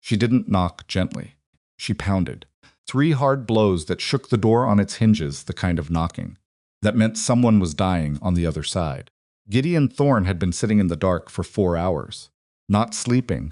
She didn't knock gently. She pounded. 3 hard blows that shook the door on its hinges, the kind of knocking that meant someone was dying on the other side. Gideon Thorne had been sitting in the dark for 4 hours. Not sleeping,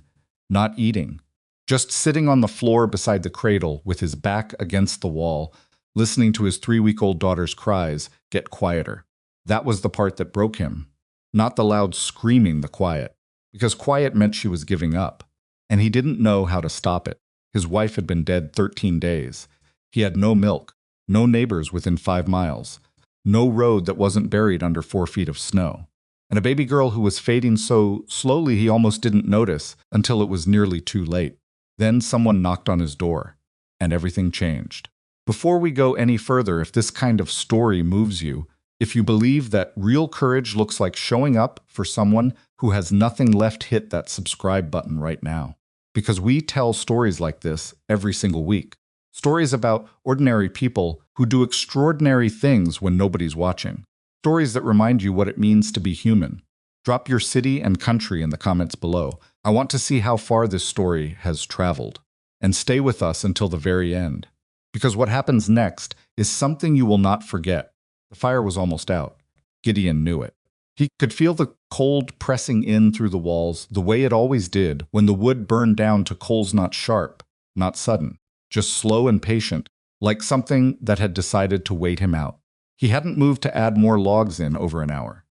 not eating, just sitting on the floor beside the cradle with his back against the wall, listening to his 3-week-old daughter's cries get quieter. That was the part that broke him. Not the loud screaming, the quiet. Because quiet meant she was giving up. And he didn't know how to stop it. His wife had been dead 13 days. He had no milk, no neighbors within 5 miles, no road that wasn't buried under 4 feet of snow, and a baby girl who was fading so slowly he almost didn't notice until it was nearly too late. Then someone knocked on his door, and everything changed. Before we go any further, if this kind of story moves you, if you believe that real courage looks like showing up for someone who has nothing left, hit that subscribe button right now. Because we tell stories like this every single week. Stories about ordinary people who do extraordinary things when nobody's watching. Stories that remind you what it means to be human. Drop your city and country in the comments below. I want to see how far this story has traveled. And stay with us until the very end. Because what happens next is something you will not forget. The fire was almost out. Gideon knew it. He could feel the cold pressing in through the walls the way it always did when the wood burned down to coals not sharp, not sudden, just slow and patient, like something that had decided to wait him out. He hadn't moved to add more logs in over an hour.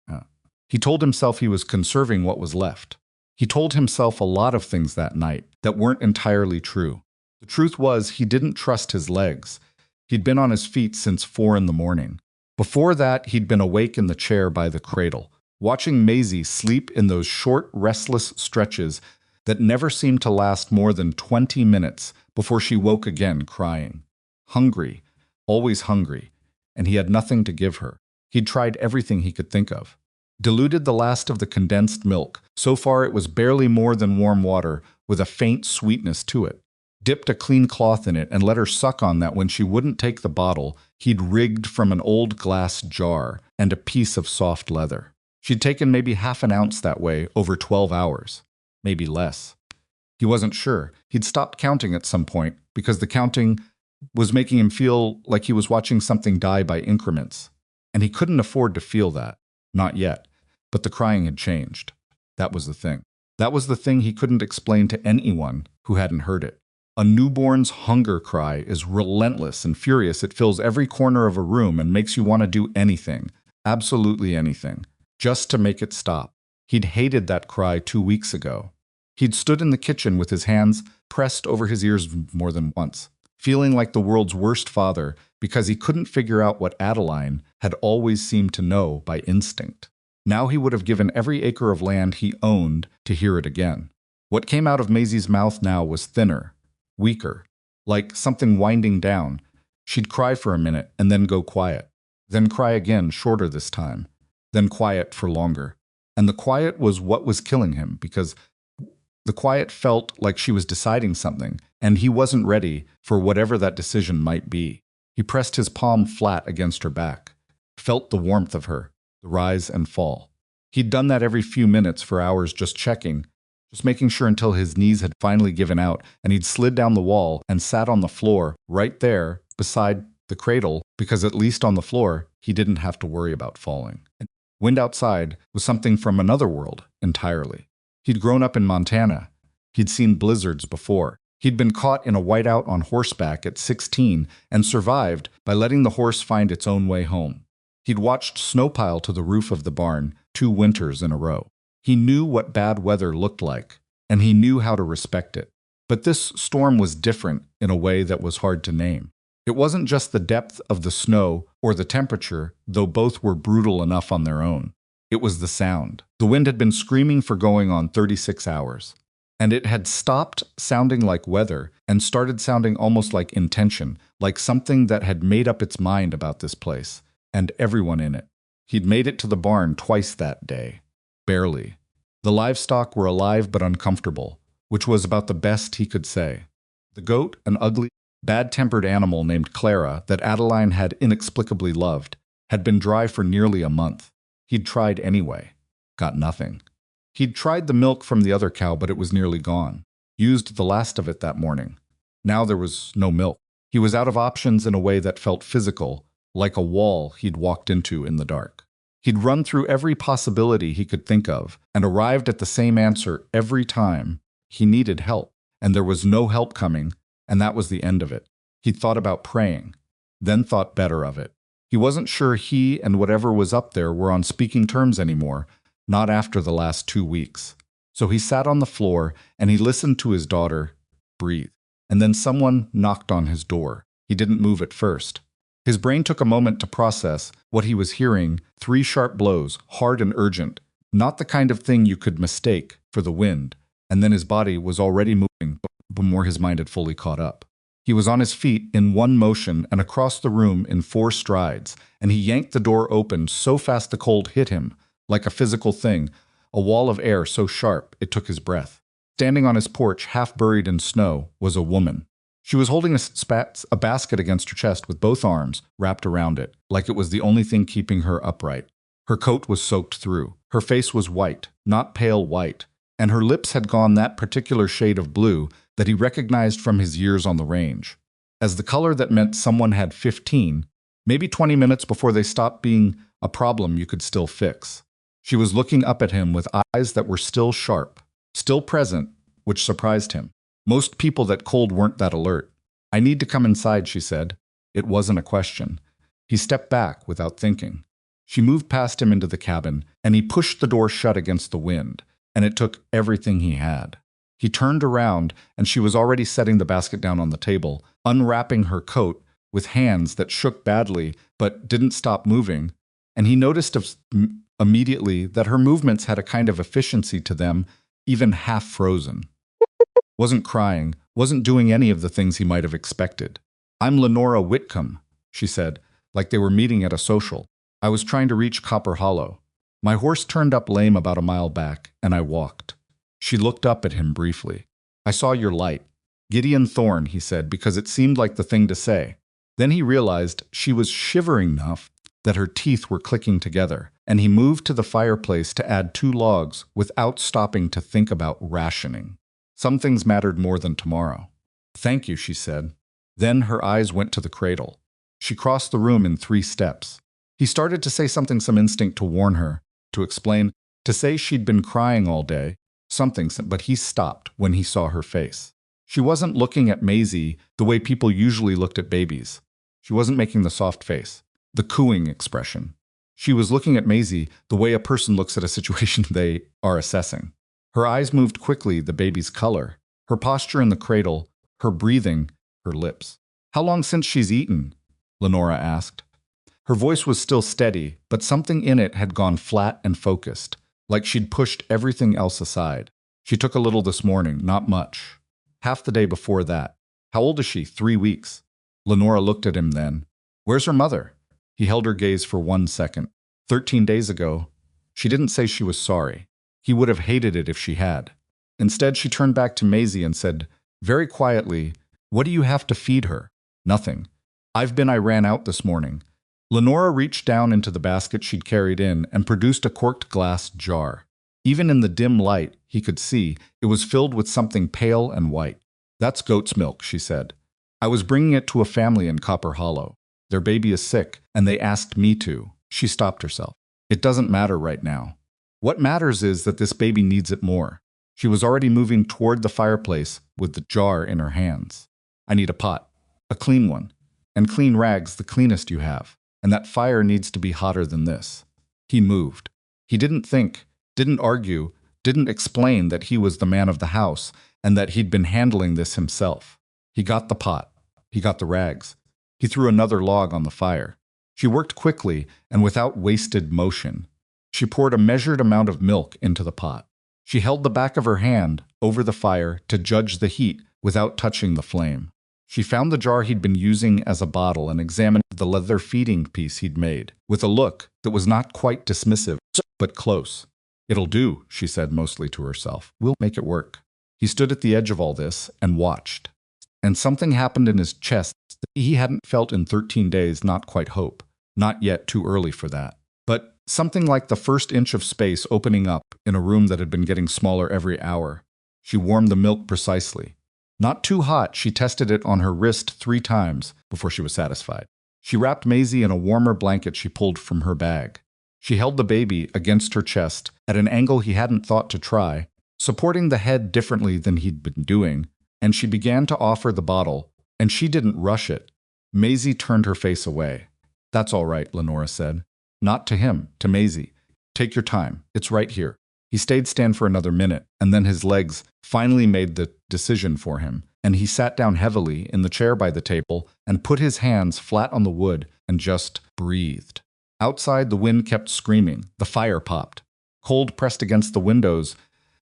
He told himself he was conserving what was left. He told himself a lot of things that night that weren't entirely true. The truth was he didn't trust his legs. He'd been on his feet since 4 in the morning. Before that, he'd been awake in the chair by the cradle, watching Maisie sleep in those short, restless stretches that never seemed to last more than 20 minutes before she woke again crying. Hungry, always hungry, and he had nothing to give her. He'd tried everything he could think of. Diluted the last of the condensed milk. So far it was barely more than warm water with a faint sweetness to it. Dipped a clean cloth in it and let her suck on that when she wouldn't take the bottle he'd rigged from an old glass jar and a piece of soft leather. She'd taken maybe half an ounce that way over 12 hours. Maybe less. He wasn't sure. He'd stopped counting at some point because the counting was making him feel like he was watching something die by increments. And he couldn't afford to feel that. Not yet. But the crying had changed. That was the thing. That was the thing he couldn't explain to anyone who hadn't heard it. A newborn's hunger cry is relentless and furious. It fills every corner of a room and makes you want to do anything, absolutely anything, just to make it stop. He'd hated that cry 2 weeks ago. He'd stood in the kitchen with his hands pressed over his ears more than once, feeling like the world's worst father because he couldn't figure out what Adeline had always seemed to know by instinct. Now he would have given every acre of land he owned to hear it again. What came out of Maisie's mouth now was thinner, weaker, like something winding down. She'd cry for a minute and then go quiet, then cry again, shorter this time, then quiet for longer. And the quiet was what was killing him, because the quiet felt like she was deciding something, and he wasn't ready for whatever that decision might be. He pressed his palm flat against her back, felt the warmth of her, the rise and fall. He'd done that every few minutes for hours, just checking, just making sure until his knees had finally given out, and he'd slid down the wall and sat on the floor right there beside the cradle, because at least on the floor, he didn't have to worry about falling. Wind outside was something from another world entirely. He'd grown up in Montana. He'd seen blizzards before. He'd been caught in a whiteout on horseback at 16 and survived by letting the horse find its own way home. He'd watched snow pile to the roof of the barn 2 winters in a row. He knew what bad weather looked like, and he knew how to respect it. But this storm was different in a way that was hard to name. It wasn't just the depth of the snow or the temperature, though both were brutal enough on their own. It was the sound. The wind had been screaming for going on 36 hours. And it had stopped sounding like weather and started sounding almost like intention, like something that had made up its mind about this place, and everyone in it. He'd made it to the barn twice that day. Barely. The livestock were alive but uncomfortable, which was about the best he could say. The goat, an ugly, bad-tempered animal named Clara that Adeline had inexplicably loved, had been dry for nearly a month. He'd tried anyway. Got nothing. He'd tried the milk from the other cow, but it was nearly gone. Used the last of it that morning. Now there was no milk. He was out of options in a way that felt physical, like a wall he'd walked into in the dark. He'd run through every possibility he could think of and arrived at the same answer every time. He needed help, and there was no help coming, and that was the end of it. He'd thought about praying, then thought better of it. He wasn't sure he and whatever was up there were on speaking terms anymore, not after the last 2 weeks. So he sat on the floor and he listened to his daughter breathe. And then someone knocked on his door. He didn't move at first. His brain took a moment to process what he was hearing: 3 sharp blows, hard and urgent, not the kind of thing you could mistake for the wind. And then his body was already moving before his mind had fully caught up. He was on his feet in one motion and across the room in 4 strides, and he yanked the door open so fast the cold hit him, like a physical thing, a wall of air so sharp it took his breath. Standing on his porch, half buried in snow, was a woman. She was holding a basket against her chest with both arms wrapped around it, like it was the only thing keeping her upright. Her coat was soaked through. Her face was white, not pale white, and her lips had gone that particular shade of blue that he recognized from his years on the range, as the color that meant someone had 15, maybe 20 minutes before they stopped being a problem you could still fix. She was looking up at him with eyes that were still sharp, still present, which surprised him. Most people that cold weren't that alert. "I need to come inside," she said. It wasn't a question. He stepped back without thinking. She moved past him into the cabin, and he pushed the door shut against the wind, and it took everything he had. He turned around, and she was already setting the basket down on the table, unwrapping her coat with hands that shook badly but didn't stop moving, and he noticed immediately that her movements had a kind of efficiency to them, even half frozen. Wasn't crying, wasn't doing any of the things he might have expected. "I'm Lenora Whitcomb," she said, like they were meeting at a social. "I was trying to reach Copper Hollow. My horse turned up lame about a mile back, and I walked." She looked up at him briefly. "I saw your light." "Gideon Thorne," he said, because it seemed like the thing to say. Then he realized she was shivering enough that her teeth were clicking together, and he moved to the fireplace to add 2 logs without stopping to think about rationing. Some things mattered more than tomorrow. "Thank you," she said. Then her eyes went to the cradle. She crossed the room in 3 steps. He started to say something, some instinct to warn her, to explain, to say she'd been crying all day, something, but he stopped when he saw her face. She wasn't looking at Maisie the way people usually looked at babies. She wasn't making the soft face, the cooing expression. She was looking at Maisie the way a person looks at a situation they are assessing. Her eyes moved quickly, the baby's color, her posture in the cradle, her breathing, her lips. "How long since she's eaten?" Lenora asked. Her voice was still steady, but something in it had gone flat and focused, like she'd pushed everything else aside. "She took a little this morning, not much. Half the day before that." "How old is she?" 3 weeks. Lenora looked at him then. "Where's her mother?" He held her gaze for 1 second. 13 days ago. She didn't say she was sorry. He would have hated it if she had. Instead, she turned back to Maisie and said, very quietly, "What do you have to feed her?" "Nothing. I ran out this morning." Lenora reached down into the basket she'd carried in and produced a corked glass jar. Even in the dim light, he could see it was filled with something pale and white. "That's goat's milk," she said. "I was bringing it to a family in Copper Hollow. Their baby is sick, and they asked me to." She stopped herself. "It doesn't matter right now. What matters is that this baby needs it more." She was already moving toward the fireplace with the jar in her hands. "I need a pot, a clean one, and clean rags, the cleanest you have. And that fire needs to be hotter than this." He moved. He didn't think, didn't argue, didn't explain that he was the man of the house and that he'd been handling this himself. He got the pot. He got the rags. He threw another log on the fire. She worked quickly and without wasted motion. She poured a measured amount of milk into the pot. She held the back of her hand over the fire to judge the heat without touching the flame. She found the jar he'd been using as a bottle and examined the leather feeding piece he'd made, with a look that was not quite dismissive, but close. "It'll do," she said mostly to herself. "We'll make it work." He stood at the edge of all this and watched. And something happened in his chest that he hadn't felt in 13 days, not quite hope, not yet too early for that. But something like the first inch of space opening up in a room that had been getting smaller every hour. She warmed the milk precisely. Not too hot, she tested it on her wrist 3 times before she was satisfied. She wrapped Maisie in a warmer blanket she pulled from her bag. She held the baby against her chest at an angle he hadn't thought to try, supporting the head differently than he'd been doing, and she began to offer the bottle, and she didn't rush it. Maisie turned her face away. "That's all right," Lenora said. Not to him, to Maisie. "Take your time. It's right here." He stayed stand for another minute, and then his legs finally made the decision for him, and he sat down heavily in the chair by the table and put his hands flat on the wood and just breathed. Outside, the wind kept screaming. The fire popped. Cold pressed against the windows,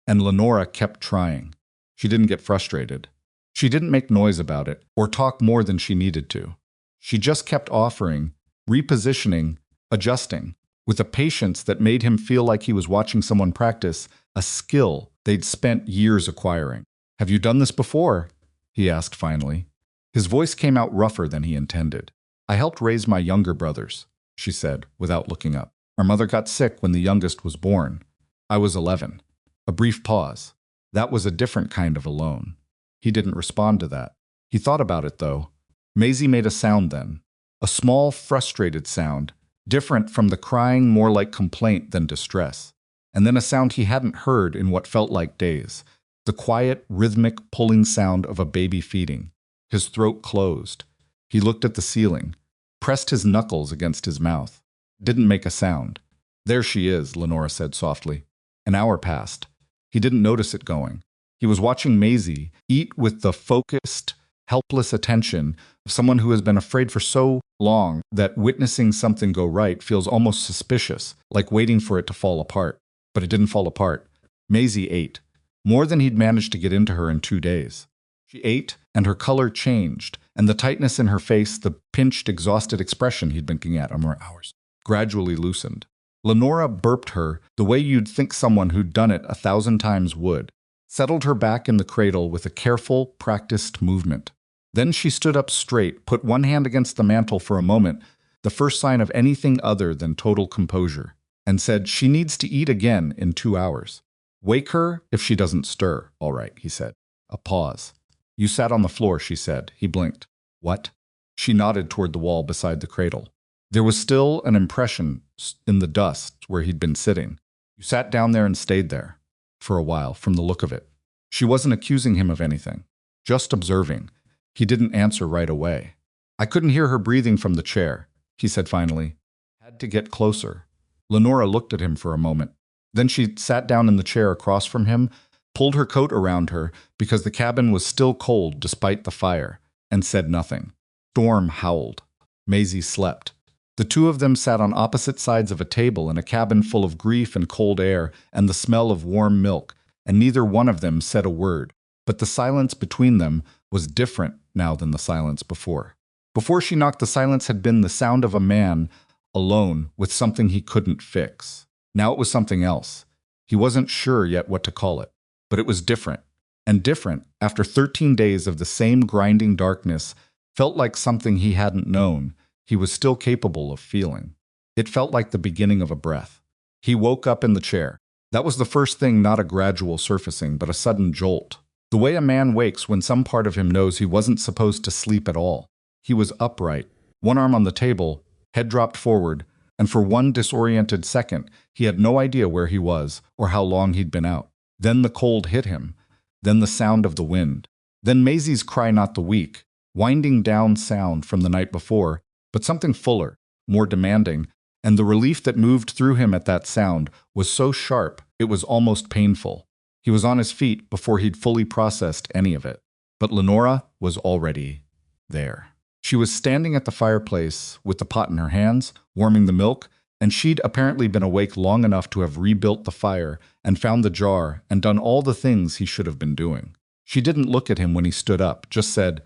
and Lenora kept trying. She didn't get frustrated. She didn't make noise about it, or talk more than she needed to. She just kept offering, repositioning, adjusting, with a patience that made him feel like he was watching someone practice a skill they'd spent years acquiring. "Have you done this before?" he asked finally. His voice came out rougher than he intended. "I helped raise my younger brothers," she said, without looking up. "Our mother got sick when the youngest was born. I was 11. A brief pause. That was a different kind of alone. He didn't respond to that. He thought about it, though. Maisie made a sound then. A small, frustrated sound, different from the crying, more like complaint than distress. And then a sound he hadn't heard in what felt like days. The quiet, rhythmic pulling sound of a baby feeding. His throat closed. He looked at the ceiling, pressed his knuckles against his mouth. Didn't make a sound. "There she is," Lenora said softly. An hour passed. He didn't notice it going. He was watching Maisie eat with the focused, helpless attention of someone who has been afraid for so long that witnessing something go right feels almost suspicious, like waiting for it to fall apart. But it didn't fall apart. Maisie ate. More than he'd managed to get into her in 2 days. She ate, and her color changed, and the tightness in her face, the pinched, exhausted expression he'd been looking at for hours, gradually loosened. Lenora burped her the way you'd think someone who'd done it 1,000 times would, settled her back in the cradle with a careful, practiced movement. Then she stood up straight, put one hand against the mantel for a moment, the first sign of anything other than total composure, and said, "She needs to eat again in 2 hours. Wake her if she doesn't stir." "All right," he said. A pause. "You sat on the floor," she said. He blinked. "What?" She nodded toward the wall beside the cradle. There was still an impression in the dust where he'd been sitting. "You sat down there and stayed there." For a while, from the look of it. She wasn't accusing him of anything, just observing. He didn't answer right away. "I couldn't hear her breathing from the chair," he said finally. "Had to get closer." Lenora looked at him for a moment. Then she sat down in the chair across from him, pulled her coat around her because the cabin was still cold despite the fire, and said nothing. Storm howled. Maisie slept. The two of them sat on opposite sides of a table in a cabin full of grief and cold air and the smell of warm milk, and neither one of them said a word. But the silence between them was different now than the silence before. Before she knocked, the silence had been the sound of a man alone with something he couldn't fix. Now it was something else. He wasn't sure yet what to call it, but it was different. And different, after 13 days of the same grinding darkness, felt like something he hadn't known he was still capable of feeling. It felt like the beginning of a breath. He woke up in the chair. That was the first thing, not a gradual surfacing, but a sudden jolt. The way a man wakes when some part of him knows he wasn't supposed to sleep at all. He was upright, one arm on the table, head dropped forward, and for one disoriented second, he had no idea where he was or how long he'd been out. Then the cold hit him. Then the sound of the wind. Then Maisie's cry, not the weak, winding down sound from the night before, but something fuller, more demanding, and the relief that moved through him at that sound was so sharp it was almost painful. He was on his feet before he'd fully processed any of it. But Lenora was already there. She was standing at the fireplace with the pot in her hands, warming the milk, and she'd apparently been awake long enough to have rebuilt the fire and found the jar and done all the things he should have been doing. She didn't look at him when he stood up, just said,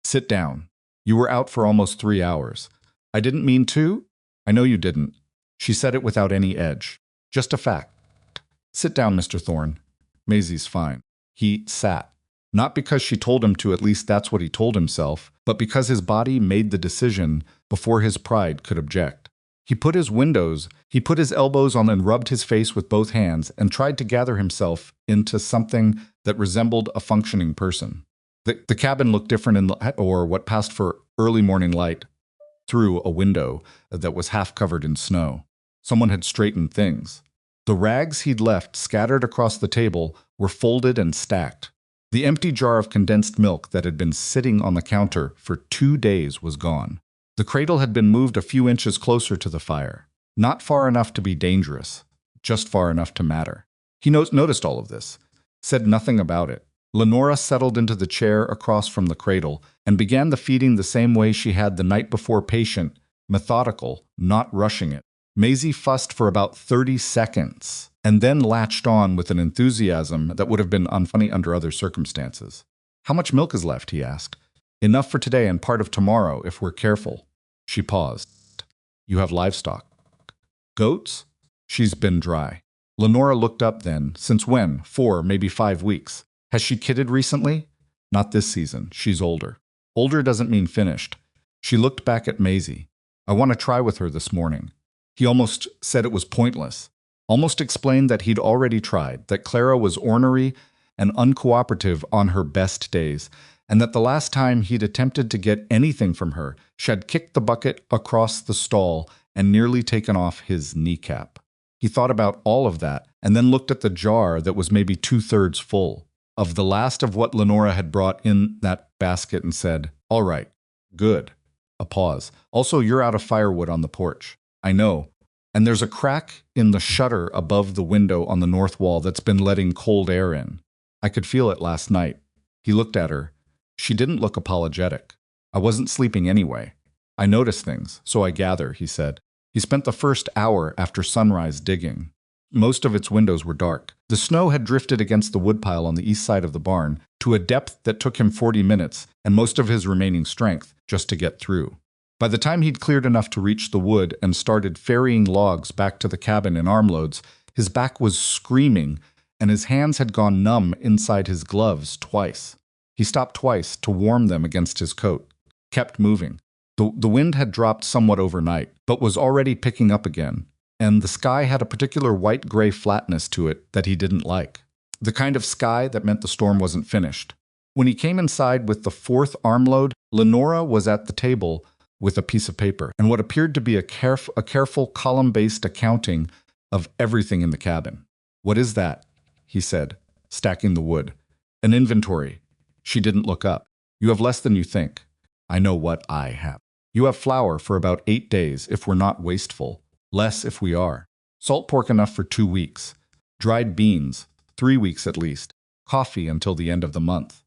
"Sit down. You were out for almost 3 hours. I didn't mean to. I know you didn't." She said it without any edge. Just a fact. "Sit down, Mr. Thorne. Maisie's fine." He sat. Not because she told him to, at least that's what he told himself, but because his body made the decision before his pride could object. He put his elbows on and rubbed his face with both hands and tried to gather himself into something that resembled a functioning person. The cabin looked different or what passed for early morning light through a window that was half covered in snow. Someone had straightened things. The rags he'd left scattered across the table were folded and stacked. The empty jar of condensed milk that had been sitting on the counter for 2 days was gone. The cradle had been moved a few inches closer to the fire. Not far enough to be dangerous, just far enough to matter. He noticed all of this, said nothing about it. Lenora settled into the chair across from the cradle and began the feeding the same way she had the night before, patient, methodical, not rushing it. Maisie fussed for about 30 seconds and then latched on with an enthusiasm that would have been unfunny under other circumstances. "How much milk is left?" he asked. "Enough for today and part of tomorrow, if we're careful." She paused. "You have livestock." "Goats?" "She's been dry." Lenora looked up then. "Since when? 4, maybe 5 weeks. Has she kidded recently?" "Not this season. She's older." "Older doesn't mean finished." She looked back at Maisie. "I want to try with her this morning." He almost said it was pointless. Almost explained that he'd already tried, that Clara was ornery and uncooperative on her best days, and that the last time he'd attempted to get anything from her, she had kicked the bucket across the stall and nearly taken off his kneecap. He thought about all of that, and then looked at the jar that was maybe 2/3 full, of the last of what Lenora had brought in that basket, and said, "All right, good." A pause. "Also, you're out of firewood on the porch." "I know. And there's a crack in the shutter above the window on the north wall that's been letting cold air in. I could feel it last night." He looked at her. She didn't look apologetic. "I wasn't sleeping anyway. I noticed things, so I gather," he said. He spent the first hour after sunrise digging. Most of its windows were dark. The snow had drifted against the woodpile on the east side of the barn to a depth that took him 40 minutes and most of his remaining strength just to get through. By the time he'd cleared enough to reach the wood and started ferrying logs back to the cabin in armloads, his back was screaming and his hands had gone numb inside his gloves twice. He stopped twice to warm them against his coat, kept moving. The wind had dropped somewhat overnight, but was already picking up again, and the sky had a particular white-gray flatness to it that he didn't like. The kind of sky that meant the storm wasn't finished. When he came inside with the 4th armload, Lenora was at the table with a piece of paper and what appeared to be a careful column-based accounting of everything in the cabin. "What is that?" he said, stacking the wood. "An inventory." She didn't look up. "You have less than you think." "I know what I have." "You have flour for about 8 days if we're not wasteful. Less if we are. Salt pork enough for 2 weeks. Dried beans, 3 weeks at least. Coffee until the end of the month."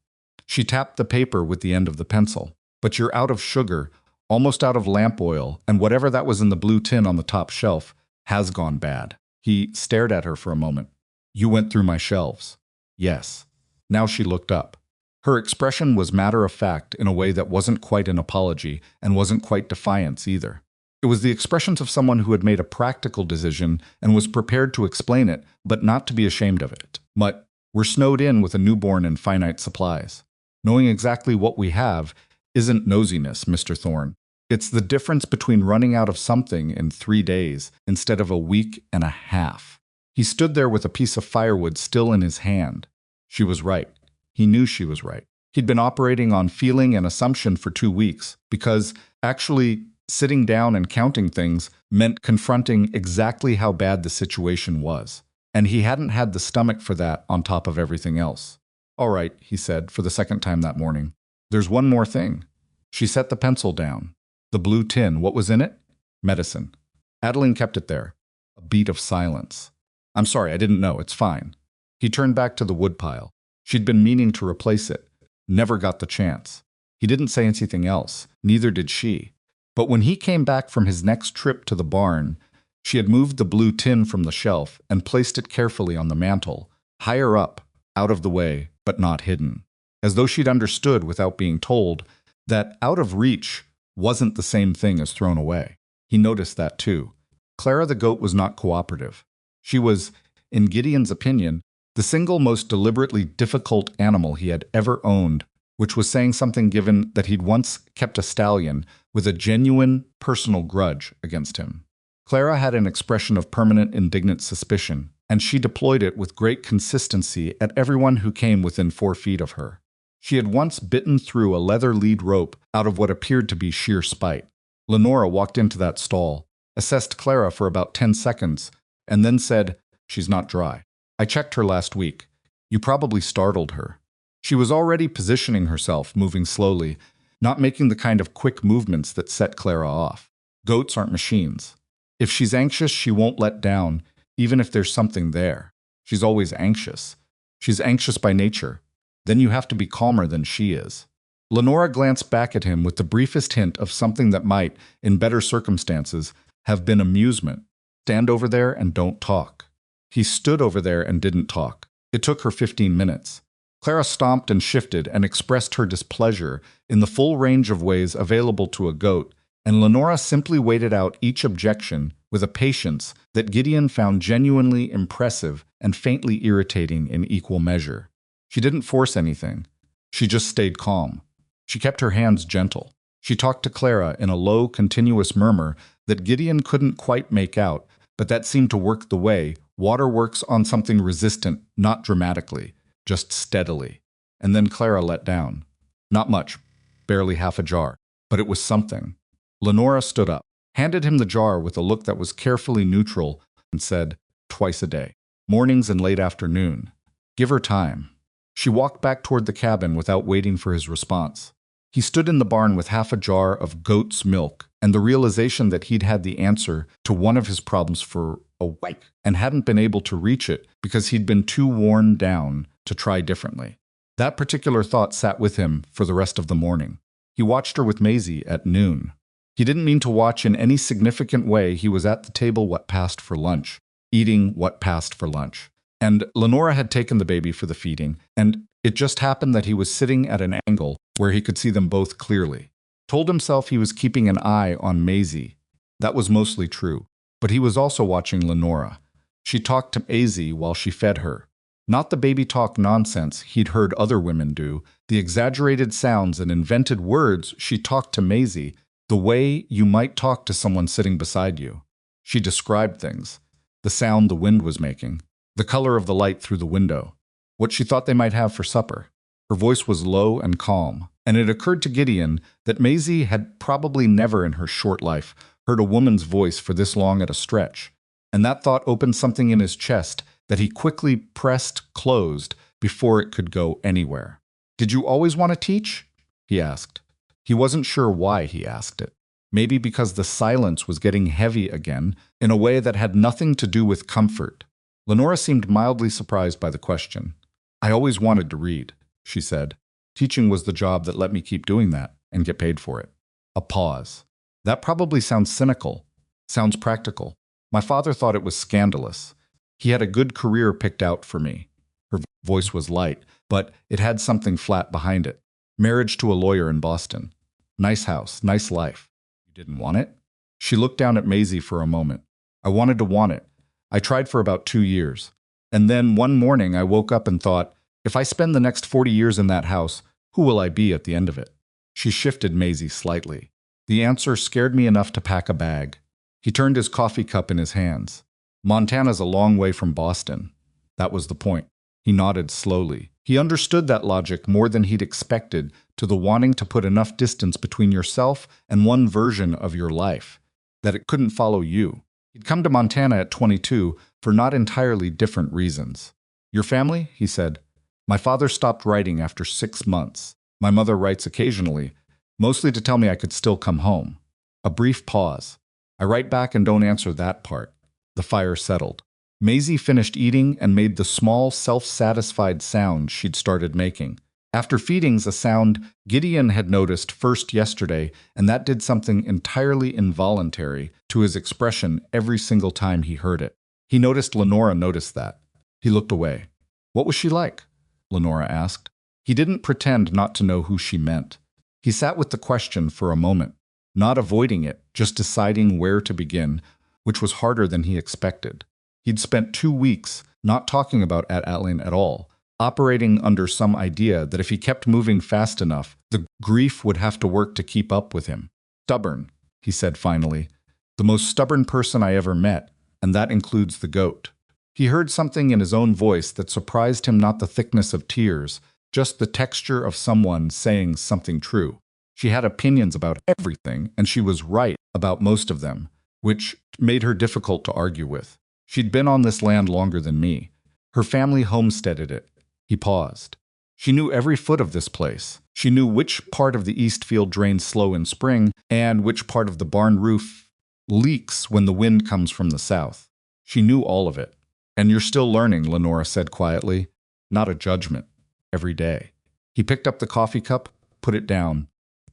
She tapped the paper with the end of the pencil. "But you're out of sugar, almost out of lamp oil, and whatever that was in the blue tin on the top shelf has gone bad." He stared at her for a moment. "You went through my shelves." "Yes." Now she looked up. Her expression was matter-of-fact in a way that wasn't quite an apology and wasn't quite defiance either. It was the expressions of someone who had made a practical decision and was prepared to explain it, but not to be ashamed of it. "But we're snowed in with a newborn and finite supplies. Knowing exactly what we have isn't nosiness, Mr. Thorne. It's the difference between running out of something in 3 days instead of a week and a half." He stood there with a piece of firewood still in his hand. She was right. He knew she was right. He'd been operating on feeling and assumption for 2 weeks, because actually sitting down and counting things meant confronting exactly how bad the situation was. And he hadn't had the stomach for that on top of everything else. "All right," he said for the second time that morning. "There's one more thing." She set the pencil down. "The blue tin, what was in it?" "Medicine." Adeline kept it there. A beat of silence. "I'm sorry, I didn't know. It's fine." He turned back to the woodpile. She'd been meaning to replace it. Never got the chance. He didn't say anything else. Neither did she. But when he came back from his next trip to the barn, she had moved the blue tin from the shelf and placed it carefully on the mantel, higher up, out of the way, but not hidden. As though she'd understood without being told that out of reach wasn't the same thing as thrown away. He noticed that too. Clara the goat was not cooperative. She was, in Gideon's opinion, the single most deliberately difficult animal he had ever owned, which was saying something given that he'd once kept a stallion with a genuine personal grudge against him. Clara had an expression of permanent indignant suspicion, and she deployed it with great consistency at everyone who came within 4 feet of her. She had once bitten through a leather lead rope out of what appeared to be sheer spite. Lenora walked into that stall, assessed Clara for about 10 seconds, and then said, "She's not dry. I checked her last week. You probably startled her." She was already positioning herself, moving slowly, not making the kind of quick movements that set Clara off. Goats aren't machines. If she's anxious, she won't let down, even if there's something there. She's always anxious. She's anxious by nature. Then you have to be calmer than she is. Lenora glanced back at him with the briefest hint of something that might, in better circumstances, have been amusement. Stand over there and don't talk. He stood over there and didn't talk. It took her 15 minutes. Clara stomped and shifted and expressed her displeasure in the full range of ways available to a goat, and Lenora simply waited out each objection with a patience that Gideon found genuinely impressive and faintly irritating in equal measure. She didn't force anything. She just stayed calm. She kept her hands gentle. She talked to Clara in a low, continuous murmur that Gideon couldn't quite make out, but that seemed to work the way water works on something resistant, not dramatically, just steadily. And then Clara let down. Not much, barely half a jar, but it was something. Lenora stood up, handed him the jar with a look that was carefully neutral, and said, "Twice a day, mornings and late afternoon. Give her time." She walked back toward the cabin without waiting for his response. He stood in the barn with half a jar of goat's milk and the realization that he'd had the answer to one of his problems for a week and hadn't been able to reach it because he'd been too worn down to try differently. That particular thought sat with him for the rest of the morning. He watched her with Maisie at noon. He didn't mean to watch in any significant way. He was at the table what passed for lunch, eating what passed for lunch. And Lenora had taken the baby for the feeding, and it just happened that he was sitting at an angle where he could see them both clearly. Told himself he was keeping an eye on Maisie. That was mostly true, but he was also watching Lenora. She talked to Maisie while she fed her. Not the baby talk nonsense he'd heard other women do, the exaggerated sounds and invented words she talked to Maisie, the way you might talk to someone sitting beside you. She described things, the sound the wind was making, the color of the light through the window, what she thought they might have for supper. Her voice was low and calm, and it occurred to Gideon that Maisie had probably never in her short life heard a woman's voice for this long at a stretch, and that thought opened something in his chest that he quickly pressed closed before it could go anywhere. "Did you always want to teach?" he asked. He wasn't sure why he asked it. Maybe because the silence was getting heavy again in a way that had nothing to do with comfort. Lenora seemed mildly surprised by the question. "I always wanted to read," she said. "Teaching was the job that let me keep doing that and get paid for it." A pause. "That probably sounds cynical. Sounds practical. My father thought it was scandalous. He had a good career picked out for me." Her voice was light, but it had something flat behind it. "Marriage to a lawyer in Boston. Nice house, nice life. You didn't want it?" She looked down at Maisie for a moment. "I wanted to want it. I tried for about 2 years. And then one morning I woke up and thought, if I spend the next 40 years in that house, who will I be at the end of it?" She shifted Maisie slightly. The answer scared me enough to pack a bag. He turned his coffee cup in his hands. "Montana's a long way from Boston." That was the point. He nodded slowly. He understood that logic more than he'd expected to the wanting to put enough distance between yourself and one version of your life, that it couldn't follow you. He'd come to Montana at 22 for not entirely different reasons. "Your family?" he said. "My father stopped writing after 6 months. My mother writes occasionally, mostly to tell me I could still come home." A brief pause. "I write back and don't answer that part." The fire settled. Maisie finished eating and made the small, self-satisfied sound she'd started making. After feedings, a sound Gideon had noticed first yesterday, and that did something entirely involuntary to his expression every single time he heard it. He noticed Lenora noticed that. He looked away. "What was she like?" Lenora asked. He didn't pretend not to know who she meant. He sat with the question for a moment, not avoiding it, just deciding where to begin, which was harder than he expected. He'd spent 2 weeks not talking about Atlin at all, operating under some idea that if he kept moving fast enough, the grief would have to work to keep up with him. "Stubborn," he said finally. The most stubborn person I ever met, and that includes the goat. He heard something in his own voice that surprised him, not the thickness of tears, just the texture of someone saying something true. She had opinions about everything, and she was right about most of them, which made her difficult to argue with. She'd been on this land longer than me. Her family homesteaded it. He paused. She knew every foot of this place. She knew which part of the east field drains slow in spring and which part of the barn roof leaks when the wind comes from the south. She knew all of it. And you're still learning, Lenora said quietly. Not a judgment. Every day. He picked up the coffee cup, put it down.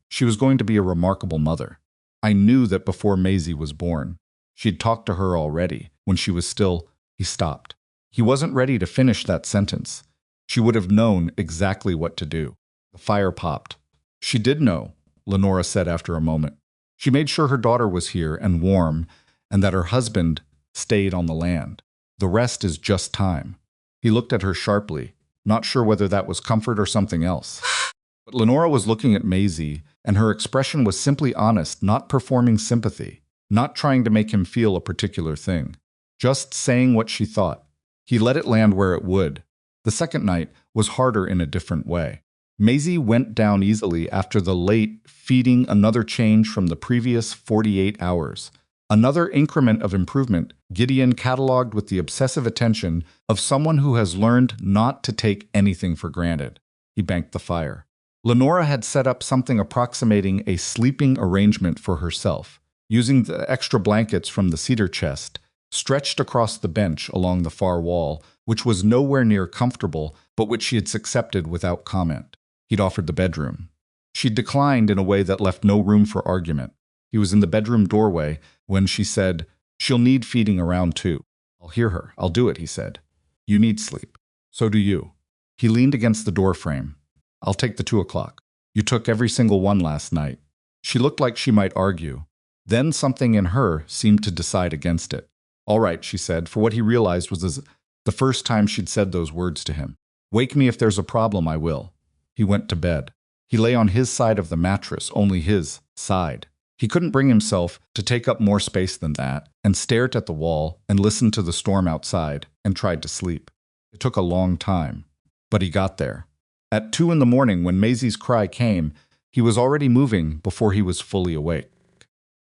She was going to be a remarkable mother. I knew that before Maisie was born. She'd talked to her already, when she was still. He stopped. He wasn't ready to finish that sentence. She would have known exactly what to do. The fire popped. She did know, Lenora said after a moment. She made sure her daughter was here and warm, and that her husband stayed on the land. The rest is just time. He looked at her sharply, not sure whether that was comfort or something else. But Lenora was looking at Maisie, and her expression was simply honest, not performing sympathy, not trying to make him feel a particular thing, just saying what she thought. He let it land where it would. The second night was harder in a different way. Maisie went down easily after the late feeding, another change from the previous 48 hours. Another increment of improvement Gideon cataloged with the obsessive attention of someone who has learned not to take anything for granted. He banked the fire. Lenora had set up something approximating a sleeping arrangement for herself, using the extra blankets from the cedar chest, stretched across the bench along the far wall, which was nowhere near comfortable, but which she had accepted without comment. He'd offered the bedroom. She declined in a way that left no room for argument. He was in the bedroom doorway when she said, "She'll need feeding around too." "I'll hear her. I'll do it," he said. "You need sleep. So do you." He leaned against the door frame. "I'll take the 2 o'clock. You took every single one last night." She looked like she might argue. Then something in her seemed to decide against it. "All right," she said, for what he realized was the first time she'd said those words to him. "Wake me if there's a problem, I will." He went to bed. He lay on his side of the mattress, only his side. He couldn't bring himself to take up more space than that, and stared at the wall and listened to the storm outside and tried to sleep. It took a long time, but he got there. At 2 in the morning, when Maisie's cry came, he was already moving before he was fully awake.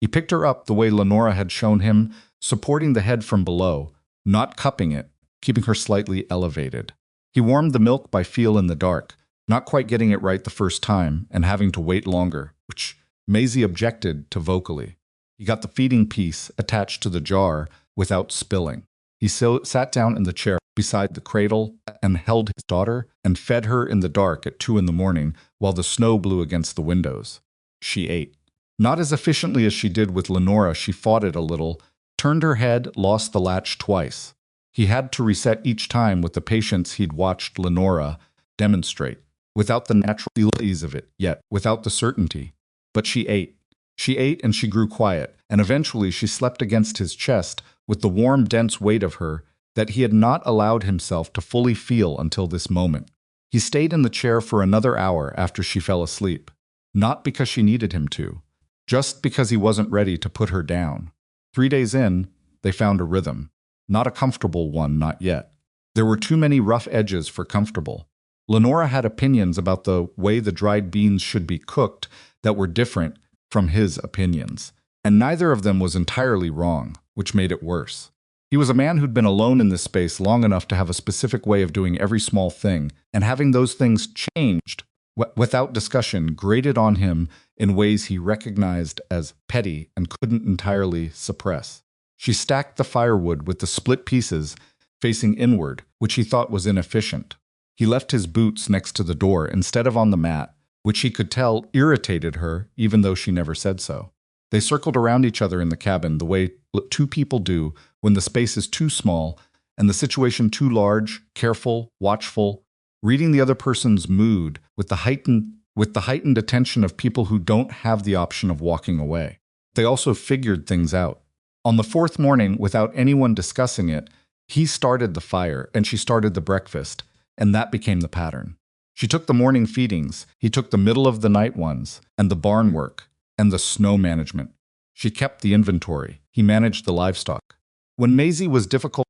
He picked her up the way Lenora had shown him, supporting the head from below, not cupping it, keeping her slightly elevated. He warmed the milk by feel in the dark, not quite getting it right the first time and having to wait longer, which Maisie objected to vocally. He got the feeding piece attached to the jar without spilling. He sat down in the chair beside the cradle and held his daughter and fed her in the dark at 2 in the morning while the snow blew against the windows. She ate. Not as efficiently as she did with Lenora. She fought it a little, turned her head, lost the latch twice. He had to reset each time with the patience he'd watched Lenora demonstrate, without the natural ease of it yet, without the certainty. But she ate. She ate and she grew quiet, and eventually she slept against his chest with the warm, dense weight of her that he had not allowed himself to fully feel until this moment. He stayed in the chair for another hour after she fell asleep, not because she needed him to, just because he wasn't ready to put her down. 3 days in, they found a rhythm. Not a comfortable one, not yet. There were too many rough edges for comfortable. Lenora had opinions about the way the dried beans should be cooked that were different from his opinions, and neither of them was entirely wrong, which made it worse. He was a man who'd been alone in this space long enough to have a specific way of doing every small thing, and having those things changed without discussion grated on him in ways he recognized as petty and couldn't entirely suppress. She stacked the firewood with the split pieces facing inward, which he thought was inefficient. He left his boots next to the door instead of on the mat, which he could tell irritated her even though she never said so. They circled around each other in the cabin the way 2 people do when the space is too small and the situation too large, careful, watchful, reading the other person's mood with the heightened attention of people who don't have the option of walking away. They also figured things out. On the 4th morning, without anyone discussing it, he started the fire and she started the breakfast, and that became the pattern. She took the morning feedings, he took the middle of the night ones, and the barn work, and the snow management. She kept the inventory. He managed the livestock. When Maisie was difficult,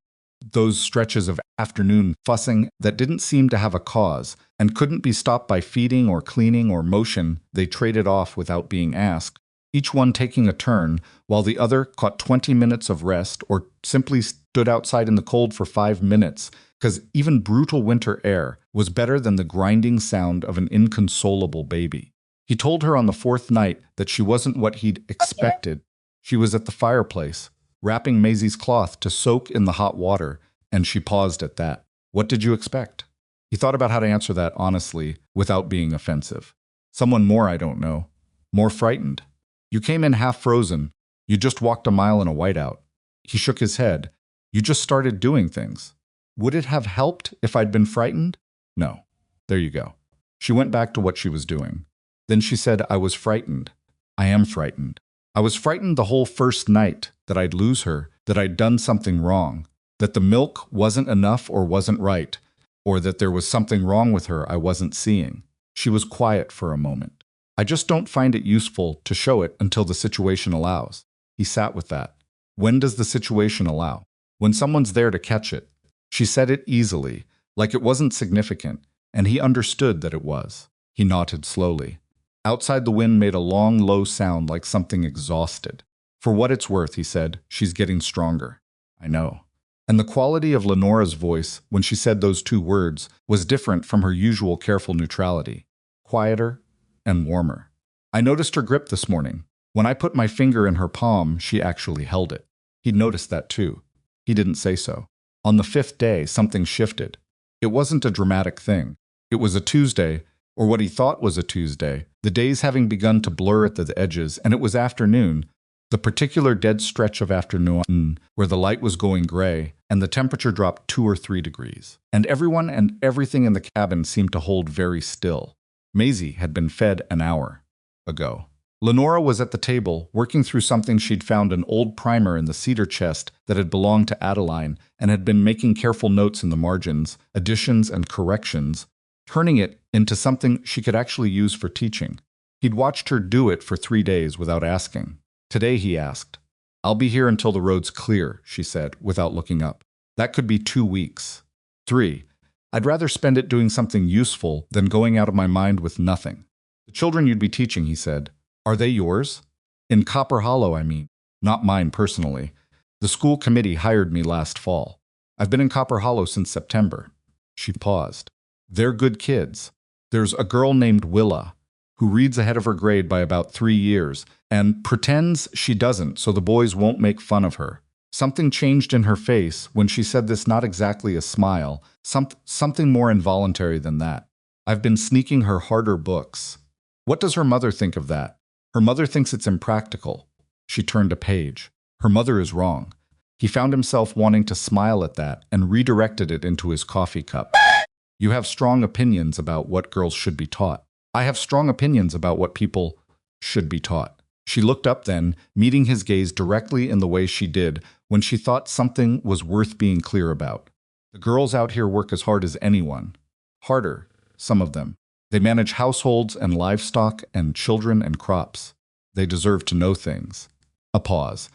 those stretches of afternoon fussing that didn't seem to have a cause and couldn't be stopped by feeding or cleaning or motion, they traded off without being asked, each one taking a turn while the other caught 20 minutes of rest or simply stood outside in the cold for 5 minutes, because even brutal winter air was better than the grinding sound of an inconsolable baby. He told her on the 4th night that she wasn't what he'd expected. She was at the fireplace, wrapping Maisie's cloth to soak in the hot water, and she paused at that. What did you expect? He thought about how to answer that honestly, without being offensive. Someone more, I don't know. More frightened. You came in half frozen. You just walked a mile in a whiteout. He shook his head. You just started doing things. Would it have helped if I'd been frightened? No. There you go. She went back to what she was doing. Then she said, I was frightened. I am frightened. I was frightened the whole first night that I'd lose her, that I'd done something wrong, that the milk wasn't enough or wasn't right, or that there was something wrong with her I wasn't seeing. She was quiet for a moment. I just don't find it useful to show it until the situation allows. He sat with that. When does the situation allow? When someone's there to catch it. She said it easily, like it wasn't significant, and he understood that it was. He nodded slowly. Outside the wind made a long, low sound like something exhausted. For what it's worth, he said, she's getting stronger. I know. And the quality of Lenora's voice, when she said those 2 words, was different from her usual careful neutrality. Quieter and warmer. I noticed her grip this morning. When I put my finger in her palm, she actually held it. He'd noticed that too. He didn't say so. On the 5th day, something shifted. It wasn't a dramatic thing. It was a Tuesday, or what he thought was a Tuesday, the days having begun to blur at the edges, and it was afternoon, the particular dead stretch of afternoon where the light was going gray and the temperature dropped 2 or 3 degrees. And everyone and everything in the cabin seemed to hold very still. Maisie had been fed an hour ago. Lenora was at the table, working through something she'd found an old primer in the cedar chest that had belonged to Adeline and had been making careful notes in the margins, additions and corrections, turning it into something she could actually use for teaching. He'd watched her do it for 3 days without asking. Today he asked. I'll be here until the road's clear, she said, without looking up. That could be 2 weeks. 3. I'd rather spend it doing something useful than going out of my mind with nothing. The children you'd be teaching, he said, are they yours? In Copper Hollow, I mean. Not mine personally. The school committee hired me last fall. I've been in Copper Hollow since September. She paused. They're good kids. There's a girl named Willa, who reads ahead of her grade by about 3 years, and pretends she doesn't so the boys won't make fun of her. Something changed in her face when she said this, not exactly a smile, something more involuntary than that. I've been sneaking her harder books. What does her mother think of that? Her mother thinks it's impractical. She turned a page. Her mother is wrong. He found himself wanting to smile at that and redirected it into his coffee cup. You have strong opinions about what girls should be taught. I have strong opinions about what people should be taught. She looked up then, meeting his gaze directly in the way she did when she thought something was worth being clear about. The girls out here work as hard as anyone. Harder, some of them. They manage households and livestock and children and crops. They deserve to know things. A pause.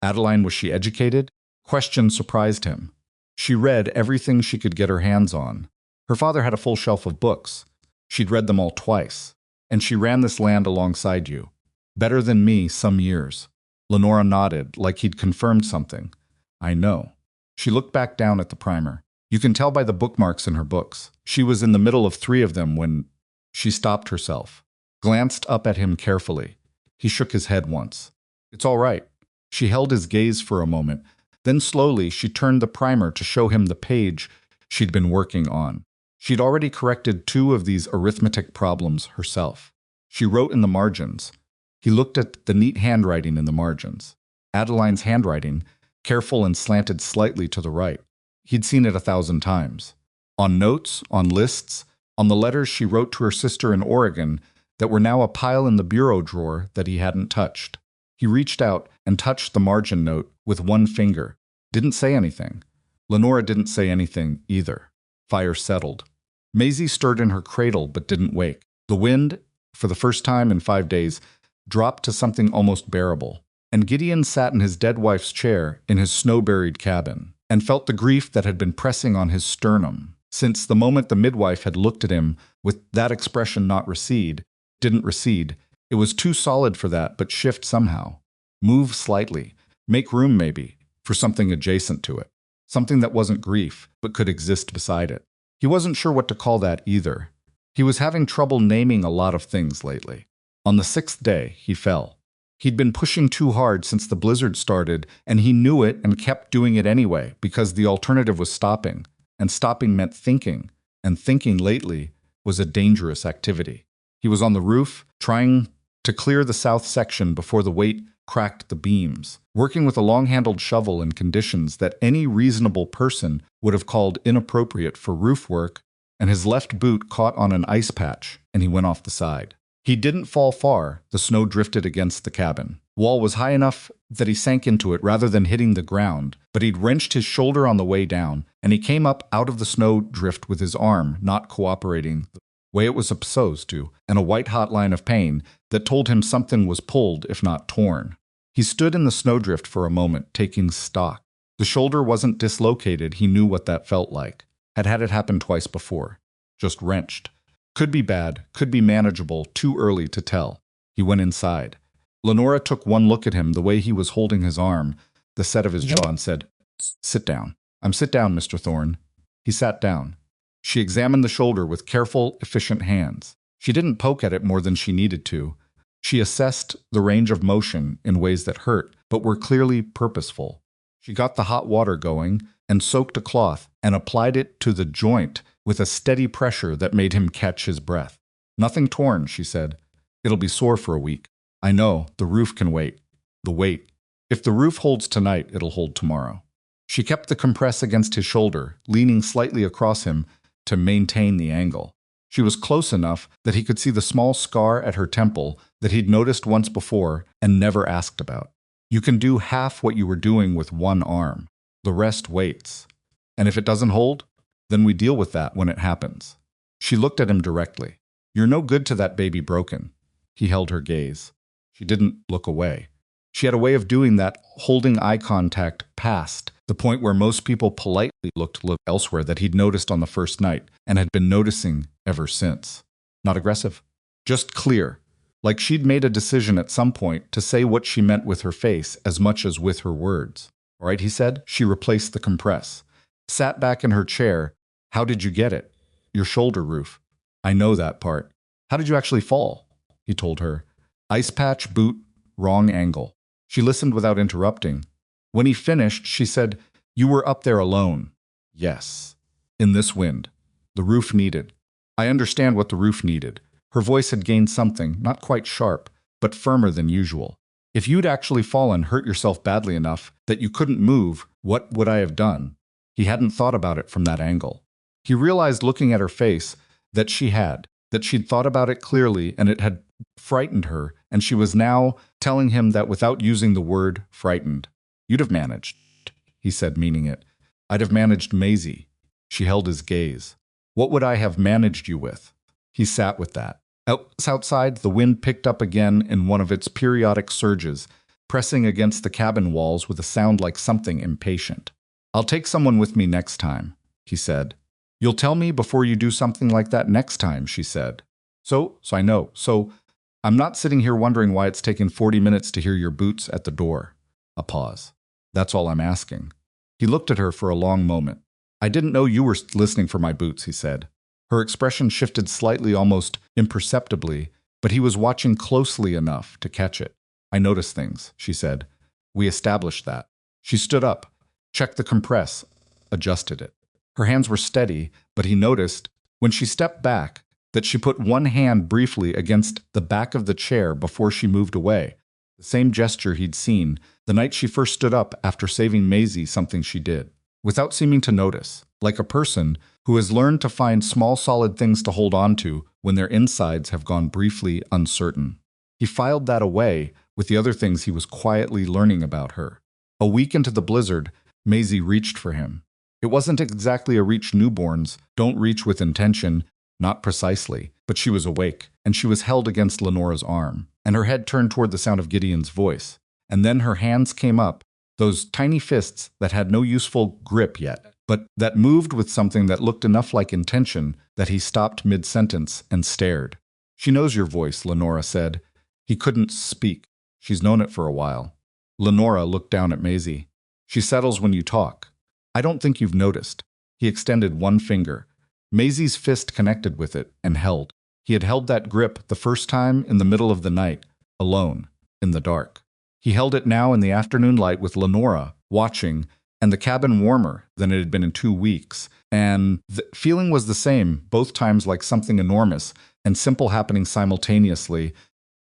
Adeline, was she educated? Question surprised him. She read everything she could get her hands on. Her father had a full shelf of books. She'd read them all twice. And she ran this land alongside you. Better than me some years. Lenora nodded, like he'd confirmed something. I know. She looked back down at the primer. You can tell by the bookmarks in her books. She was in the middle of 3 of them when she stopped herself, glanced up at him carefully. He shook his head once. It's all right. She held his gaze for a moment. Then slowly she turned the primer to show him the page she'd been working on. She'd already corrected 2 of these arithmetic problems herself. She wrote in the margins. He looked at the neat handwriting in the margins. Adeline's handwriting, careful and slanted slightly to the right. He'd seen it 1,000 times. On notes, on lists, on the letters she wrote to her sister in Oregon that were now a pile in the bureau drawer that he hadn't touched. He reached out and touched the margin note with 1 finger. Didn't say anything. Lenora didn't say anything either. Fire settled. Maisie stirred in her cradle but didn't wake. The wind, for the first time in 5 days, dropped to something almost bearable. and Gideon sat in his dead wife's chair in his snow-buried cabin and felt the grief that had been pressing on his sternum since the moment the midwife had looked at him with that expression didn't recede. It was too solid for that, but shift somehow. Move slightly. Make room, maybe, for something adjacent to it. Something that wasn't grief, but could exist beside it. He wasn't sure what to call that either. He was having trouble naming a lot of things lately. On the 6th day, he fell. He'd been pushing too hard since the blizzard started, and he knew it and kept doing it anyway, because the alternative was stopping. And stopping meant thinking, and thinking lately was a dangerous activity. He was on the roof, trying to clear the south section before the weight cracked the beams, working with a long-handled shovel in conditions that any reasonable person would have called inappropriate for roof work, and his left boot caught on an ice patch, and he went off the side. He didn't fall far. The snow drifted against the cabin. Wall was high enough that he sank into it rather than hitting the ground, but he'd wrenched his shoulder on the way down, and he came up out of the snow drift with his arm not cooperating the way it was supposed to, and a white-hot line of pain that told him something was pulled, if not torn. He stood in the snowdrift for a moment, taking stock. The shoulder wasn't dislocated. He knew what that felt like. Had had it happen twice before. Just wrenched. Could be bad, could be manageable, too early to tell. He went inside. Lenora took one look at him, the way he was holding his arm, the set of his jaw, and said, "Sit down." Sit down, Mr. Thorne." He sat down. She examined the shoulder with careful, efficient hands. She didn't poke at it more than she needed to. She assessed the range of motion in ways that hurt, but were clearly purposeful. She got the hot water going and soaked a cloth and applied it to the joint with a steady pressure that made him catch his breath. "Nothing torn," she said. "It'll be sore for a week. I know, the roof can wait. The weight. If the roof holds tonight, it'll hold tomorrow." She kept the compress against his shoulder, leaning slightly across him to maintain the angle. She was close enough that he could see the small scar at her temple that he'd noticed once before and never asked about. You can do half what you were doing with one arm. The rest waits. And if it doesn't hold, then we deal with that when it happens. She looked at him directly. "You're no good to that baby broken." He held her gaze. She didn't look away. She had a way of doing that, holding eye contact past the point where most people politely looked elsewhere that he'd noticed on the first night and had been noticing ever since. Not aggressive, just clear, like she'd made a decision at some point to say what she meant with her face as much as with her words. "All right," he said. She replaced the compress. Sat back in her chair. "How did you get it?" "Your shoulder, Roof." "I know that part." "How did you actually fall?" He told her. "Ice patch, boot, wrong angle." She listened without interrupting. When he finished, she said, "You were up there alone." "Yes." "In this wind. The roof needed." "I understand what the roof needed." Her voice had gained something, not quite sharp, but firmer than usual. "If you'd actually fallen, hurt yourself badly enough that you couldn't move, what would I have done?" He hadn't thought about it from that angle. He realized, looking at her face, that she'd thought about it clearly, and it had frightened her, and she was now telling him that without using the word frightened. "You'd have managed," he said, meaning it. "I'd have managed Maisie." She held his gaze. "What would I have managed you with?" He sat with that. Outside, the wind picked up again in one of its periodic surges, pressing against the cabin walls with a sound like something impatient. "I'll take someone with me next time," he said. "You'll tell me before you do something like that next time," she said. So I know. So I'm not sitting here wondering why it's taken 40 minutes to hear your boots at the door." A pause. "That's all I'm asking." He looked at her for a long moment. "I didn't know you were listening for my boots," he said. Her expression shifted slightly, almost imperceptibly, but he was watching closely enough to catch it. "I notice things," she said. "We established that." She stood up, checked the compress, adjusted it. Her hands were steady, but he noticed, when she stepped back, that she put one hand briefly against the back of the chair before she moved away. The same gesture he'd seen the night she first stood up after saving Maisie, something she did, without seeming to notice, like a person who has learned to find small solid things to hold on to when their insides have gone briefly uncertain. He filed that away with the other things he was quietly learning about her. A week into the blizzard, Maisie reached for him. It wasn't exactly a reach newborns don't reach with intention, not precisely, but she was awake, and she was held against Lenora's arm, and her head turned toward the sound of Gideon's voice, And then her hands came up, those tiny fists that had no useful grip yet, but that moved with something that looked enough like intention that he stopped mid-sentence and stared. "She knows your voice," Lenora said. He couldn't speak. "She's known it for a while." Lenora looked down at Maisie. "She settles when you talk. I don't think you've noticed." He extended one finger. Maisie's fist connected with it and held. He had held that grip the first time in the middle of the night, alone, in the dark. He held it now in the afternoon light with Lenora, watching, and the cabin warmer than it had been in 2 weeks. And the feeling was the same, both times like something enormous and simple happening simultaneously,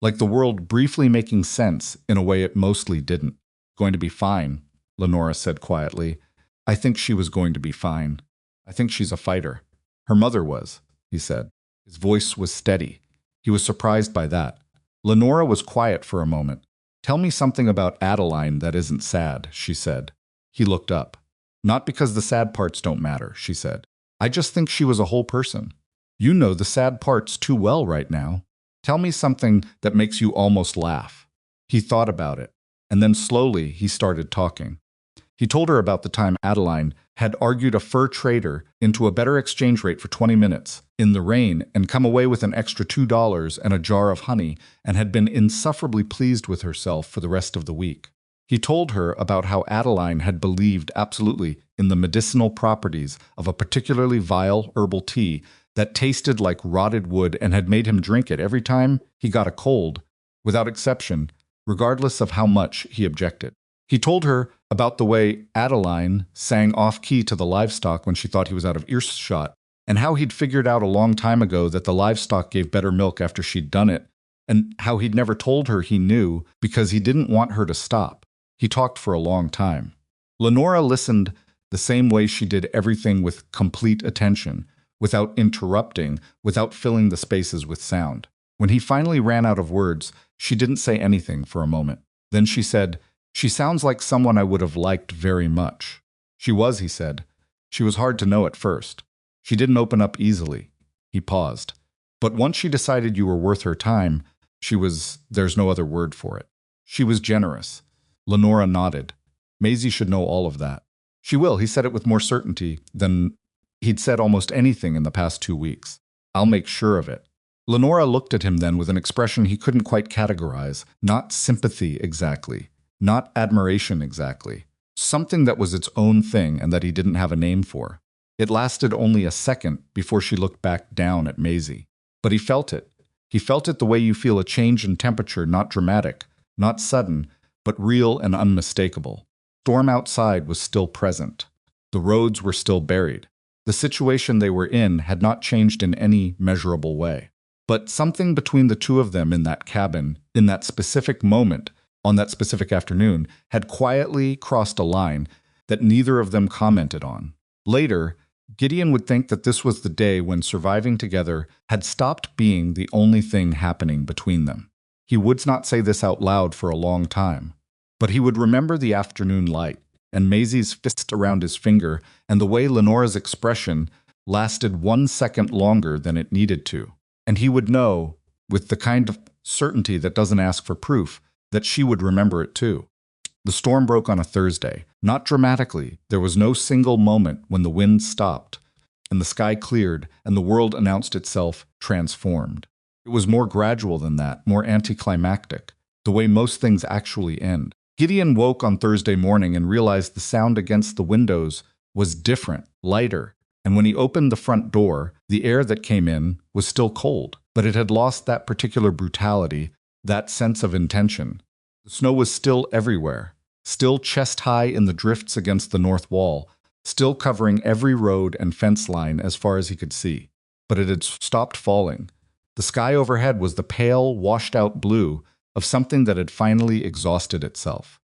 like the world briefly making sense in a way it mostly didn't. "Going to be fine," Lenora said quietly. "I think she was going to be fine. I think she's a fighter." "Her mother was," he said. His voice was steady. He was surprised by that. Lenora was quiet for a moment. "Tell me something about Adeline that isn't sad," she said. He looked up. "Not because the sad parts don't matter," she said. "I just think she was a whole person. You know the sad parts too well right now. Tell me something that makes you almost laugh." He thought about it, and then slowly he started talking. He told her about the time Adeline had argued a fur trader into a better exchange rate for 20 minutes in the rain and come away with an extra $2 and a jar of honey and had been insufferably pleased with herself for the rest of the week. He told her about how Adeline had believed absolutely in the medicinal properties of a particularly vile herbal tea that tasted like rotted wood and had made him drink it every time he got a cold, without exception, regardless of how much he objected. He told her about the way Adeline sang off-key to the livestock when she thought he was out of earshot, and how he'd figured out a long time ago that the livestock gave better milk after she'd done it, and how he'd never told her he knew because he didn't want her to stop. He talked for a long time. Lenora listened the same way she did everything, with complete attention, without interrupting, without filling the spaces with sound. When he finally ran out of words, she didn't say anything for a moment. Then she said, "She sounds like someone I would have liked very much." "She was," he said. "She was hard to know at first. She didn't open up easily." He paused. "But once she decided you were worth her time, there's no other word for it. She was generous." Lenora nodded. Maisie should know all of that. "She will," he said it with more certainty than he'd said almost anything in the past 2 weeks. "I'll make sure of it." Lenora looked at him then with an expression he couldn't quite categorize. Not sympathy exactly. Not admiration exactly. Something that was its own thing and that he didn't have a name for. It lasted only a second before she looked back down at Maisie. But he felt it. He felt it the way you feel a change in temperature, not dramatic, not sudden, but real and unmistakable. Storm outside was still present. The roads were still buried. The situation they were in had not changed in any measurable way. But something between the two of them in that cabin, in that specific moment, on that specific afternoon, had quietly crossed a line that neither of them commented on. Later, Gideon would think that this was the day when surviving together had stopped being the only thing happening between them. He would not say this out loud for a long time, but he would remember the afternoon light, and Maisie's fist around his finger, and the way Lenora's expression lasted 1 second longer than it needed to. And he would know, with the kind of certainty that doesn't ask for proof, that she would remember it too. The storm broke on a Thursday. Not dramatically. There was no single moment when the wind stopped, and the sky cleared, and the world announced itself transformed. It was more gradual than that, more anticlimactic, the way most things actually end. Gideon woke on Thursday morning and realized the sound against the windows was different, lighter, and when he opened the front door, the air that came in was still cold, but it had lost that particular brutality, that sense of intention. The snow was still everywhere, still chest-high in the drifts against the north wall, still covering every road and fence line as far as he could see. But it had stopped falling. The sky overhead was the pale, washed-out blue of something that had finally exhausted itself.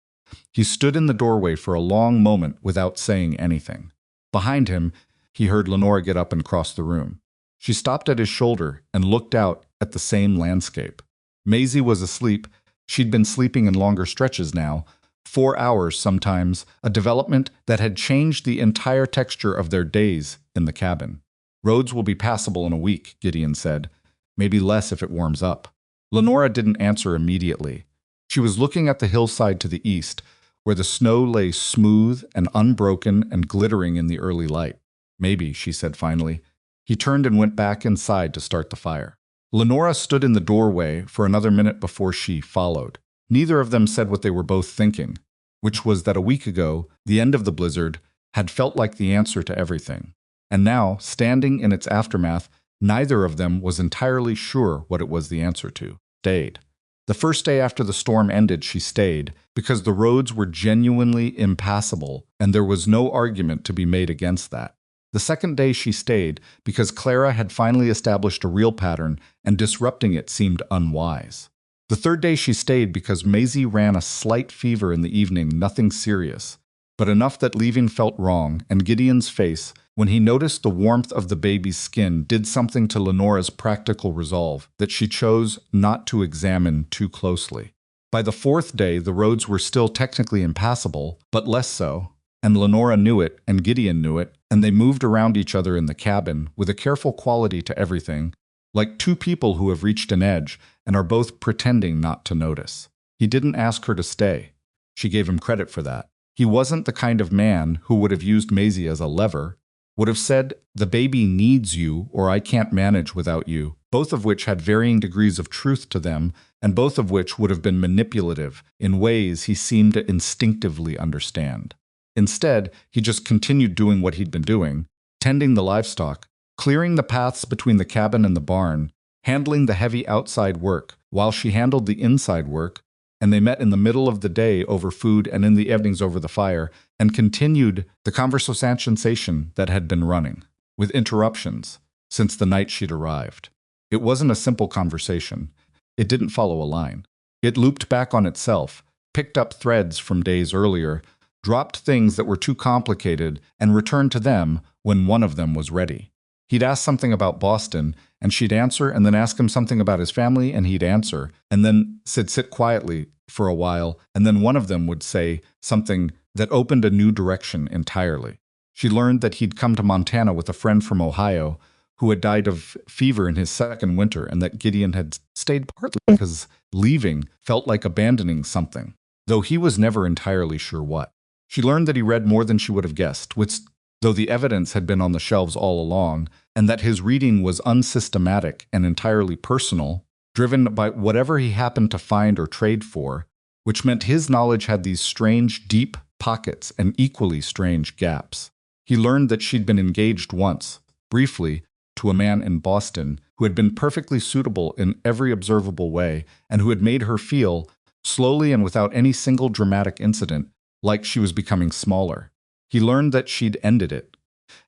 He stood in the doorway for a long moment without saying anything. Behind him, he heard Lenora get up and cross the room. She stopped at his shoulder and looked out at the same landscape. Maisie was asleep. She'd been sleeping in longer stretches now, 4 hours sometimes, a development that had changed the entire texture of their days in the cabin. "Roads will be passable in a week," Gideon said. "Maybe less if it warms up." Lenora didn't answer immediately. She was looking at the hillside to the east, where the snow lay smooth and unbroken and glittering in the early light. Maybe, she said finally. He turned and went back inside to start the fire. Lenora stood in the doorway for another minute before she followed. Neither of them said what they were both thinking, which was that a week ago, the end of the blizzard had felt like the answer to everything. And now, standing in its aftermath, neither of them was entirely sure what it was the answer to. Stayed. The first day after the storm ended, she stayed, because the roads were genuinely impassable, and there was no argument to be made against that. The second day she stayed, because Clara had finally established a real pattern, and disrupting it seemed unwise. The third day she stayed because Maisie ran a slight fever in the evening, nothing serious, but enough that leaving felt wrong, and Gideon's face, when he noticed the warmth of the baby's skin, did something to Lenora's practical resolve that she chose not to examine too closely. By the fourth day, the roads were still technically impassable, but less so, and Lenora knew it, and Gideon knew it, and they moved around each other in the cabin with a careful quality to everything, like two people who have reached an edge and are both pretending not to notice. He didn't ask her to stay. She gave him credit for that. He wasn't the kind of man who would have used Maisie as a lever, would have said, "The baby needs you," or "I can't manage without you," both of which had varying degrees of truth to them, and both of which would have been manipulative in ways he seemed to instinctively understand. Instead, he just continued doing what he'd been doing, tending the livestock, clearing the paths between the cabin and the barn, handling the heavy outside work, while she handled the inside work, and they met in the middle of the day over food and in the evenings over the fire, and continued the conversation that had been running, with interruptions, since the night she'd arrived. It wasn't a simple conversation. It didn't follow a line. It looped back on itself, picked up threads from days earlier, dropped things that were too complicated, and returned to them when one of them was ready. He'd ask something about Boston, and she'd answer, and then ask him something about his family, and he'd answer, and then sit quietly for a while, and then one of them would say something that opened a new direction entirely. She learned that he'd come to Montana with a friend from Ohio who had died of fever in his second winter, and that Gideon had stayed partly because leaving felt like abandoning something, though he was never entirely sure what. She learned that he read more than she would have guessed, which, though the evidence had been on the shelves all along, and that his reading was unsystematic and entirely personal, driven by whatever he happened to find or trade for, which meant his knowledge had these strange, deep pockets and equally strange gaps. He learned that she'd been engaged once, briefly, to a man in Boston who had been perfectly suitable in every observable way and who had made her feel, slowly and without any single dramatic incident, like she was becoming smaller. He learned that she'd ended it,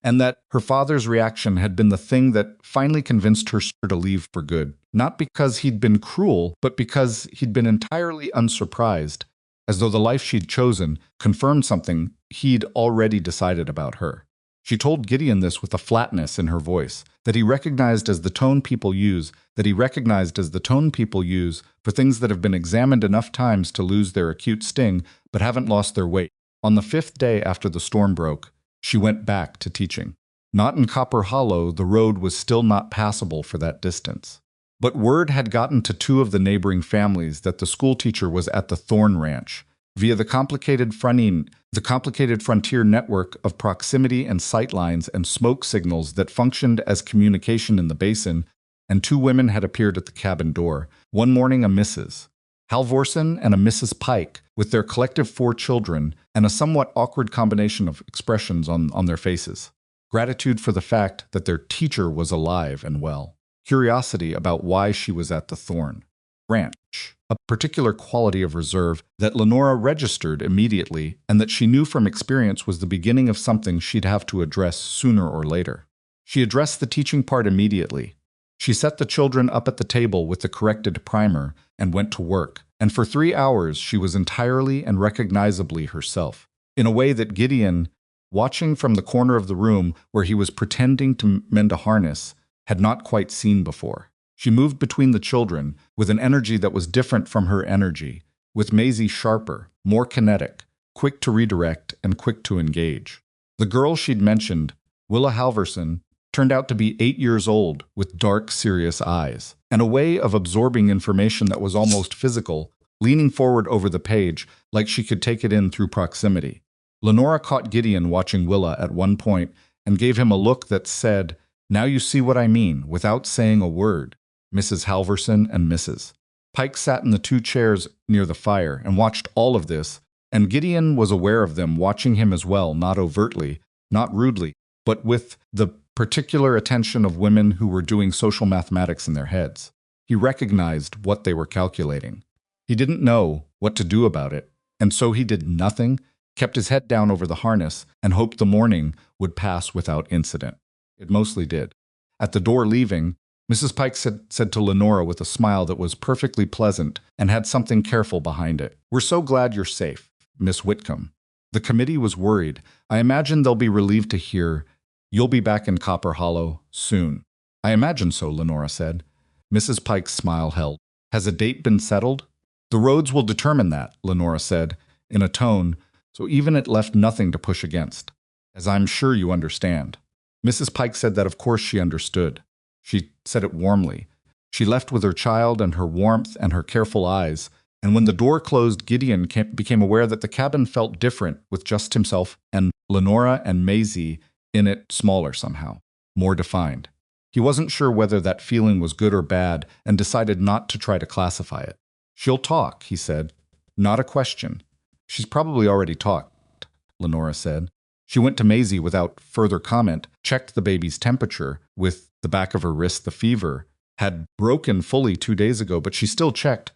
and that her father's reaction had been the thing that finally convinced her to leave for good, not because he'd been cruel, but because he'd been entirely unsurprised, as though the life she'd chosen confirmed something he'd already decided about her. She told Gideon this with a flatness in her voice that he recognized as the tone people use, for things that have been examined enough times to lose their acute sting but haven't lost their weight. On the fifth day after the storm broke, she went back to teaching. Not in Copper Hollow, the road was still not passable for that distance. But word had gotten to two of the neighboring families that the schoolteacher was at the Thorn Ranch, via the complicated frontier network of proximity and sightlines and smoke signals that functioned as communication in the basin, and two women had appeared at the cabin door. One morning, a Mrs. Halvorsen and a Mrs. Pike, with their collective 4 children, and a somewhat awkward combination of expressions on their faces. Gratitude for the fact that their teacher was alive and well. Curiosity about why she was at the Thorn Ranch. A particular quality of reserve that Lenora registered immediately and that she knew from experience was the beginning of something she'd have to address sooner or later. She addressed the teaching part immediately. She set the children up at the table with the corrected primer and went to work, and for 3 hours she was entirely and recognizably herself, in a way that Gideon, watching from the corner of the room where he was pretending to mend a harness, had not quite seen before. She moved between the children with an energy that was different from her energy, with Maisie sharper, more kinetic, quick to redirect and quick to engage. The girl she'd mentioned, Willa Halvorsen, turned out to be 8 years old with dark, serious eyes, and a way of absorbing information that was almost physical, leaning forward over the page like she could take it in through proximity. Lenora caught Gideon watching Willa at one point and gave him a look that said, "Now you see what I mean," without saying a word. Mrs. Halverson and Mrs. Pike sat in the two chairs near the fire and watched all of this, and Gideon was aware of them watching him as well, not overtly, not rudely, but with the particular attention of women who were doing social mathematics in their heads. He recognized what they were calculating. He didn't know what to do about it, and so he did nothing, kept his head down over the harness, and hoped the morning would pass without incident. It mostly did. At the door leaving, Mrs. Pike said to Lenora with a smile that was perfectly pleasant and had something careful behind it, "We're so glad you're safe, Miss Whitcomb. The committee was worried. I imagine they'll be relieved to hear you'll be back in Copper Hollow soon." "I imagine so," Lenora said. Mrs. Pike's smile held. "Has a date been settled?" "The roads will determine that," Lenora said, in a tone so even it left nothing to push against. "As I'm sure you understand." Mrs. Pike said that of course she understood. She said it warmly. She left with her child and her warmth and her careful eyes, and when the door closed, Gideon became aware that the cabin felt different with just himself and Lenora and Maisie in it, smaller somehow, more defined. He wasn't sure whether that feeling was good or bad and decided not to try to classify it. "She'll talk," he said. "Not a question." "She's probably already talked," Lenora said. She went to Maisie without further comment, checked the baby's temperature with the back of her wrist. The fever had broken fully 2 days ago, but she still checked.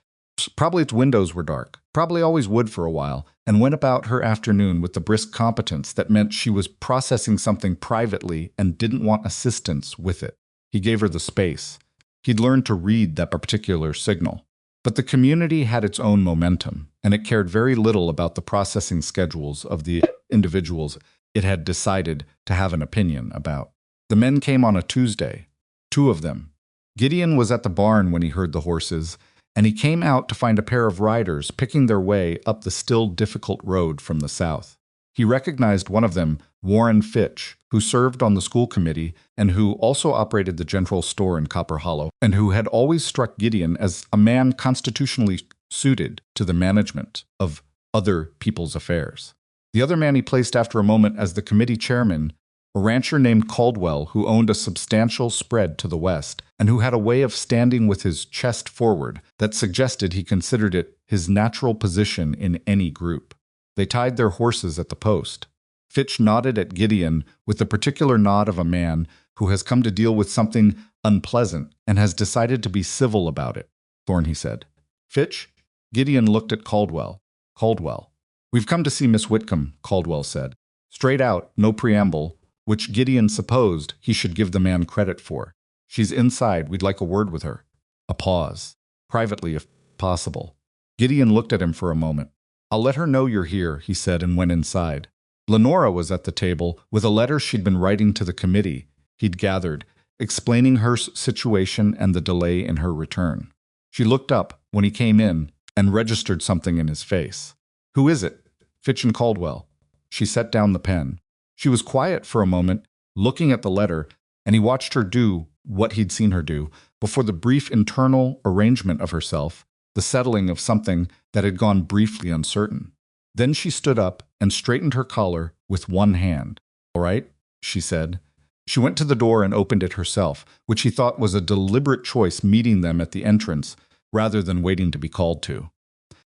Probably its windows were dark, probably always would for a while, and went about her afternoon with the brisk competence that meant she was processing something privately and didn't want assistance with it. He gave her the space. He'd learned to read that particular signal. But the community had its own momentum, and it cared very little about the processing schedules of the individuals it had decided to have an opinion about. The men came on a Tuesday, 2 of them. Gideon was at the barn when he heard the horses, and he came out to find a pair of riders picking their way up the still difficult road from the south. He recognized one of them, Warren Fitch, who served on the school committee and who also operated the general store in Copper Hollow, and who had always struck Gideon as a man constitutionally suited to the management of other people's affairs. The other man he placed after a moment as the committee chairman, a rancher named Caldwell who owned a substantial spread to the west and who had a way of standing with his chest forward that suggested he considered it his natural position in any group. They tied their horses at the post. Fitch nodded at Gideon with the particular nod of a man who has come to deal with something unpleasant and has decided to be civil about it. "Thorne," he said. "Fitch?" Gideon looked at Caldwell. "Caldwell." "We've come to see Miss Whitcomb," Caldwell said. Straight out, no preamble, which Gideon supposed he should give the man credit for. "She's inside. We'd like a word with her." A pause. "Privately, if possible." Gideon looked at him for a moment. "I'll let her know you're here," he said, and went inside. Lenora was at the table with a letter she'd been writing to the committee he'd gathered, explaining her situation and the delay in her return. She looked up when he came in and registered something in his face. "Who is it?" "Fitch and Caldwell." She set down the pen. She was quiet for a moment, looking at the letter, and he watched her do what he'd seen her do before the brief internal arrangement of herself, the settling of something that had gone briefly uncertain. Then she stood up and straightened her collar with one hand. "All right," she said. She went to the door and opened it herself, which he thought was a deliberate choice, meeting them at the entrance rather than waiting to be called to.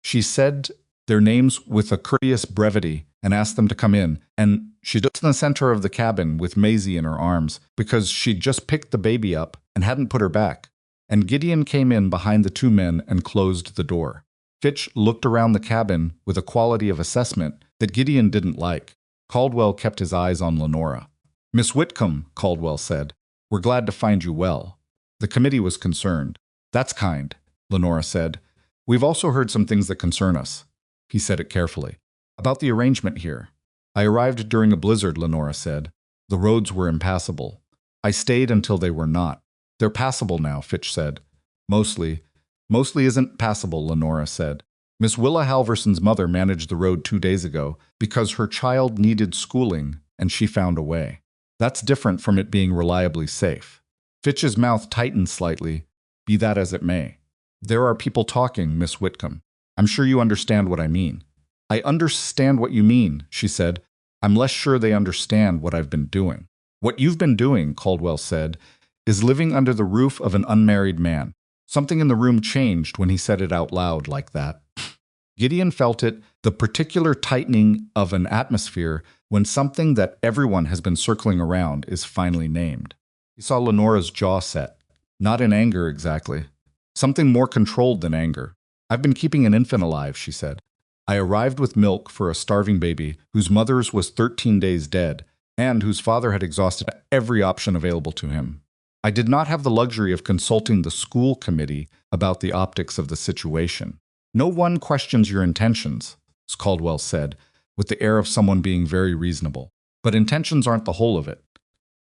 She said their names with a courteous brevity and asked them to come in, and she stood in the center of the cabin with Maisie in her arms because she'd just picked the baby up and hadn't put her back. And Gideon came in behind the 2 men and closed the door. Fitch looked around the cabin with a quality of assessment that Gideon didn't like. Caldwell kept his eyes on Lenora. "Miss Whitcomb," Caldwell said, "we're glad to find you well." The committee was concerned. "That's kind," Lenora said. "We've also heard some things that concern us." He said it carefully. "About the arrangement here. I arrived during a blizzard," Lenora said. "The roads were impassable. I stayed until they were not. They're passable now," Fitch said. "Mostly. Mostly isn't passable," Lenora said. "Miss Willa Halverson's mother managed the road 2 days ago because her child needed schooling, and she found a way. That's different from it being reliably safe." Fitch's mouth tightened slightly, be that as it may. "There are people talking, Miss Whitcomb. I'm sure you understand what I mean. I understand what you mean, she said. I'm less sure they understand what I've been doing. What you've been doing, Caldwell said, is living under the roof of an unmarried man. Something in the room changed when he said it out loud like that. Gideon felt it, the particular tightening of an atmosphere when something that everyone has been circling around is finally named. He saw Lenora's jaw set. Not in anger exactly. Something more controlled than anger. I've been keeping an infant alive, she said. I arrived with milk for a starving baby whose mother's was 13 days dead and whose father had exhausted every option available to him. I did not have the luxury of consulting the school committee about the optics of the situation. No one questions your intentions, Caldwell said, with the air of someone being very reasonable. But intentions aren't the whole of it.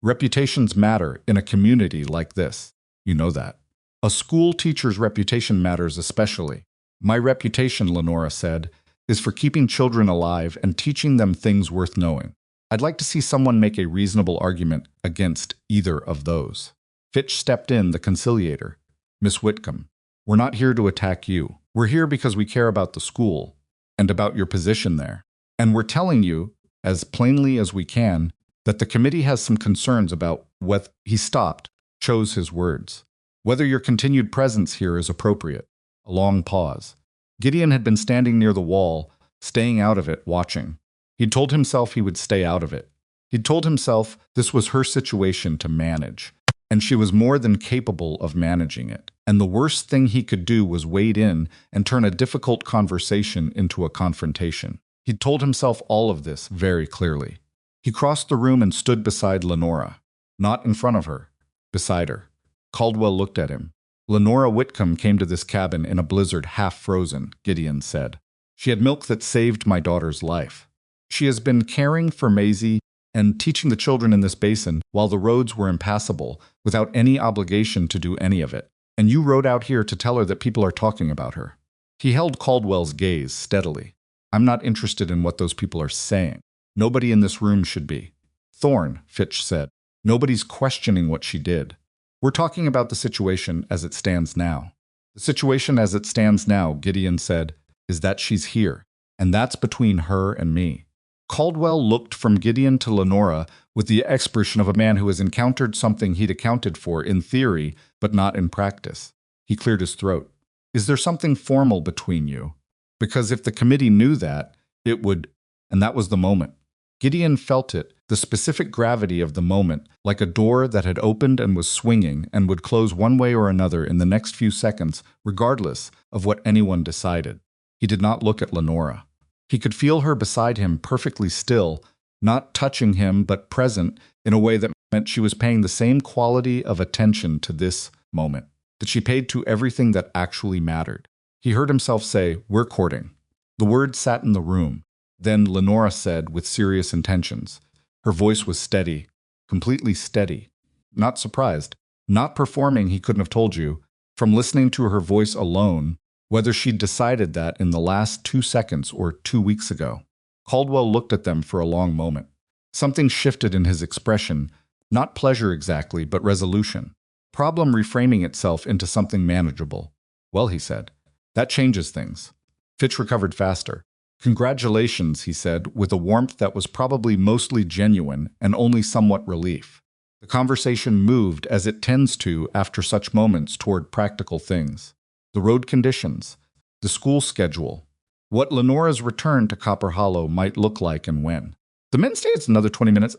Reputations matter in a community like this. You know that. A school teacher's reputation matters especially. My reputation, Lenora said, is for keeping children alive and teaching them things worth knowing. I'd like to see someone make a reasonable argument against either of those. Fitch stepped in, the conciliator. Miss Whitcomb, we're not here to attack you. We're here because we care about the school and about your position there. And we're telling you, as plainly as we can, that the committee has some concerns about whether he stopped, chose his words. Whether your continued presence here is appropriate. A long pause. Gideon had been standing near the wall, staying out of it, watching. He'd told himself he would stay out of it. He'd told himself this was her situation to manage, and she was more than capable of managing it. And the worst thing he could do was wade in and turn a difficult conversation into a confrontation. He'd told himself all of this very clearly. He crossed the room and stood beside Lenora. Not in front of her, beside her. Caldwell looked at him. Lenora Whitcomb came to this cabin in a blizzard half-frozen, Gideon said. She had milk that saved my daughter's life. She has been caring for Maisie and teaching the children in this basin while the roads were impassable, without any obligation to do any of it. And you rode out here to tell her that people are talking about her. He held Caldwell's gaze steadily. I'm not interested in what those people are saying. Nobody in this room should be. Thorne, Fitch said. Nobody's questioning what she did. We're talking about the situation as it stands now. The situation as it stands now, Gideon said, is that she's here, and that's between her and me. Caldwell looked from Gideon to Lenora with the expression of a man who has encountered something he'd accounted for in theory, but not in practice. He cleared his throat. Is there something formal between you? Because if the committee knew that, it would, and that was the moment. Gideon felt it, the specific gravity of the moment, like a door that had opened and was swinging and would close one way or another in the next few seconds, regardless of what anyone decided. He did not look at Lenora. He could feel her beside him perfectly still, not touching him but present in a way that meant she was paying the same quality of attention to this moment, that she paid to everything that actually mattered. He heard himself say, "We're courting." The word sat in the room. Then Lenora said, with serious intentions. Her voice was steady, completely steady. Not surprised. Not performing, he couldn't have told you, from listening to her voice alone, whether she'd decided that in the last 2 seconds or 2 weeks ago. Caldwell looked at them for a long moment. Something shifted in his expression, not pleasure exactly, but resolution. Problem reframing itself into something manageable. Well, he said, that changes things. Fitch recovered faster. Congratulations, he said, with a warmth that was probably mostly genuine and only somewhat relief. The conversation moved, as it tends to after such moments, toward practical things. The road conditions, the school schedule, what Lenora's return to Copper Hollow might look like and when. The men stayed another 20 minutes,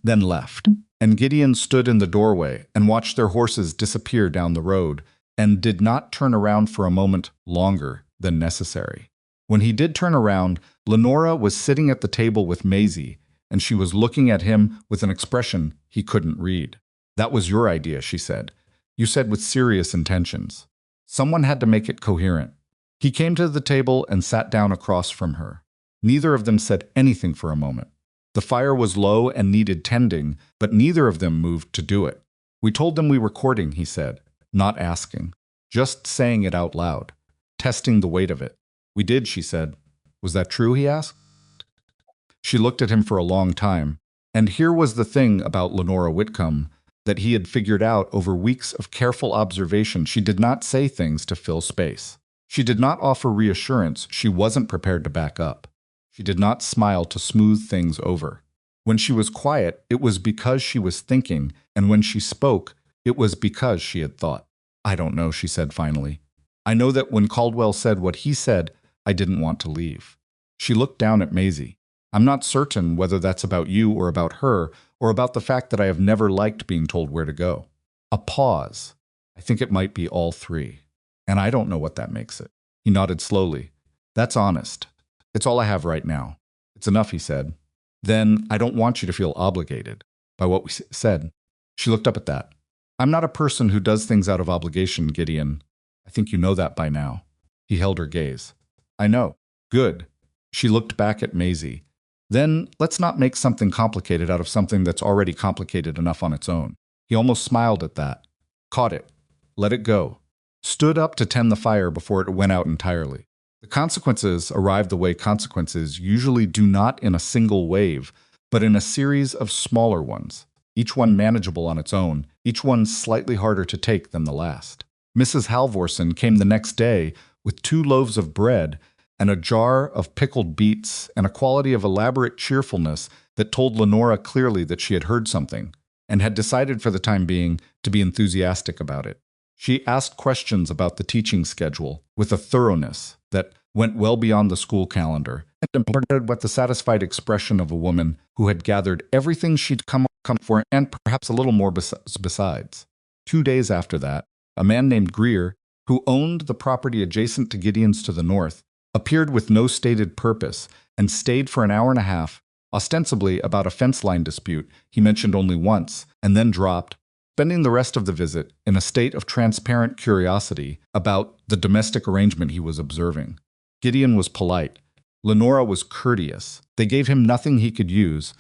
then left. And Gideon stood in the doorway and watched their horses disappear down the road and did not turn around for a moment longer than necessary. When he did turn around, Lenora was sitting at the table with Maisie, and she was looking at him with an expression he couldn't read. That was your idea, she said. You said with serious intentions. Someone had to make it coherent. He came to the table and sat down across from her. Neither of them said anything for a moment. The fire was low and needed tending, but neither of them moved to do it. We told them we were courting, he said, not asking, just saying it out loud, testing the weight of it. We did, she said. Was that true, he asked. She looked at him for a long time, and here was the thing about Lenora Whitcomb that he had figured out over weeks of careful observation. She did not say things to fill space. She did not offer reassurance. She wasn't prepared to back up. She did not smile to smooth things over. When she was quiet, it was because she was thinking, and when she spoke, it was because she had thought. I don't know, she said finally. I know that when Caldwell said what he said, I didn't want to leave. She looked down at Maisie. I'm not certain whether that's about you or about her, or about the fact that I have never liked being told where to go. A pause. I think it might be all three. And I don't know what that makes it. He nodded slowly. That's honest. It's all I have right now. It's enough, he said. Then I don't want you to feel obligated by what we said. She looked up at that. I'm not a person who does things out of obligation, Gideon. I think you know that by now. He held her gaze. I know. Good. She looked back at Maisie. Then let's not make something complicated out of something that's already complicated enough on its own. He almost smiled at that. Caught it. Let it go. Stood up to tend the fire before it went out entirely. The consequences arrived the way consequences usually do, not in a single wave, but in a series of smaller ones, each one manageable on its own, each one slightly harder to take than the last. Mrs. Halvorson came the next day with 2 loaves of bread and a jar of pickled beets and a quality of elaborate cheerfulness that told Lenora clearly that she had heard something and had decided for the time being to be enthusiastic about it. She asked questions about the teaching schedule with a thoroughness that went well beyond the school calendar and imparted with the satisfied expression of a woman who had gathered everything she'd come for and perhaps a little more besides. 2 days after that, a man named Greer, who owned the property adjacent to Gideon's to the north, appeared with no stated purpose and stayed for an hour and a half, ostensibly about a fence line dispute he mentioned only once, and then dropped, spending the rest of the visit in a state of transparent curiosity about the domestic arrangement he was observing. Gideon was polite. Lenora was courteous. They gave him nothing he could use,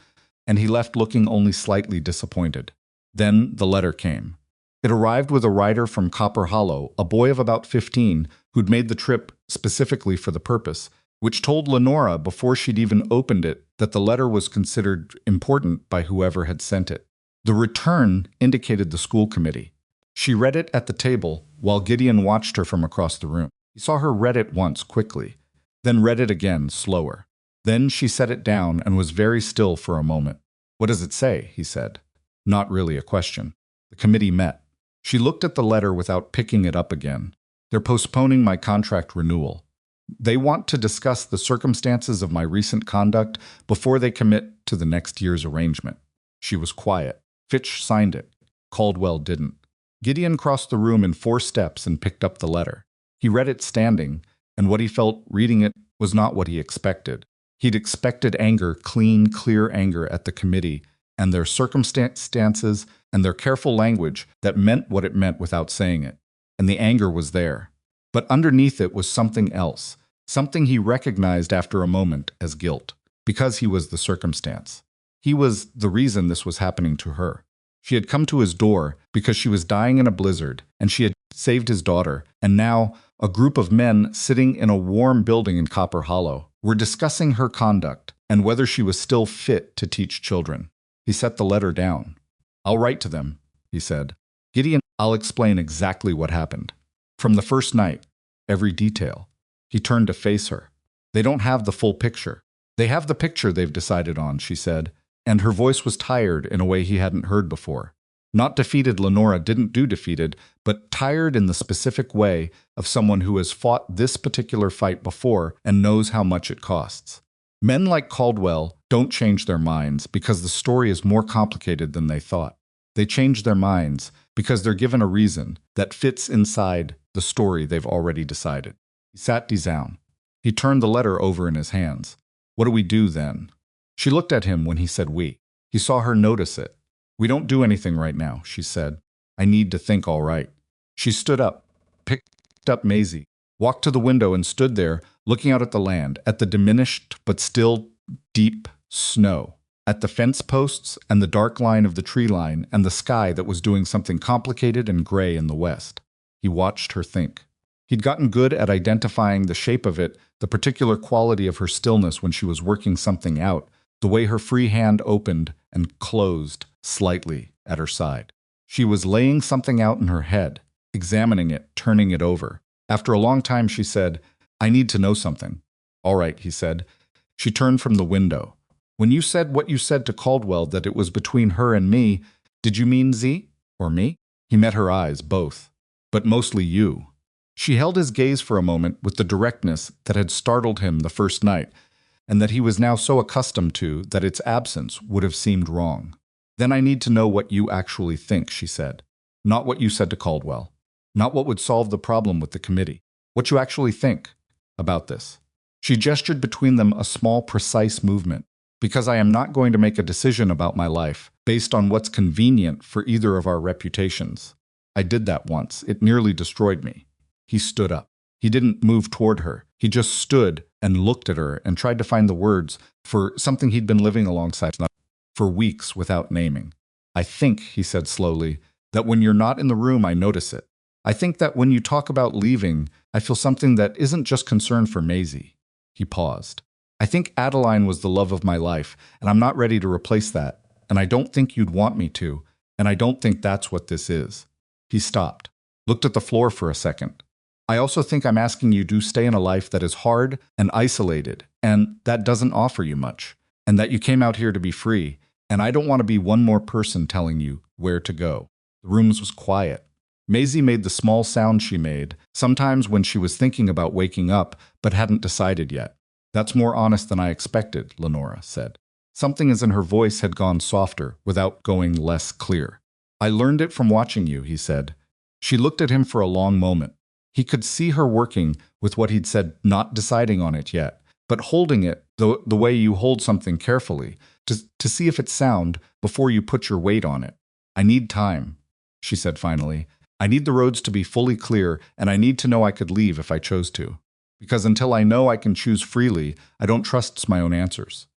and he left looking only slightly disappointed. Then the letter came. It arrived with a writer from Copper Hollow, a boy of about 15, who'd made the trip specifically for the purpose, which told Lenora before she'd even opened it that the letter was considered important by whoever had sent it. The return indicated the school committee. She read it at the table while Gideon watched her from across the room. He saw her read it once quickly, then read it again slower. Then she set it down and was very still for a moment. What does it say? He said. Not really a question. The committee met. She looked at the letter without picking it up again. They're postponing my contract renewal. They want to discuss the circumstances of my recent conduct before they commit to the next year's arrangement. She was quiet. Fitch signed it. Caldwell didn't. Gideon crossed the room in 4 steps and picked up the letter. He read it standing, and what he felt reading it was not what he expected. He'd expected anger, clean, clear anger at the committee and their circumstances and their careful language that meant what it meant without saying it. And the anger was there. But underneath it was something else, something he recognized after a moment as guilt, because he was the circumstance. He was the reason this was happening to her. She had come to his door because she was dying in a blizzard, and she had saved his daughter, and now a group of men sitting in a warm building in Copper Hollow were discussing her conduct and whether she was still fit to teach children. He set the letter down. I'll write to them, he said. Gideon, I'll explain exactly what happened. From the first night, every detail. He turned to face her. They don't have the full picture. They have the picture they've decided on, she said, and her voice was tired in a way he hadn't heard before. Not defeated, Lenora didn't do defeated, but tired in the specific way of someone who has fought this particular fight before and knows how much it costs. Men like Caldwell don't change their minds because the story is more complicated than they thought. They change their minds because they're given a reason that fits inside the story they've already decided. He sat down. He turned the letter over in his hands. What do we do then? She looked at him when he said we. He saw her notice it. We don't do anything right now, she said. I need to think all right. She stood up, picked up Maisie, walked to the window and stood there, looking out at the land, at the diminished but still deep snow, at the fence posts and the dark line of the tree line and the sky that was doing something complicated and gray in the west. He watched her think. He'd gotten good at identifying the shape of it, the particular quality of her stillness when she was working something out, the way her free hand opened and closed slightly at her side. She was laying something out in her head, examining it, turning it over. After a long time, she said, "I need to know something." "All right," he said. She turned from the window. "When you said what you said to Caldwell, that it was between her and me, did you mean Z or me?" He met her eyes, both. "But mostly you." She held his gaze for a moment with the directness that had startled him the first night, and that he was now so accustomed to that its absence would have seemed wrong. "Then I need to know what you actually think," she said. "Not what you said to Caldwell. Not what would solve the problem with the committee. What you actually think about this." She gestured between them a small, precise movement. "Because I am not going to make a decision about my life based on what's convenient for either of our reputations. I did that once. It nearly destroyed me." He stood up. He didn't move toward her. He just stood and looked at her and tried to find the words for something he'd been living alongside for weeks without naming. "I think," he said slowly, "that when you're not in the room, I notice it. I think that when you talk about leaving, I feel something that isn't just concern for Maisie." He paused. "I think Adeline was the love of my life, and I'm not ready to replace that, and I don't think you'd want me to, and I don't think that's what this is." He stopped, looked at the floor for a second. "I also think I'm asking you to stay in a life that is hard and isolated, and that doesn't offer you much, and that you came out here to be free, and I don't want to be one more person telling you where to go." The room was quiet. Maisie made the small sound she made, sometimes when she was thinking about waking up, but hadn't decided yet. "That's more honest than I expected," Lenora said. Something as in her voice had gone softer, without going less clear. "I learned it from watching you," he said. She looked at him for a long moment. He could see her working with what he'd said, not deciding on it yet, but holding it the way you hold something carefully, to see if it's sound before you put your weight on it. "I need time," she said finally. "I need the roads to be fully clear, and I need to know I could leave if I chose to. Because until I know I can choose freely, I don't trust my own answers."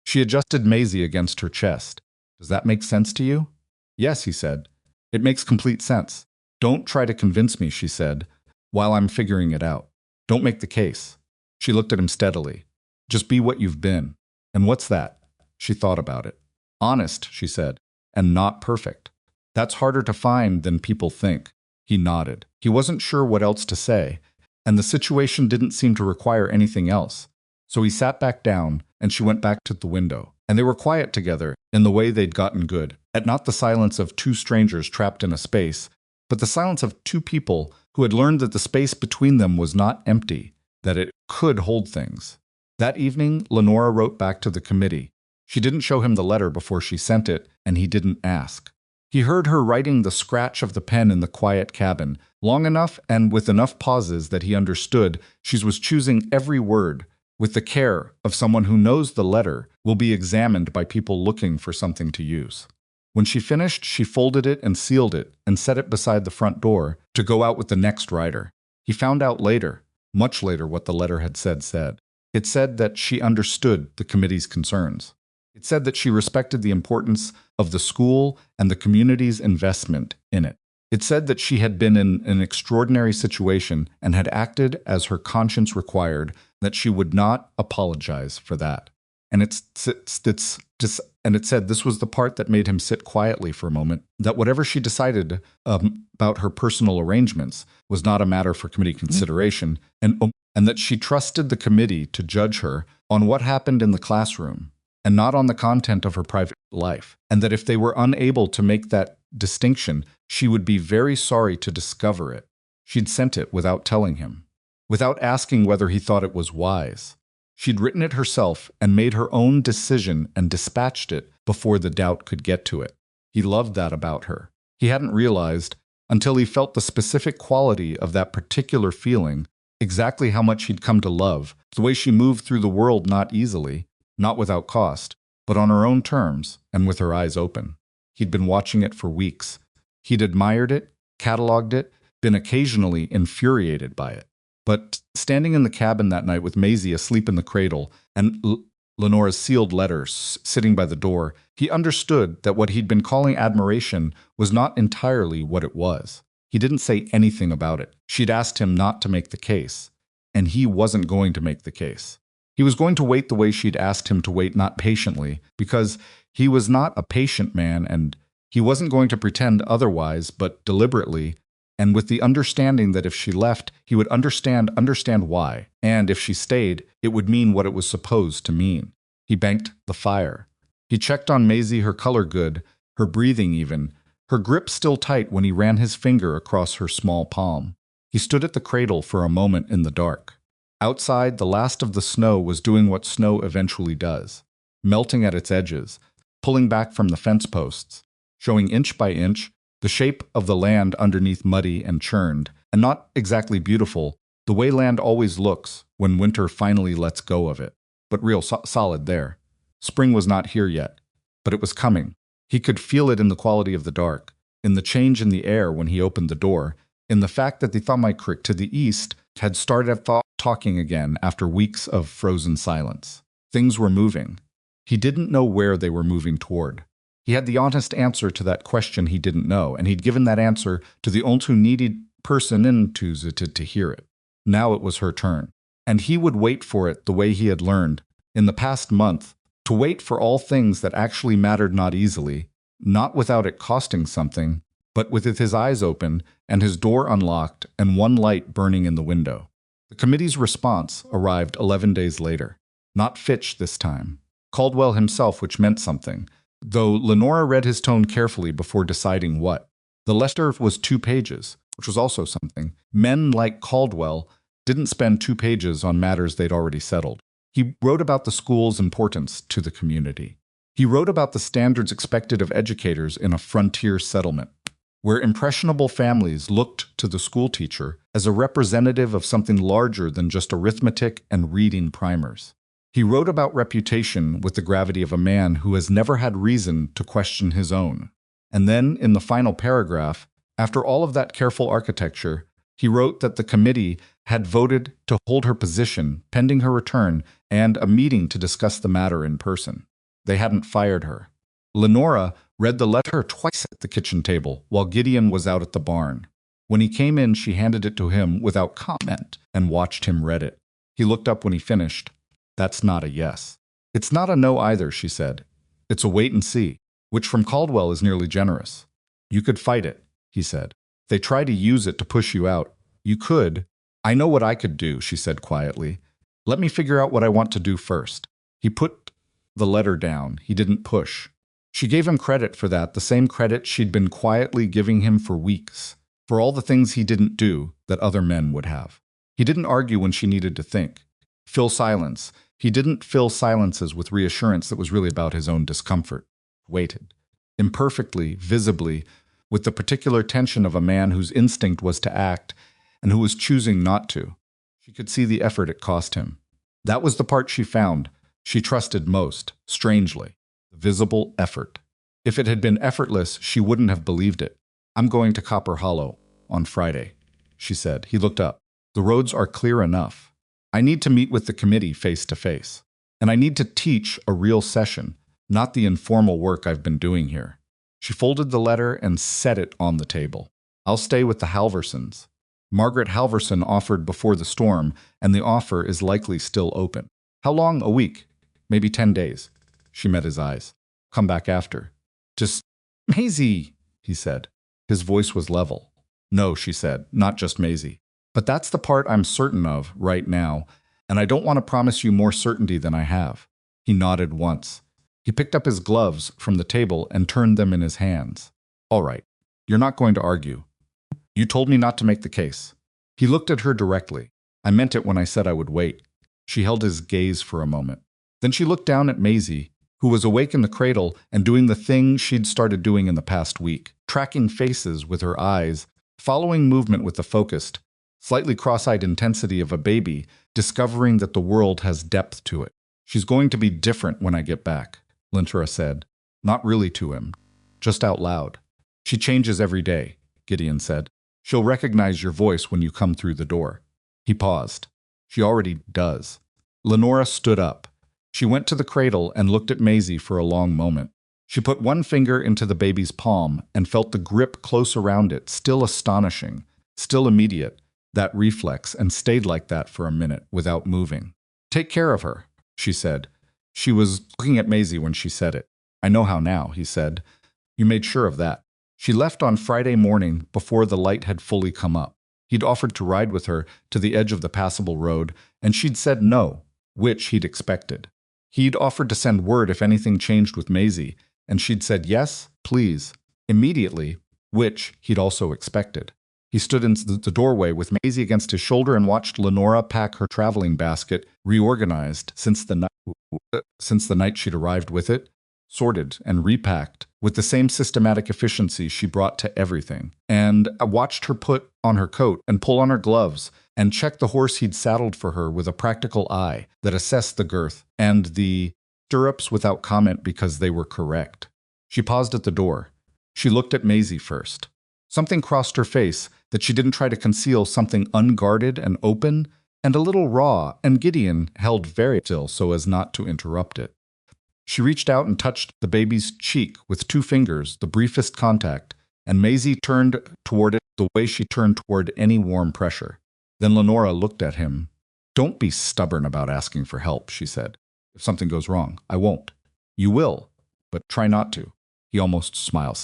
She adjusted Maisie against her chest. "Does that make sense to you?" "Yes," he said. "It makes complete sense. Don't try to convince me," she said, "while I'm figuring it out. Don't make the case." She looked at him steadily. "Just be what you've been." "And what's that?" She thought about it. "Honest," she said, "and not perfect. That's harder to find than people think." He nodded. He wasn't sure what else to say, and the situation didn't seem to require anything else. So he sat back down, and she went back to the window, and they were quiet together in the way they'd gotten good, at not the silence of two strangers trapped in a space, but the silence of two people who had learned that the space between them was not empty, that it could hold things. That evening, Lenora wrote back to the committee. She didn't show him the letter before she sent it, and he didn't ask. He heard her writing the scratch of the pen in the quiet cabin, long enough and with enough pauses that he understood she was choosing every word, with the care of someone who knows the letter will be examined by people looking for something to use. When she finished, she folded it and sealed it and set it beside the front door to go out with the next writer. He found out later, much later, what the letter had said. It said that she understood the committee's concerns. It said that she respected the importance of the school and the community's investment in it. It said that she had been in an extraordinary situation and had acted as her conscience required, that she would not apologize for that. And it said this was the part that made him sit quietly for a moment, that whatever she decided about her personal arrangements was not a matter for committee consideration, and that she trusted the committee to judge her on what happened in the classroom, and not on the content of her private life, and that if they were unable to make that distinction, she would be very sorry to discover it. She'd sent it without telling him, without asking whether he thought it was wise. She'd written it herself and made her own decision and dispatched it before the doubt could get to it. He loved that about her. He hadn't realized, until he felt the specific quality of that particular feeling, exactly how much he'd come to love, the way she moved through the world not easily, not without cost, but on her own terms and with her eyes open. He'd been watching it for weeks. He'd admired it, cataloged it, been occasionally infuriated by it. But standing in the cabin that night with Maisie asleep in the cradle and Lenora's sealed letters sitting by the door, he understood that what he'd been calling admiration was not entirely what it was. He didn't say anything about it. She'd asked him not to make the case, and he wasn't going to make the case. He was going to wait the way she'd asked him to wait, not patiently, because he was not a patient man, and he wasn't going to pretend otherwise, but deliberately, and with the understanding that if she left, he would understand why, and if she stayed, it would mean what it was supposed to mean. He banked the fire. He checked on Maisie, her color good, her breathing even, her grip still tight when he ran his finger across her small palm. He stood at the cradle for a moment in the dark. Outside, the last of the snow was doing what snow eventually does, melting at its edges, pulling back from the fence posts, showing inch by inch the shape of the land underneath muddy and churned, and not exactly beautiful, the way land always looks when winter finally lets go of it, but real solid there. Spring was not here yet, but it was coming. He could feel it in the quality of the dark, in the change in the air when he opened the door, in the fact that the Thamai to the east had started talking again after weeks of frozen silence. Things were moving. He didn't know where they were moving toward. He had the honest answer to that question he didn't know, and he'd given that answer to the only needed person in to hear it. Now it was her turn, and he would wait for it the way he had learned, in the past month, to wait for all things that actually mattered not easily, not without it costing something, but with his eyes open and his door unlocked and one light burning in the window. The committee's response arrived 11 days later. Not Fitch this time. Caldwell himself, which meant something, though Lenora read his tone carefully before deciding what. The letter was 2 pages, which was also something. Men like Caldwell didn't spend 2 pages on matters they'd already settled. He wrote about the school's importance to the community. He wrote about the standards expected of educators in a frontier settlement, where impressionable families looked to the school teacher as a representative of something larger than just arithmetic and reading primers. He wrote about reputation with the gravity of a man who has never had reason to question his own. And then, in the final paragraph, after all of that careful architecture, he wrote that the committee had voted to hold her position pending her return and a meeting to discuss the matter in person. They hadn't fired her. Lenora read the letter twice at the kitchen table while Gideon was out at the barn. When he came in, she handed it to him without comment and watched him read it. He looked up when he finished. That's not a yes. It's not a no either, she said. It's a wait and see, which from Caldwell is nearly generous. You could fight it, he said. They try to use it to push you out. You could. I know what I could do, she said quietly. Let me figure out what I want to do first. He put the letter down. He didn't push. She gave him credit for that, the same credit she'd been quietly giving him for weeks, for all the things he didn't do that other men would have. He didn't argue when she needed to think. Fill silence. He didn't fill silences with reassurance that was really about his own discomfort. Waited. Imperfectly, visibly, with the particular tension of a man whose instinct was to act and who was choosing not to. She could see the effort it cost him. That was the part she found, she trusted most, strangely. The visible effort. If it had been effortless, she wouldn't have believed it. I'm going to Copper Hollow on Friday, she said. He looked up. The roads are clear enough. I need to meet with the committee face to face. And I need to teach a real session, not the informal work I've been doing here. She folded the letter and set it on the table. I'll stay with the Halversons. Margaret Halverson offered before the storm, and the offer is likely still open. How long? A week? Maybe 10 days. She met his eyes. Come back after. Just Maisie, he said. His voice was level. No, she said, not just Maisie. But that's the part I'm certain of right now, and I don't want to promise you more certainty than I have. He nodded once. He picked up his gloves from the table and turned them in his hands. All right, you're not going to argue. You told me not to make the case. He looked at her directly. I meant it when I said I would wait. She held his gaze for a moment. Then she looked down at Maisie, who was awake in the cradle and doing the thing she'd started doing in the past week, tracking faces with her eyes, following movement with the focused, slightly cross-eyed intensity of a baby, discovering that the world has depth to it. She's going to be different when I get back, Lentura said. Not really to him, just out loud. She changes every day, Gideon said. She'll recognize your voice when you come through the door. He paused. She already does. Lenora stood up. She went to the cradle and looked at Maisie for a long moment. She put one finger into the baby's palm and felt the grip close around it, still astonishing, still immediate, that reflex, and stayed like that for a minute without moving. Take care of her, she said. She was looking at Maisie when she said it. I know how now, he said. You made sure of that. She left on Friday morning before the light had fully come up. He'd offered to ride with her to the edge of the passable road, and she'd said no, which he'd expected. He'd offered to send word if anything changed with Maisie, and she'd said yes, please, immediately, which he'd also expected. He stood in the doorway with Maisie against his shoulder and watched Lenora pack her traveling basket, reorganized since the night she'd arrived with it, sorted and repacked with the same systematic efficiency she brought to everything. And I watched her put on her coat and pull on her gloves and check the horse he'd saddled for her with a practical eye that assessed the girth and the stirrups without comment because they were correct. She paused at the door. She looked at Maisie first. Something crossed her face that she didn't try to conceal, something unguarded and open and a little raw, and Gideon held very still so as not to interrupt it. She reached out and touched the baby's cheek with 2 fingers, the briefest contact, and Maisie turned toward it the way she turned toward any warm pressure. Then Lenora looked at him. "Don't be stubborn about asking for help," she said. "If something goes wrong, I won't. You will, but try not to." He almost smiled.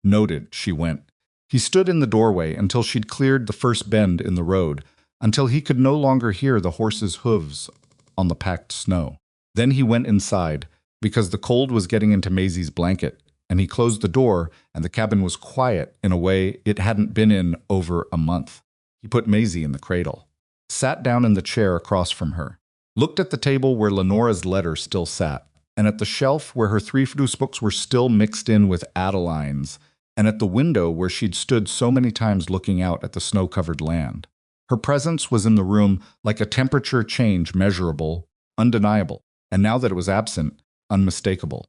"Noted," she went. He stood in the doorway until she'd cleared the first bend in the road, until he could no longer hear the horse's hooves on the packed snow. Then he went inside, because the cold was getting into Maisie's blanket, and he closed the door, and the cabin was quiet in a way it hadn't been in over a month. He put Maisie in the cradle, sat down in the chair across from her, looked at the table where Lenora's letter still sat, and at the shelf where her 3 books were still mixed in with Adeline's, and at the window where she'd stood so many times looking out at the snow-covered land. Her presence was in the room like a temperature change, measurable, undeniable, and now that it was absent, unmistakable.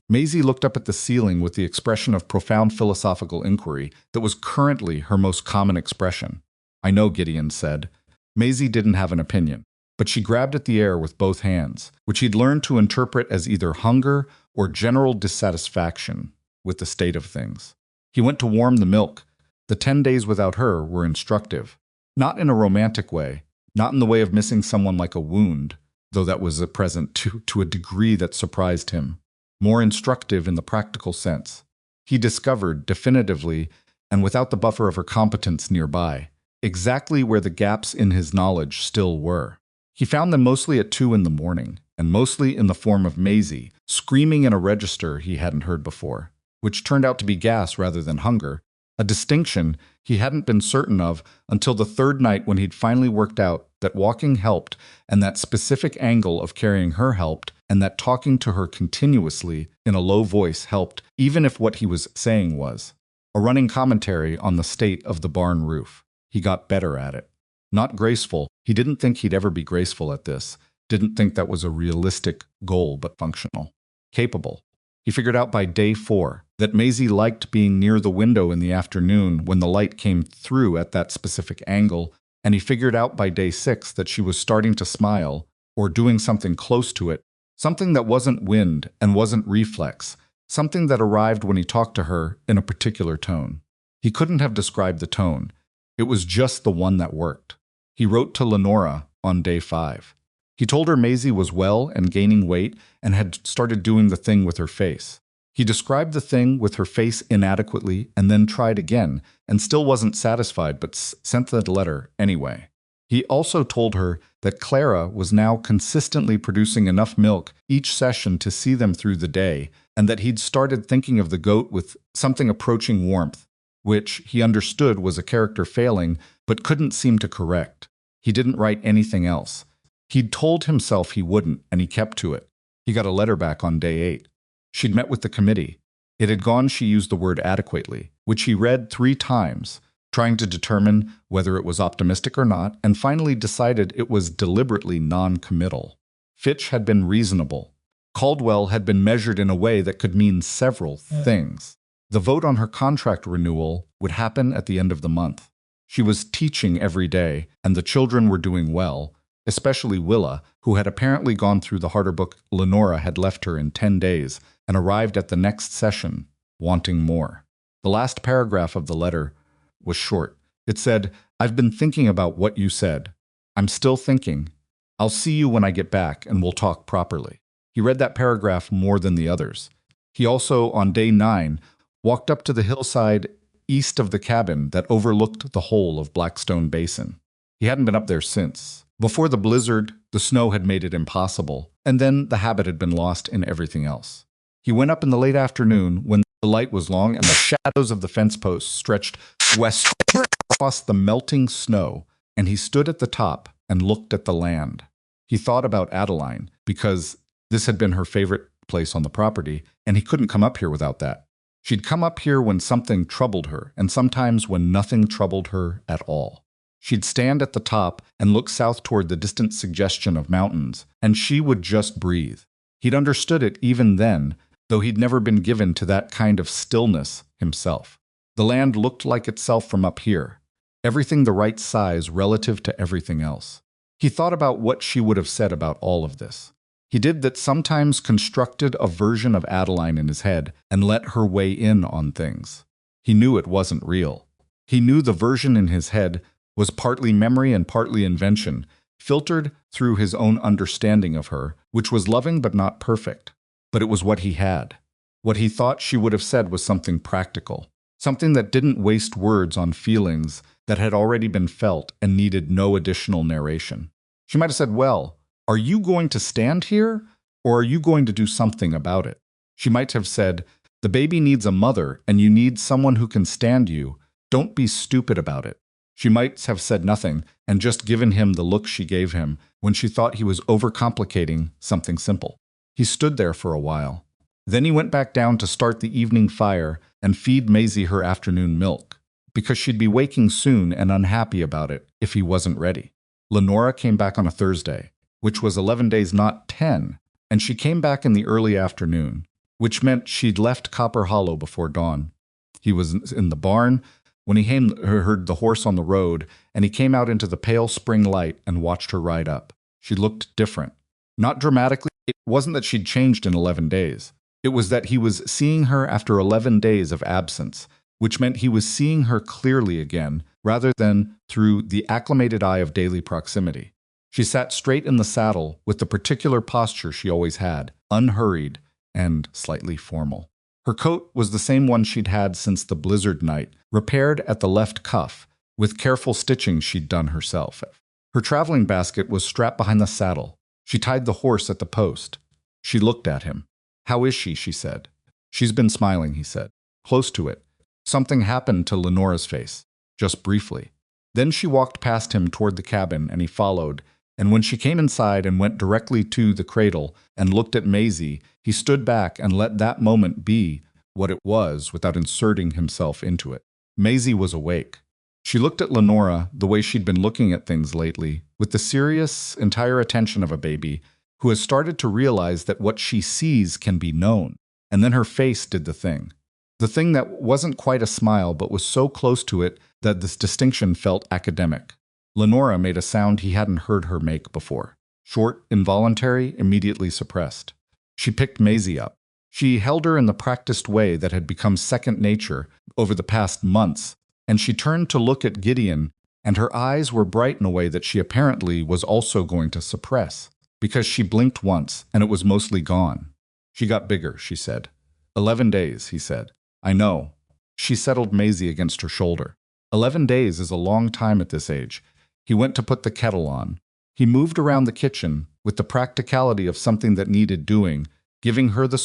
Maisie looked up at the ceiling with the expression of profound philosophical inquiry that was currently her most common expression. "I know," Gideon said. Maisie didn't have an opinion, but she grabbed at the air with both hands, which he'd learned to interpret as either hunger or general dissatisfaction with the state of things. He went to warm the milk. The 10 days without her were instructive. Not in a romantic way, not in the way of missing someone like a wound, though that was present to a degree that surprised him. More instructive in the practical sense. He discovered, definitively, and without the buffer of her competence nearby, exactly where the gaps in his knowledge still were. He found them mostly at 2 in the morning, and mostly in the form of Maisie, screaming in a register he hadn't heard before, which turned out to be gas rather than hunger, a distinction he hadn't been certain of until the 3rd night when he'd finally worked out that walking helped, and that specific angle of carrying her helped, and that talking to her continuously in a low voice helped, even if what he was saying was a running commentary on the state of the barn roof. He got better at it. Not graceful. He didn't think he'd ever be graceful at this. Didn't think that was a realistic goal, but functional. Capable. He figured out by day 4 that Maisie liked being near the window in the afternoon when the light came through at that specific angle, and he figured out by day 6 that she was starting to smile, or doing something close to it, something that wasn't wind and wasn't reflex, something that arrived when he talked to her in a particular tone. He couldn't have described the tone. It was just the one that worked. He wrote to Lenora on day 5. He told her Maisie was well and gaining weight and had started doing the thing with her face. He described the thing with her face inadequately and then tried again and still wasn't satisfied but sent the letter anyway. He also told her that Clara was now consistently producing enough milk each session to see them through the day, and that he'd started thinking of the goat with something approaching warmth, which he understood was a character failing but couldn't seem to correct. He didn't write anything else. He'd told himself he wouldn't, and he kept to it. He got a letter back on day 8. She'd met with the committee. It had gone, she used the word adequately, which he read 3 times, trying to determine whether it was optimistic or not, and finally decided it was deliberately non-committal. Fitch had been reasonable. Caldwell had been measured in a way that could mean several things. The vote on her contract renewal would happen at the end of the month. She was teaching every day, and the children were doing well, especially Willa, who had apparently gone through the harder book Lenora had left her in 10 days and arrived at the next session, wanting more. The last paragraph of the letter was short. It said, "I've been thinking about what you said. I'm still thinking. I'll see you when I get back and we'll talk properly." He read that paragraph more than the others. He also, on day 9, walked up to the hillside east of the cabin that overlooked the whole of Blackstone Basin. He hadn't been up there since. Before the blizzard, the snow had made it impossible, and then the habit had been lost in everything else. He went up in the late afternoon when the light was long and the shadows of the fence posts stretched westward across the melting snow, and he stood at the top and looked at the land. He thought about Adeline, because this had been her favorite place on the property, and he couldn't come up here without that. She'd come up here when something troubled her, and sometimes when nothing troubled her at all. She'd stand at the top and look south toward the distant suggestion of mountains, and she would just breathe. He'd understood it even then, though he'd never been given to that kind of stillness himself. The land looked like itself from up here, everything the right size relative to everything else. He thought about what she would have said about all of this. He did that, sometimes constructed a version of Adeline in his head and let her weigh in on things. He knew it wasn't real. He knew the version in his head was partly memory and partly invention, filtered through his own understanding of her, which was loving but not perfect. But it was what he had. What he thought she would have said was something practical, something that didn't waste words on feelings that had already been felt and needed no additional narration. She might have said, "Well, are you going to stand here, or are you going to do something about it?" She might have said, "The baby needs a mother, and you need someone who can stand you. Don't be stupid about it." She might have said nothing and just given him the look she gave him when she thought he was overcomplicating something simple. He stood there for a while. Then he went back down to start the evening fire and feed Maisie her afternoon milk, because she'd be waking soon and unhappy about it if he wasn't ready. Lenora came back on a Thursday, which was 11 days, not 10, and she came back in the early afternoon, which meant she'd left Copper Hollow before dawn. He was in the barn when he heard the horse on the road, and he came out into the pale spring light and watched her ride up. She looked different. Not dramatically. It wasn't that she'd changed in 11 days. It was that he was seeing her after 11 days of absence, which meant he was seeing her clearly again, rather than through the acclimated eye of daily proximity. She sat straight in the saddle with the particular posture she always had, unhurried and slightly formal. Her coat was the same one she'd had since the blizzard night, repaired at the left cuff, with careful stitching she'd done herself. Her traveling basket was strapped behind the saddle. She tied the horse at the post. She looked at him. "How is she?" she said. "She's been smiling," he said. Close to it. Something happened to Lenora's face, just briefly. Then she walked past him toward the cabin, and he followed, and when she came inside and went directly to the cradle and looked at Maisie, he stood back and let that moment be what it was without inserting himself into it. Maisie was awake. She looked at Lenora the way she'd been looking at things lately, with the serious, entire attention of a baby who has started to realize that what she sees can be known. And then her face did the thing. The thing that wasn't quite a smile but was so close to it that this distinction felt academic. Lenora made a sound he hadn't heard her make before. Short, involuntary, immediately suppressed. She picked Maisie up. She held her in the practiced way that had become second nature over the past months, and she turned to look at Gideon, and her eyes were bright in a way that she apparently was also going to suppress, because she blinked once, and it was mostly gone. "She got bigger," she said. 11 days, he said. "I know." She settled Maisie against her shoulder. 11 days is a long time at this age. He went to put the kettle on. He moved around the kitchen with the practicality of something that needed doing, giving her the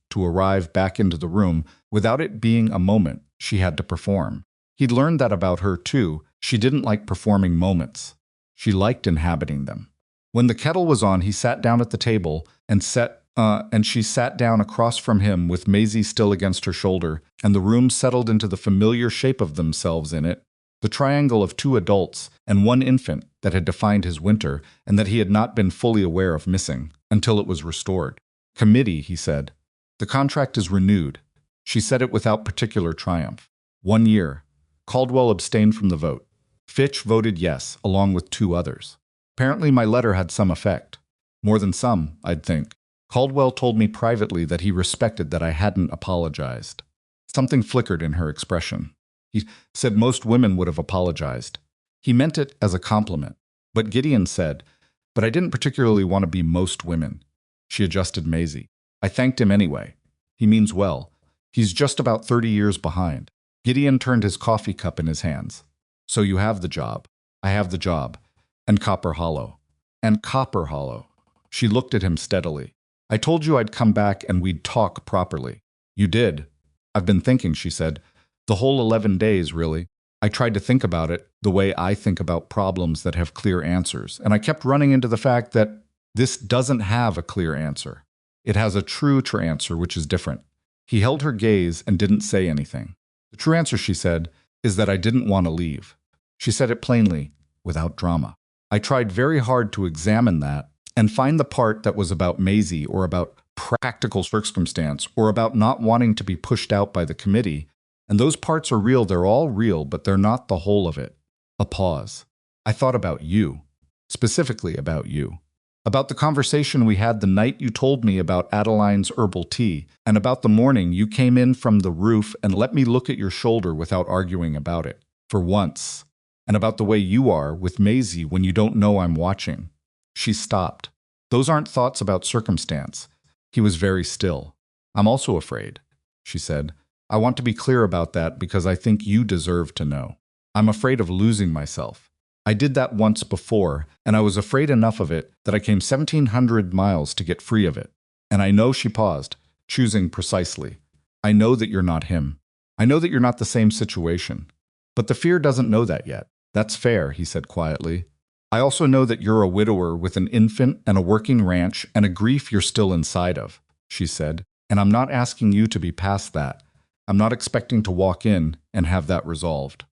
to arrive back into the room without it being a moment she had to perform. He'd learned that about her, too. She didn't like performing moments. She liked inhabiting them. When the kettle was on, he sat down at the table and she sat down across from him with Maisie still against her shoulder, and the room settled into the familiar shape of themselves in it, the triangle of 2 adults and 1 infant that had defined his winter and that he had not been fully aware of missing until it was restored. "Committee," he said. "The contract is renewed." She said it without particular triumph. 1 year. Caldwell abstained from the vote. Fitch voted yes, along with 2 others. Apparently my letter had some effect. More than some, I'd think. Caldwell told me privately that he respected that I hadn't apologized. Something flickered in her expression. He said most women would have apologized. He meant it as a compliment. But Gideon said, "But I didn't particularly want to be most women." She adjusted Maisie. "I thanked him anyway. He means well. He's just about 30 years behind. Gideon turned his coffee cup in his hands. So you have the job. I have the job. And Copper Hollow. And Copper Hollow. She looked at him steadily. I told you I'd come back and we'd talk properly. You did. I've been thinking, she said. The whole 11 days, really. I tried to think about it the way I think about problems that have clear answers, and I kept running into the fact that this doesn't have a clear answer. It has a true answer, which is different. He held her gaze and didn't say anything. The true answer, she said, is that I didn't want to leave. She said it plainly, without drama. I tried very hard to examine that and find the part that was about Maisie or about practical circumstance or about not wanting to be pushed out by the committee. And those parts are real, they're all real, but they're not the whole of it. A pause. I thought about you, specifically about you. About the conversation we had the night you told me about Adeline's herbal tea, and about the morning you came in from the roof and let me look at your shoulder without arguing about it, for once, and about the way you are with Maisie when you don't know I'm watching. She stopped. Those aren't thoughts about circumstance. He was very still. I'm also afraid, she said. I want to be clear about that because I think you deserve to know. I'm afraid of losing myself. I did that once before, and I was afraid enough of it that I came 1,700 miles to get free of it. And I know, she paused, choosing precisely. I know that you're not him. I know that you're not the same situation. But the fear doesn't know that yet. That's fair, he said quietly. I also know that you're a widower with an infant and a working ranch and a grief you're still inside of, she said. And I'm not asking you to be past that. I'm not expecting to walk in and have that resolved.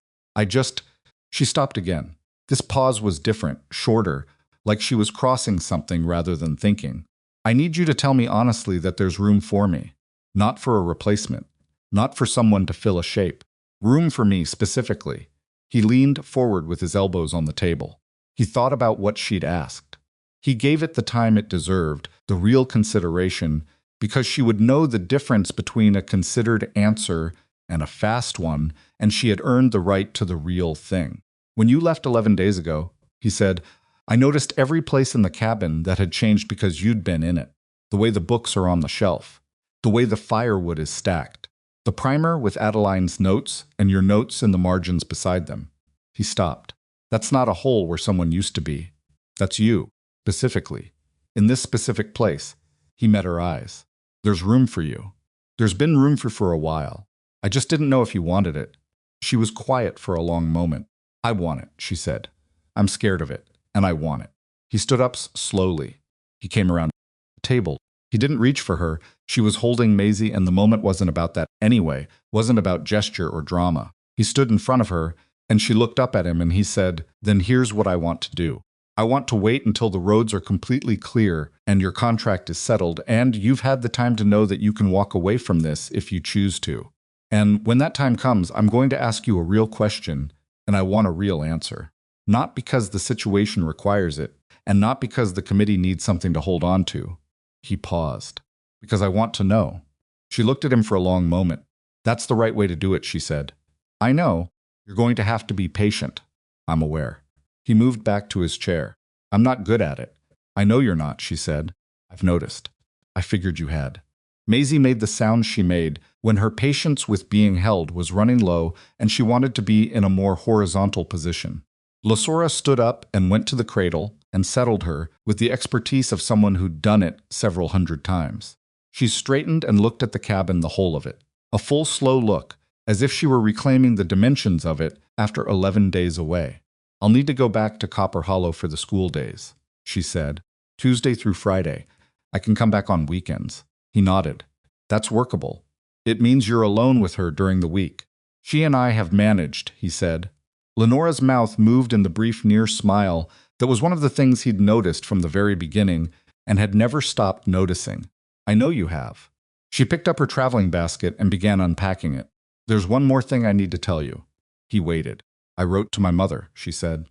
She stopped again. This pause was different, shorter, like she was crossing something rather than thinking. I need you to tell me honestly that there's room for me. Not for a replacement. Not for someone to fill a shape. Room for me specifically. He leaned forward with his elbows on the table. He thought about what she'd asked. He gave it the time it deserved, the real consideration, because she would know the difference between a considered answer and a fast one, and she had earned the right to the real thing. When you left 11 days ago, he said, I noticed every place in the cabin that had changed because you'd been in it. The way the books are on the shelf. The way the firewood is stacked. The primer with Adeline's notes and your notes in the margins beside them. He stopped. That's not a hole where someone used to be. That's you, specifically. In this specific place. He met her eyes. There's room for you. There's been room for a while. I just didn't know if you wanted it. She was quiet for a long moment. I want it, she said. I'm scared of it, and I want it. He stood up slowly. He came around the table. He didn't reach for her. She was holding Maisie, and the moment wasn't about that anyway, wasn't about gesture or drama. He stood in front of her, and she looked up at him, and he said, Then here's what I want to do. I want to wait until the roads are completely clear and your contract is settled, and you've had the time to know that you can walk away from this if you choose to. And when that time comes, I'm going to ask you a real question, and I want a real answer. Not because the situation requires it, and not because the committee needs something to hold on to. He paused. Because I want to know. She looked at him for a long moment. That's the right way to do it, she said. I know. You're going to have to be patient. I'm aware. He moved back to his chair. I'm not good at it. I know you're not, she said. I've noticed. I figured you had. Maisie made the sound she made when her patience with being held was running low and she wanted to be in a more horizontal position. Losora stood up and went to the cradle and settled her with the expertise of someone who'd done it several hundred times. She straightened and looked at the cabin, the whole of it. A full, slow look, as if she were reclaiming the dimensions of it after 11 days away. I'll need to go back to Copper Hollow for the school days, she said. Tuesday through Friday. I can come back on weekends. He nodded. That's workable. It means you're alone with her during the week. She and I have managed, he said. Lenora's mouth moved in the brief near smile that was one of the things he'd noticed from the very beginning and had never stopped noticing. I know you have. She picked up her traveling basket and began unpacking it. There's one more thing I need to tell you. He waited. I wrote to my mother, she said.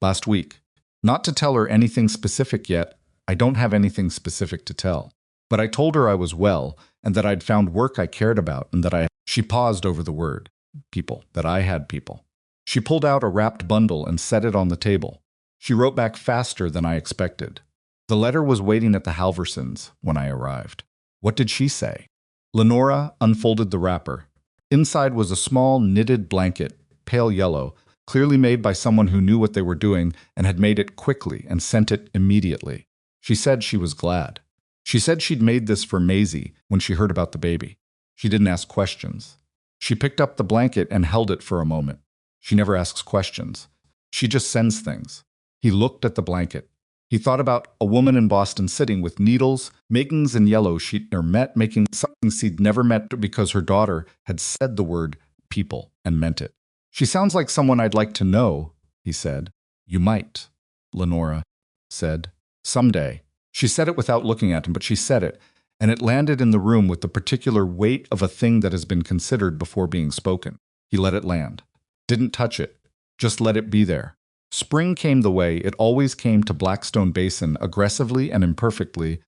Last week. Not to tell her anything specific yet. I don't have anything specific to tell. But I told her I was well and that I'd found work I cared about and that She paused over the word. People. That I had people. She pulled out a wrapped bundle and set it on the table. She wrote back faster than I expected. The letter was waiting at the Halversons when I arrived. What did she say? Lenora unfolded the wrapper. Inside was a small knitted blanket, pale yellow, clearly made by someone who knew what they were doing and had made it quickly and sent it immediately. She said she was glad. She said she'd made this for Maisie when she heard about the baby. She didn't ask questions. She picked up the blanket and held it for a moment. She never asks questions. She just sends things. He looked at the blanket. He thought about a woman in Boston sitting with needles, makings in yellow she'd never met, making something she'd never met because her daughter had said the word people and meant it. She sounds like someone I'd like to know, he said. You might, Lenora said. Someday. She said it without looking at him, but she said it, and it landed in the room with the particular weight of a thing that has been considered before being spoken. He let it land. Didn't touch it. Just let it be there. Spring came the way it always came to Blackstone Basin, aggressively and imperfectly,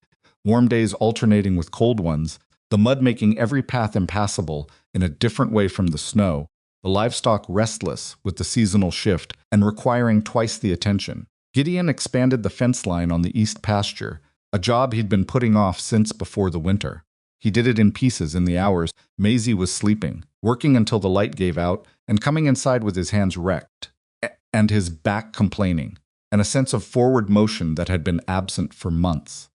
warm days alternating with cold ones, the mud making every path impassable in a different way from the snow, the livestock restless with the seasonal shift and requiring twice the attention. Gideon expanded the fence line on the east pasture, a job he'd been putting off since before the winter. He did it in pieces in the hours Maisie was sleeping, working until the light gave out and coming inside with his hands wrecked, and his back complaining, and a sense of forward motion that had been absent for months.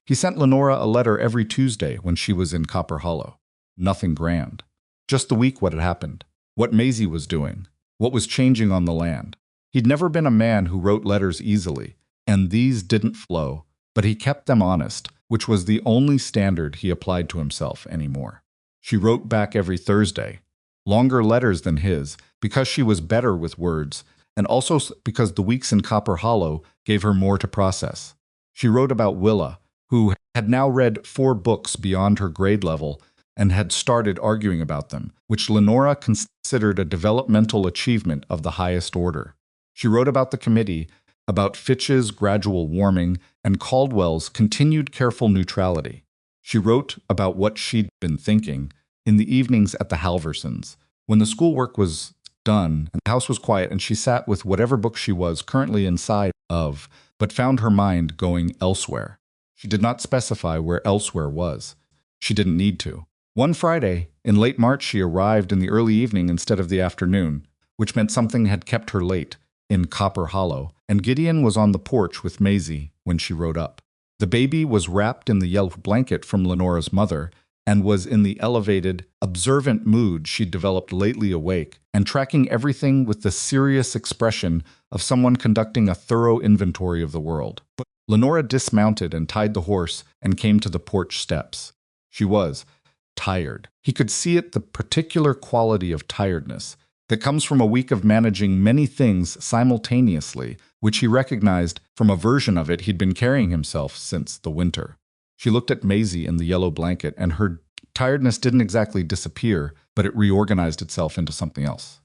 He sent Lenora a letter every Tuesday when she was in Copper Hollow. Nothing grand. Just the week what had happened, what Maisie was doing, what was changing on the land. He'd never been a man who wrote letters easily, and these didn't flow, but he kept them honest, which was the only standard he applied to himself anymore. She wrote back every Thursday, longer letters than his, because she was better with words, and also because the weeks in Copper Hollow gave her more to process. She wrote about Willa, who had now read 4 books beyond her grade level and had started arguing about them, which Lenora considered a developmental achievement of the highest order. She wrote about the committee, about Fitch's gradual warming, and Caldwell's continued careful neutrality. She wrote about what she'd been thinking in the evenings at the Halversons, when the schoolwork was done and the house was quiet and she sat with whatever book she was currently inside of, but found her mind going elsewhere. She did not specify where elsewhere was. She didn't need to. One Friday, in late March, she arrived in the early evening instead of the afternoon, which meant something had kept her late, in Copper Hollow, and Gideon was on the porch with Maisie when she rode up. The baby was wrapped in the yellow blanket from Lenora's mother and was in the elevated, observant mood she'd developed lately awake and tracking everything with the serious expression of someone conducting a thorough inventory of the world. But Lenora dismounted and tied the horse and came to the porch steps. She was tired. He could see it, the particular quality of tiredness that comes from a week of managing many things simultaneously, which he recognized from a version of it he'd been carrying himself since the winter. She looked at Maisie in the yellow blanket, and her tiredness didn't exactly disappear, but it reorganized itself into something else.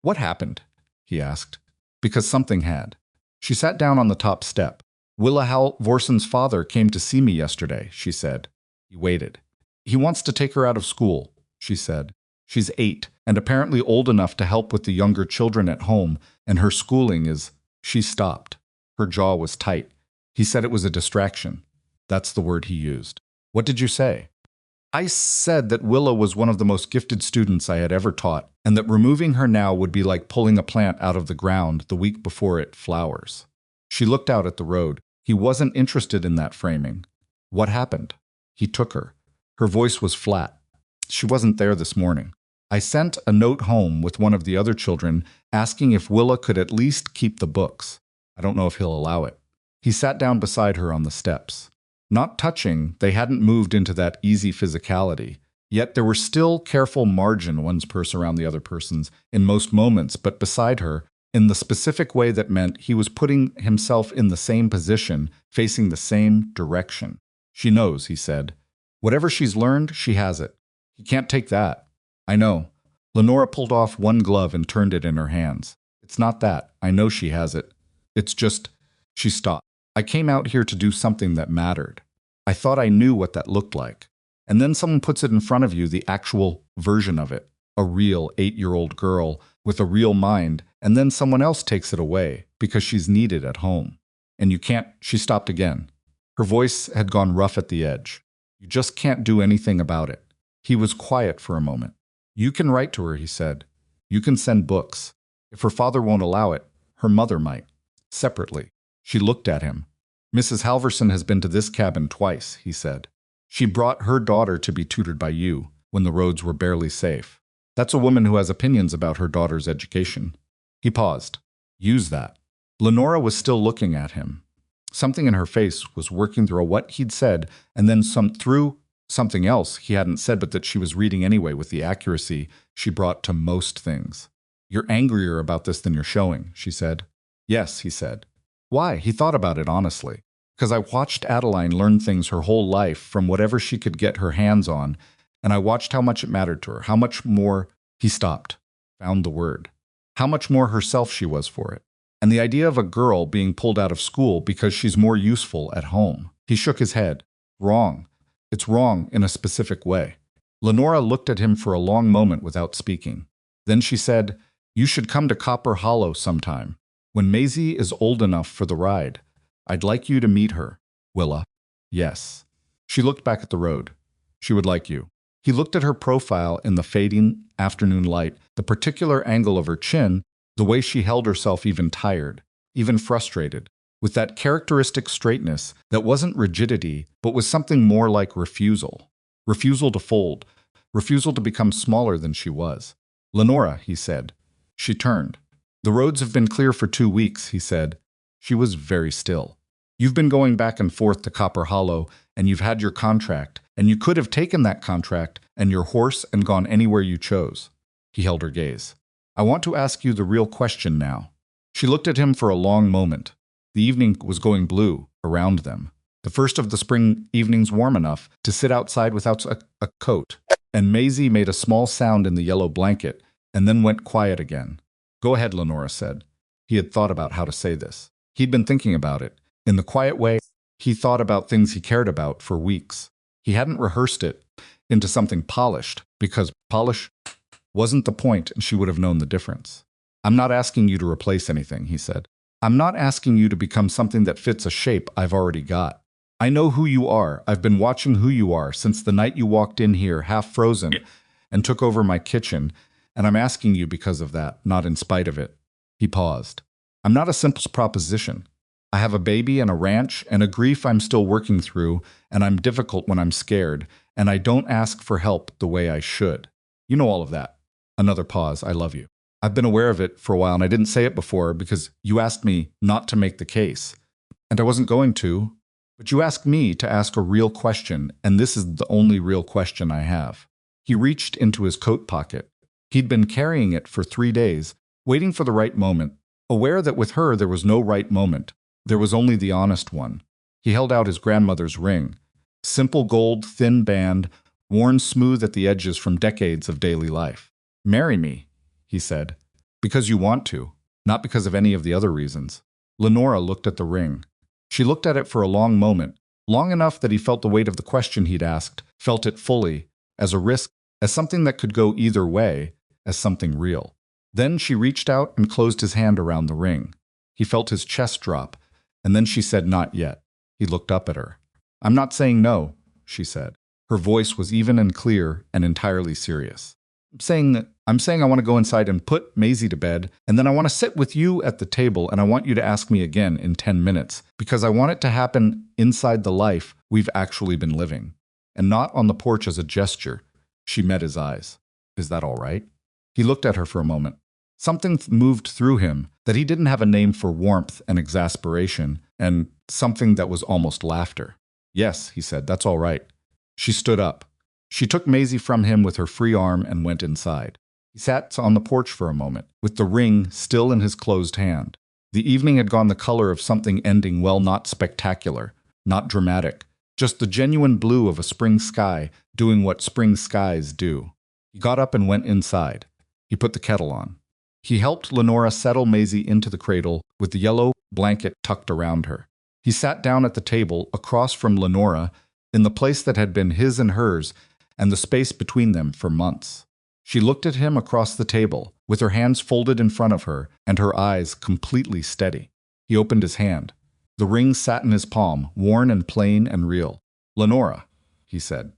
What happened? He asked. Because something had. She sat down on the top step. Willa Halvorson's father came to see me yesterday, she said. He waited. He wants to take her out of school, she said. She's 8, and apparently old enough to help with the younger children at home, and her schooling is... She stopped. Her jaw was tight. He said it was a distraction. That's the word he used. What did you say? I said that Willa was one of the most gifted students I had ever taught, and that removing her now would be like pulling a plant out of the ground the week before it flowers. She looked out at the road. He wasn't interested in that framing. What happened? He took her. Her voice was flat. She wasn't there this morning. I sent a note home with one of the other children asking if Willa could at least keep the books. I don't know if he'll allow it. He sat down beside her on the steps. Not touching, they hadn't moved into that easy physicality. Yet there were still careful margin one's purse around the other person's in most moments, but beside her, in the specific way that meant he was putting himself in the same position, facing the same direction. She knows, he said. Whatever she's learned, she has it. He can't take that. I know. Lenora pulled off one glove and turned it in her hands. It's not that. I know she has it. It's just... She stopped. I came out here to do something that mattered. I thought I knew what that looked like. And then someone puts it in front of you, the actual version of it. A real 8-year-old girl with a real mind, and then someone else takes it away because she's needed at home. And you can't... She stopped again. Her voice had gone rough at the edge. You just can't do anything about it. He was quiet for a moment. You can write to her, he said. You can send books. If her father won't allow it, her mother might. Separately. She looked at him. Mrs. Halverson has been to this cabin twice, he said. She brought her daughter to be tutored by you when the roads were barely safe. That's a woman who has opinions about her daughter's education. He paused. Use that. Lenora was still looking at him. Something in her face was working through what he'd said, and then through something else he hadn't said but that she was reading anyway with the accuracy she brought to most things. You're angrier about this than you're showing, she said. Yes, he said. Why? He thought about it honestly. Because I watched Adeline learn things her whole life from whatever she could get her hands on, and I watched how much it mattered to her, how much more, he stopped, found the word, how much more herself she was for it. And the idea of a girl being pulled out of school because she's more useful at home. He shook his head. Wrong. It's wrong in a specific way. Lenora looked at him for a long moment without speaking. Then she said, You should come to Copper Hollow sometime. When Maisie is old enough for the ride, I'd like you to meet her. Willa. Yes. She looked back at the road. She would like you. He looked at her profile in the fading afternoon light, the particular angle of her chin, the way she held herself even tired, even frustrated, with that characteristic straightness that wasn't rigidity, but was something more like refusal. Refusal to fold, refusal to become smaller than she was. Lenora, he said. She turned. The roads have been clear for 2 weeks, he said. She was very still. You've been going back and forth to Copper Hollow, and you've had your contract, and you could have taken that contract and your horse and gone anywhere you chose. He held her gaze. I want to ask you the real question now. She looked at him for a long moment. The evening was going blue around them. The first of the spring evenings warm enough to sit outside without a coat. And Maisie made a small sound in the yellow blanket and then went quiet again. Go ahead, Lenora said. He had thought about how to say this. He'd been thinking about it. In the quiet way, he thought about things he cared about for weeks. He hadn't rehearsed it into something polished, because polish wasn't the point and she would have known the difference. I'm not asking you to replace anything, he said. I'm not asking you to become something that fits a shape I've already got. I know who you are. I've been watching who you are since the night you walked in here half frozen and took over my kitchen, and I'm asking you because of that, not in spite of it. He paused. I'm not a simple proposition. I have a baby and a ranch and a grief I'm still working through, and I'm difficult when I'm scared, and I don't ask for help the way I should. You know all of that. Another pause. I love you. I've been aware of it for a while, and I didn't say it before because you asked me not to make the case. And I wasn't going to, but you asked me to ask a real question, and this is the only real question I have. He reached into his coat pocket. He'd been carrying it for 3 days, waiting for the right moment, aware that with her there was no right moment. There was only the honest one. He held out his grandmother's ring. Simple gold, thin band, worn smooth at the edges from decades of daily life. Marry me, he said. Because you want to, not because of any of the other reasons. Lenora looked at the ring. She looked at it for a long moment, long enough that he felt the weight of the question he'd asked, felt it fully, as a risk, as something that could go either way, as something real. Then she reached out and closed his hand around the ring. He felt his chest drop, and then she said, Not yet. He looked up at her. I'm not saying no, she said. Her voice was even and clear and entirely serious. I'm saying I want to go inside and put Maisie to bed, and then I want to sit with you at the table, and I want you to ask me again in 10 minutes, because I want it to happen inside the life we've actually been living, and not on the porch as a gesture. She met his eyes. Is that all right? He looked at her for a moment. Something moved through him that he didn't have a name for warmth and exasperation, and something that was almost laughter. Yes, he said, that's all right. She stood up. She took Maisie from him with her free arm and went inside. He sat on the porch for a moment, with the ring still in his closed hand. The evening had gone the color of something ending well, not spectacular, not dramatic, just the genuine blue of a spring sky doing what spring skies do. He got up and went inside. He put the kettle on. He helped Lenora settle Maisie into the cradle with the yellow blanket tucked around her. He sat down at the table across from Lenora in the place that had been his and hers and the space between them for months. She looked at him across the table, with her hands folded in front of her and her eyes completely steady. He opened his hand. The ring sat in his palm, worn and plain and real. Lenora, he said.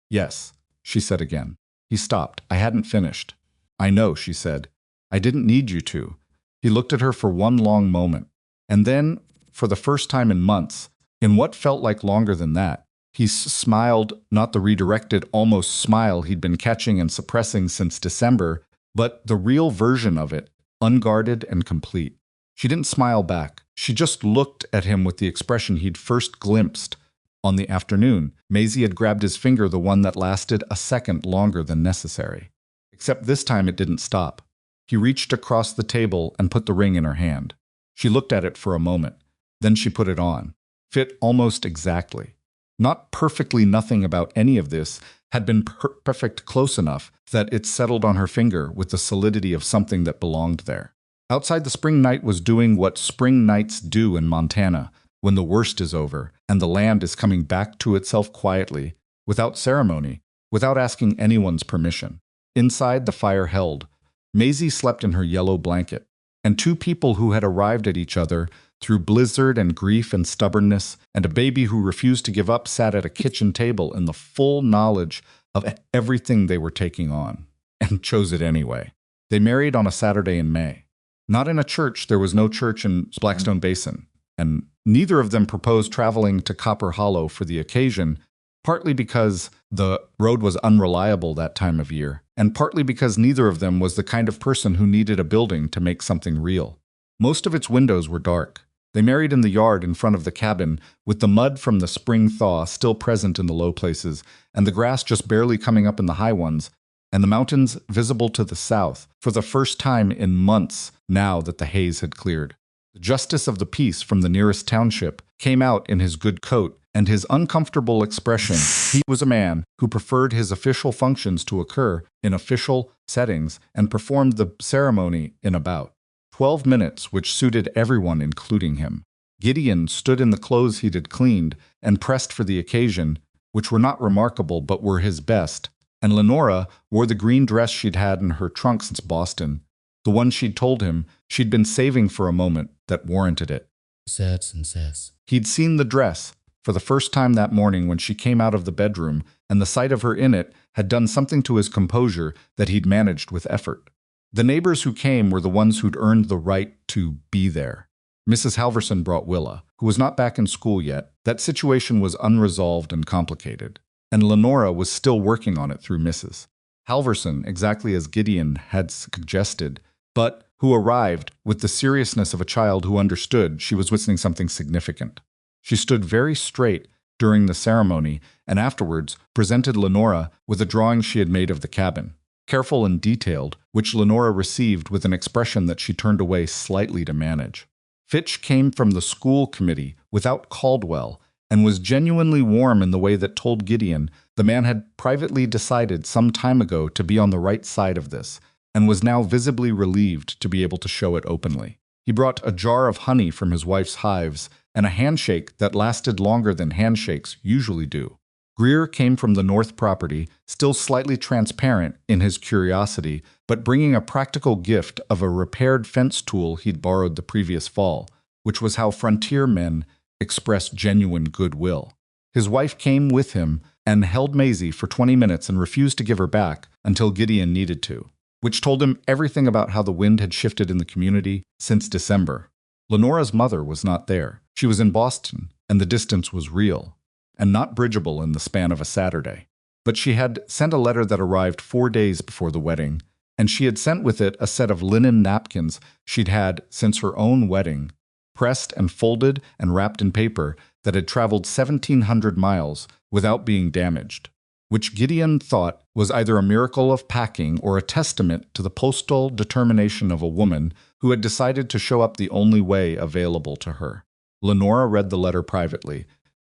Yes. she said again. He stopped. I hadn't finished. I know, she said. I didn't need you to. He looked at her for one long moment. And then, for the first time in months, in what felt like longer than that, he smiled, not the redirected, almost smile he'd been catching and suppressing since December, but the real version of it, unguarded and complete. She didn't smile back. She just looked at him with the expression he'd first glimpsed on the afternoon. Maisie had grabbed his finger, the one that lasted a second longer than necessary. Except this time it didn't stop. He reached across the table and put the ring in her hand. She looked at it for a moment. Then she put it on. Fit almost exactly. Not perfectly, nothing about any of this had been perfect, close enough that it settled on her finger with the solidity of something that belonged there. Outside, the spring night was doing what spring nights do in Montana, when the worst is over and the land is coming back to itself quietly, without ceremony, without asking anyone's permission. Inside, the fire held. Maisie slept in her yellow blanket, and two people who had arrived at each other through blizzard and grief and stubbornness, and a baby who refused to give up sat at a kitchen table in the full knowledge of everything they were taking on, and chose it anyway. They married on a Saturday in May. Not in a church. There was no church in Blackstone Basin, and neither of them proposed traveling to Copper Hollow for the occasion, partly because the road was unreliable that time of year, and partly because neither of them was the kind of person who needed a building to make something real. Most of its windows were dark. They married in the yard in front of the cabin, with the mud from the spring thaw still present in the low places, and the grass just barely coming up in the high ones, and the mountains visible to the south, for the first time in months now that the haze had cleared. The justice of the peace from the nearest township came out in his good coat and his uncomfortable expression. He was a man who preferred his official functions to occur in official settings and performed the ceremony in about 12 minutes, which suited everyone, including him. Gideon stood in the clothes he had cleaned and pressed for the occasion, which were not remarkable but were his best, and Lenora wore the green dress she'd had in her trunk since Boston, the one she'd told him she'd been saving for a moment that warranted it. Sets and says. He'd seen the dress for the first time that morning when she came out of the bedroom, and the sight of her in it had done something to his composure that he'd managed with effort. The neighbors who came were the ones who'd earned the right to be there. Mrs. Halverson brought Willa, who was not back in school yet. That situation was unresolved and complicated, and Lenora was still working on it through Mrs. Halverson, exactly as Gideon had suggested, but who arrived with the seriousness of a child who understood she was witnessing something significant. She stood very straight during the ceremony and afterwards presented Lenora with a drawing she had made of the cabin, careful and detailed, which Lenora received with an expression that she turned away slightly to manage. Fitch came from the school committee without Caldwell and was genuinely warm in the way that told Gideon the man had privately decided some time ago to be on the right side of this, and was now visibly relieved to be able to show it openly. He brought a jar of honey from his wife's hives and a handshake that lasted longer than handshakes usually do. Greer came from the North property, still slightly transparent in his curiosity, but bringing a practical gift of a repaired fence tool he'd borrowed the previous fall, which was how frontier men expressed genuine goodwill. His wife came with him and held Maisie for 20 minutes and refused to give her back until Gideon needed to, which told him everything about how the wind had shifted in the community since December. Lenora's mother was not there. She was in Boston, and the distance was real, and not bridgeable in the span of a Saturday. But she had sent a letter that arrived 4 days before the wedding, and she had sent with it a set of linen napkins she'd had since her own wedding, pressed and folded and wrapped in paper that had traveled 1,700 miles without being damaged, which Gideon thought was either a miracle of packing or a testament to the postal determination of a woman who had decided to show up the only way available to her. Lenora read the letter privately.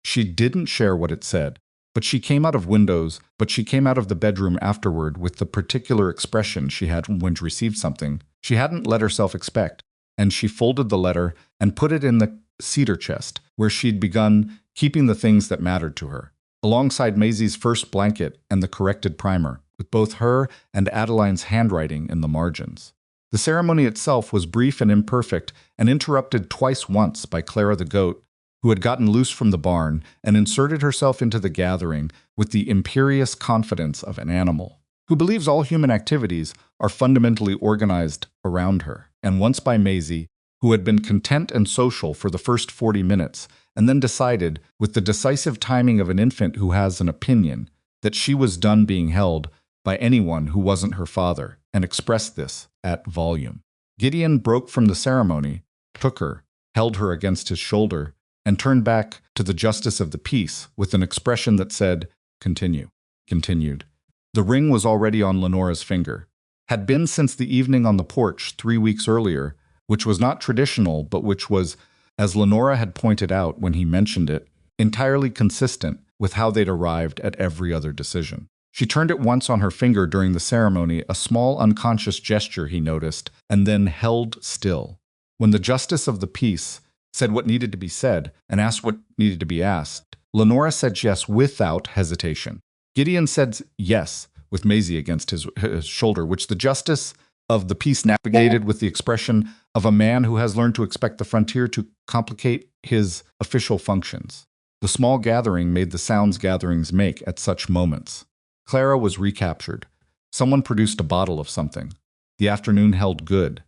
She didn't share what it said, but she came out of the bedroom afterward with the particular expression she had when she received something she hadn't let herself expect, and she folded the letter and put it in the cedar chest where she'd begun keeping the things that mattered to her, alongside Maisie's first blanket and the corrected primer, with both her and Adeline's handwriting in the margins. The ceremony itself was brief and imperfect, and interrupted twice once by Clara the goat, who had gotten loose from the barn and inserted herself into the gathering with the imperious confidence of an animal, who believes all human activities are fundamentally organized around her, and once by Maisie, who had been content and social for the first 40 minutes, and then decided, with the decisive timing of an infant who has an opinion, that she was done being held by anyone who wasn't her father, and expressed this at volume. Gideon broke from the ceremony, took her, held her against his shoulder, and turned back to the justice of the peace with an expression that said, "Continue." Continued. The ring was already on Lenora's finger, had been since the evening on the porch 3 weeks earlier, which was not traditional, but which was, as Lenora had pointed out when he mentioned it, entirely consistent with how they'd arrived at every other decision. She turned it once on her finger during the ceremony, a small unconscious gesture he noticed, and then held still. When the justice of the peace said what needed to be said and asked what needed to be asked, Lenora said yes without hesitation. Gideon said yes with Maisie against his shoulder, which the justice of the peace navigated with the expression of a man who has learned to expect the frontier to complicate his official functions. The small gathering made the sounds gatherings make at such moments. Clara was recaptured. Someone produced a bottle of something. The afternoon held good.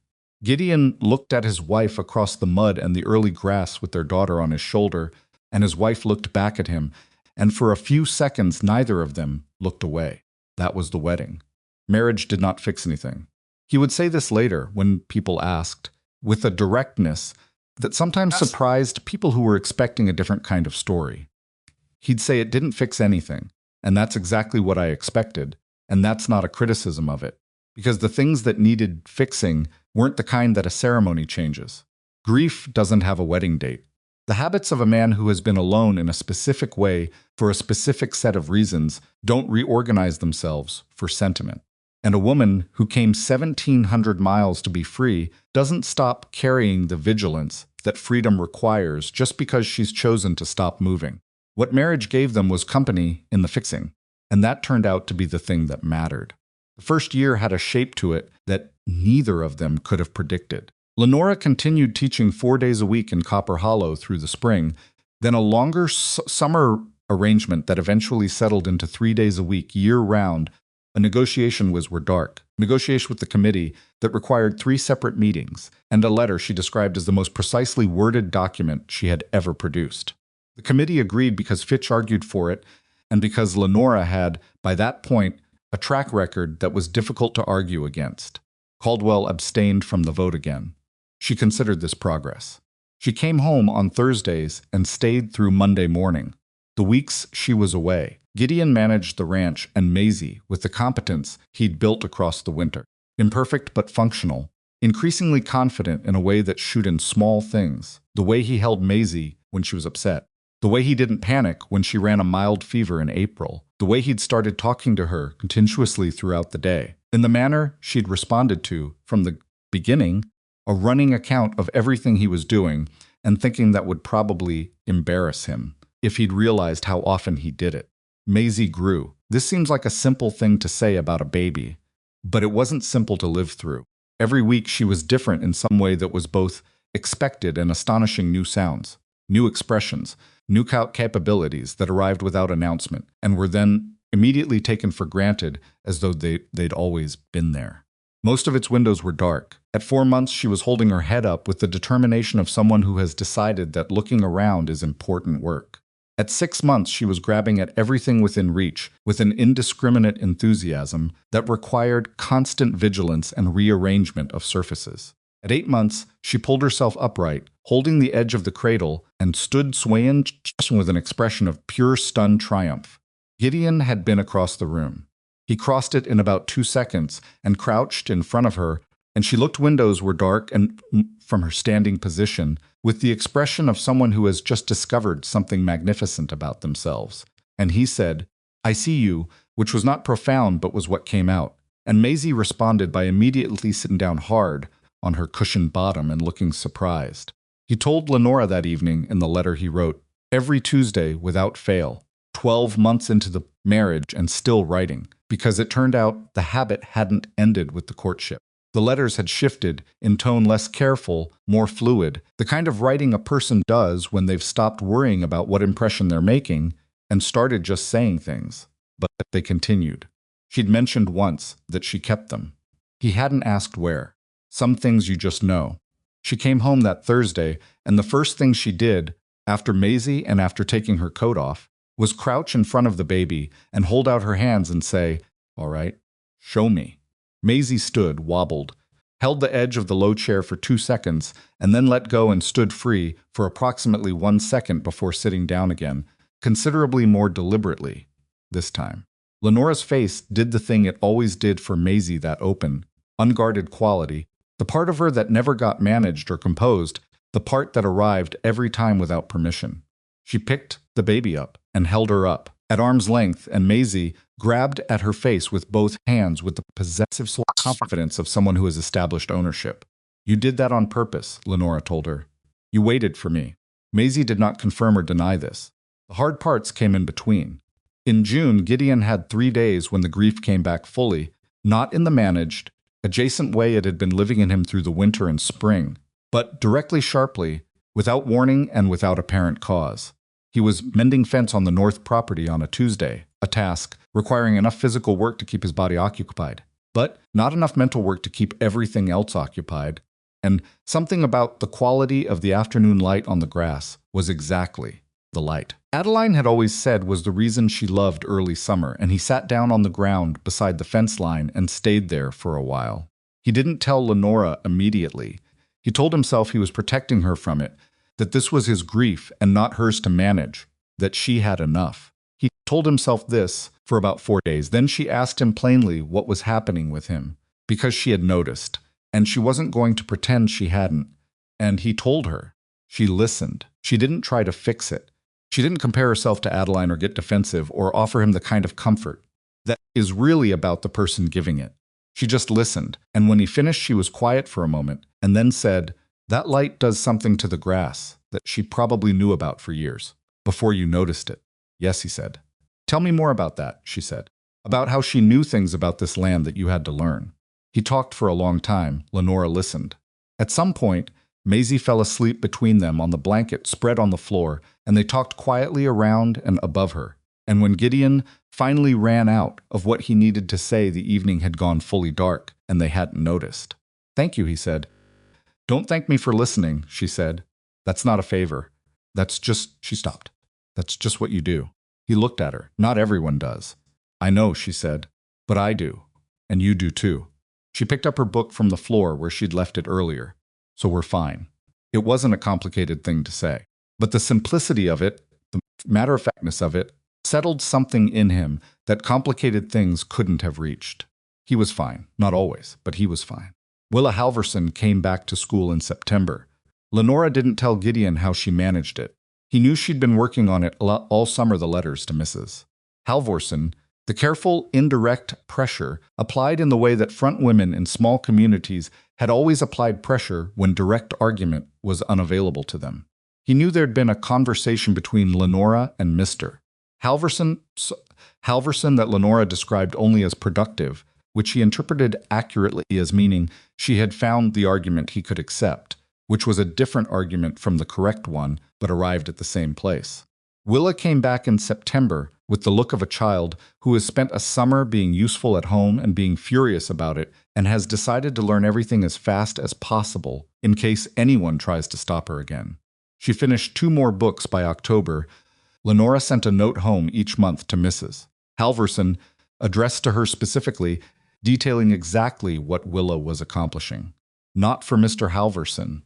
Gideon looked at his wife across the mud and the early grass with their daughter on his shoulder, and his wife looked back at him, and for a few seconds neither of them looked away. That was the wedding. Marriage did not fix anything. He would say this later when people asked, with a directness that sometimes surprised people who were expecting a different kind of story. He'd say it didn't fix anything, and that's exactly what I expected, and that's not a criticism of it, because the things that needed fixing weren't the kind that a ceremony changes. Grief doesn't have a wedding date. The habits of a man who has been alone in a specific way for a specific set of reasons don't reorganize themselves for sentiment. And a woman who came 1,700 miles to be free doesn't stop carrying the vigilance that freedom requires just because she's chosen to stop moving. What marriage gave them was company in the fixing, and that turned out to be the thing that mattered. The first year had a shape to it that neither of them could have predicted. Lenora continued teaching 4 days a week in Copper Hollow through the spring, then a longer summer arrangement that eventually settled into 3 days a week year-round. A negotiation were dark. Negotiation with the committee that required 3 separate meetings, and a letter she described as the most precisely worded document she had ever produced. The committee agreed because Fitch argued for it, and because Lenora had, by that point, a track record that was difficult to argue against. Caldwell abstained from the vote again. She considered this progress. She came home on Thursdays and stayed through Monday morning. The weeks she was away, Gideon managed the ranch and Maisie with the competence he'd built across the winter. Imperfect but functional, increasingly confident in a way that showed in small things, the way he held Maisie when she was upset, the way he didn't panic when she ran a mild fever in April, the way he'd started talking to her continuously throughout the day, in the manner she'd responded to, from the beginning, a running account of everything he was doing and thinking that would probably embarrass him if he'd realized how often he did it. Maisie grew. This seems like a simple thing to say about a baby, but it wasn't simple to live through. Every week she was different in some way that was both expected and astonishing. New sounds, new expressions, new capabilities that arrived without announcement and were then immediately taken for granted as though they'd always been there. Most of its windows were dark. At 4 months, she was holding her head up with the determination of someone who has decided that looking around is important work. At 6 months, she was grabbing at everything within reach with an indiscriminate enthusiasm that required constant vigilance and rearrangement of surfaces. At 8 months, she pulled herself upright, holding the edge of the cradle, and stood swaying with an expression of pure stunned triumph. Gideon had been across the room. He crossed it in about 2 seconds and crouched in front of her, and she looked. Windows were dark and from her standing position, with the expression of someone who has just discovered something magnificent about themselves. And he said, "I see you," which was not profound but was what came out. And Maisie responded by immediately sitting down hard on her cushioned bottom and looking surprised. He told Lenora that evening in the letter he wrote, every Tuesday without fail, 12 months into the marriage and still writing, because it turned out the habit hadn't ended with the courtship. The letters had shifted, in tone less careful, more fluid, the kind of writing a person does when they've stopped worrying about what impression they're making and started just saying things. But they continued. She'd mentioned once that she kept them. He hadn't asked where. Some things you just know. She came home that Thursday, and the first thing she did, after Maisie and after taking her coat off, was crouch in front of the baby and hold out her hands and say, "All right, show me." Maisie stood, wobbled, held the edge of the low chair for 2 seconds, and then let go and stood free for approximately 1 second before sitting down again, considerably more deliberately, this time. Lenora's face did the thing it always did for Maisie, that open, unguarded quality, the part of her that never got managed or composed, the part that arrived every time without permission. She picked the baby up and held her up, at arm's length, and Maisie grabbed at her face with both hands with the possessive confidence of someone who has established ownership. "You did that on purpose," Lenora told her. "You waited for me." Maisie did not confirm or deny this. The hard parts came in between. In June, Gideon had 3 days when the grief came back fully, not in the managed, adjacent way it had been living in him through the winter and spring, but directly, sharply, without warning and without apparent cause. He was mending fence on the north property on a Tuesday, a task requiring enough physical work to keep his body occupied, but not enough mental work to keep everything else occupied. And something about the quality of the afternoon light on the grass was exactly the light Adeline had always said was the reason she loved early summer, and he sat down on the ground beside the fence line and stayed there for a while. He didn't tell Lenora immediately. He told himself he was protecting her from it, that this was his grief and not hers to manage, that she had enough. He told himself this for about 4 days. Then she asked him plainly what was happening with him, because she had noticed, and she wasn't going to pretend she hadn't. And he told her. She listened. She didn't try to fix it. She didn't compare herself to Adeline or get defensive or offer him the kind of comfort that is really about the person giving it. She just listened, and when he finished, she was quiet for a moment and then said, "That light does something to the grass that she probably knew about for years, before you noticed it." "Yes," he said. "Tell me more about that," she said. "About how she knew things about this land that you had to learn." He talked for a long time. Lenora listened. At some point, Maisie fell asleep between them on the blanket spread on the floor, and they talked quietly around and above her. And when Gideon finally ran out of what he needed to say, the evening had gone fully dark, and they hadn't noticed. "Thank you," he said. "Don't thank me for listening," she said. "That's not a favor. That's just—" She stopped. "That's just what you do." He looked at her. "Not everyone does." "I know," she said. "But I do. And you do too." She picked up her book from the floor where she'd left it earlier. "So we're fine." It wasn't a complicated thing to say. But the simplicity of it, the matter-of-factness of it, settled something in him that complicated things couldn't have reached. He was fine. Not always, but he was fine. Willa Halverson came back to school in September. Lenora didn't tell Gideon how she managed it. He knew she'd been working on it all summer, the letters to Mrs. Halvorson. The careful, indirect pressure applied in the way that front women in small communities had always applied pressure when direct argument was unavailable to them. He knew there'd been a conversation between Lenora and Mr. Halverson that Lenora described only as productive, which he interpreted accurately as meaning she had found the argument he could accept, which was a different argument from the correct one, but arrived at the same place. Willa came back in September with the look of a child who has spent a summer being useful at home and being furious about it and has decided to learn everything as fast as possible in case anyone tries to stop her again. She finished 2 more books by October. Lenora sent a note home each month to Mrs. Halverson, addressed to her specifically, detailing exactly what Willa was accomplishing. Not for Mr. Halverson,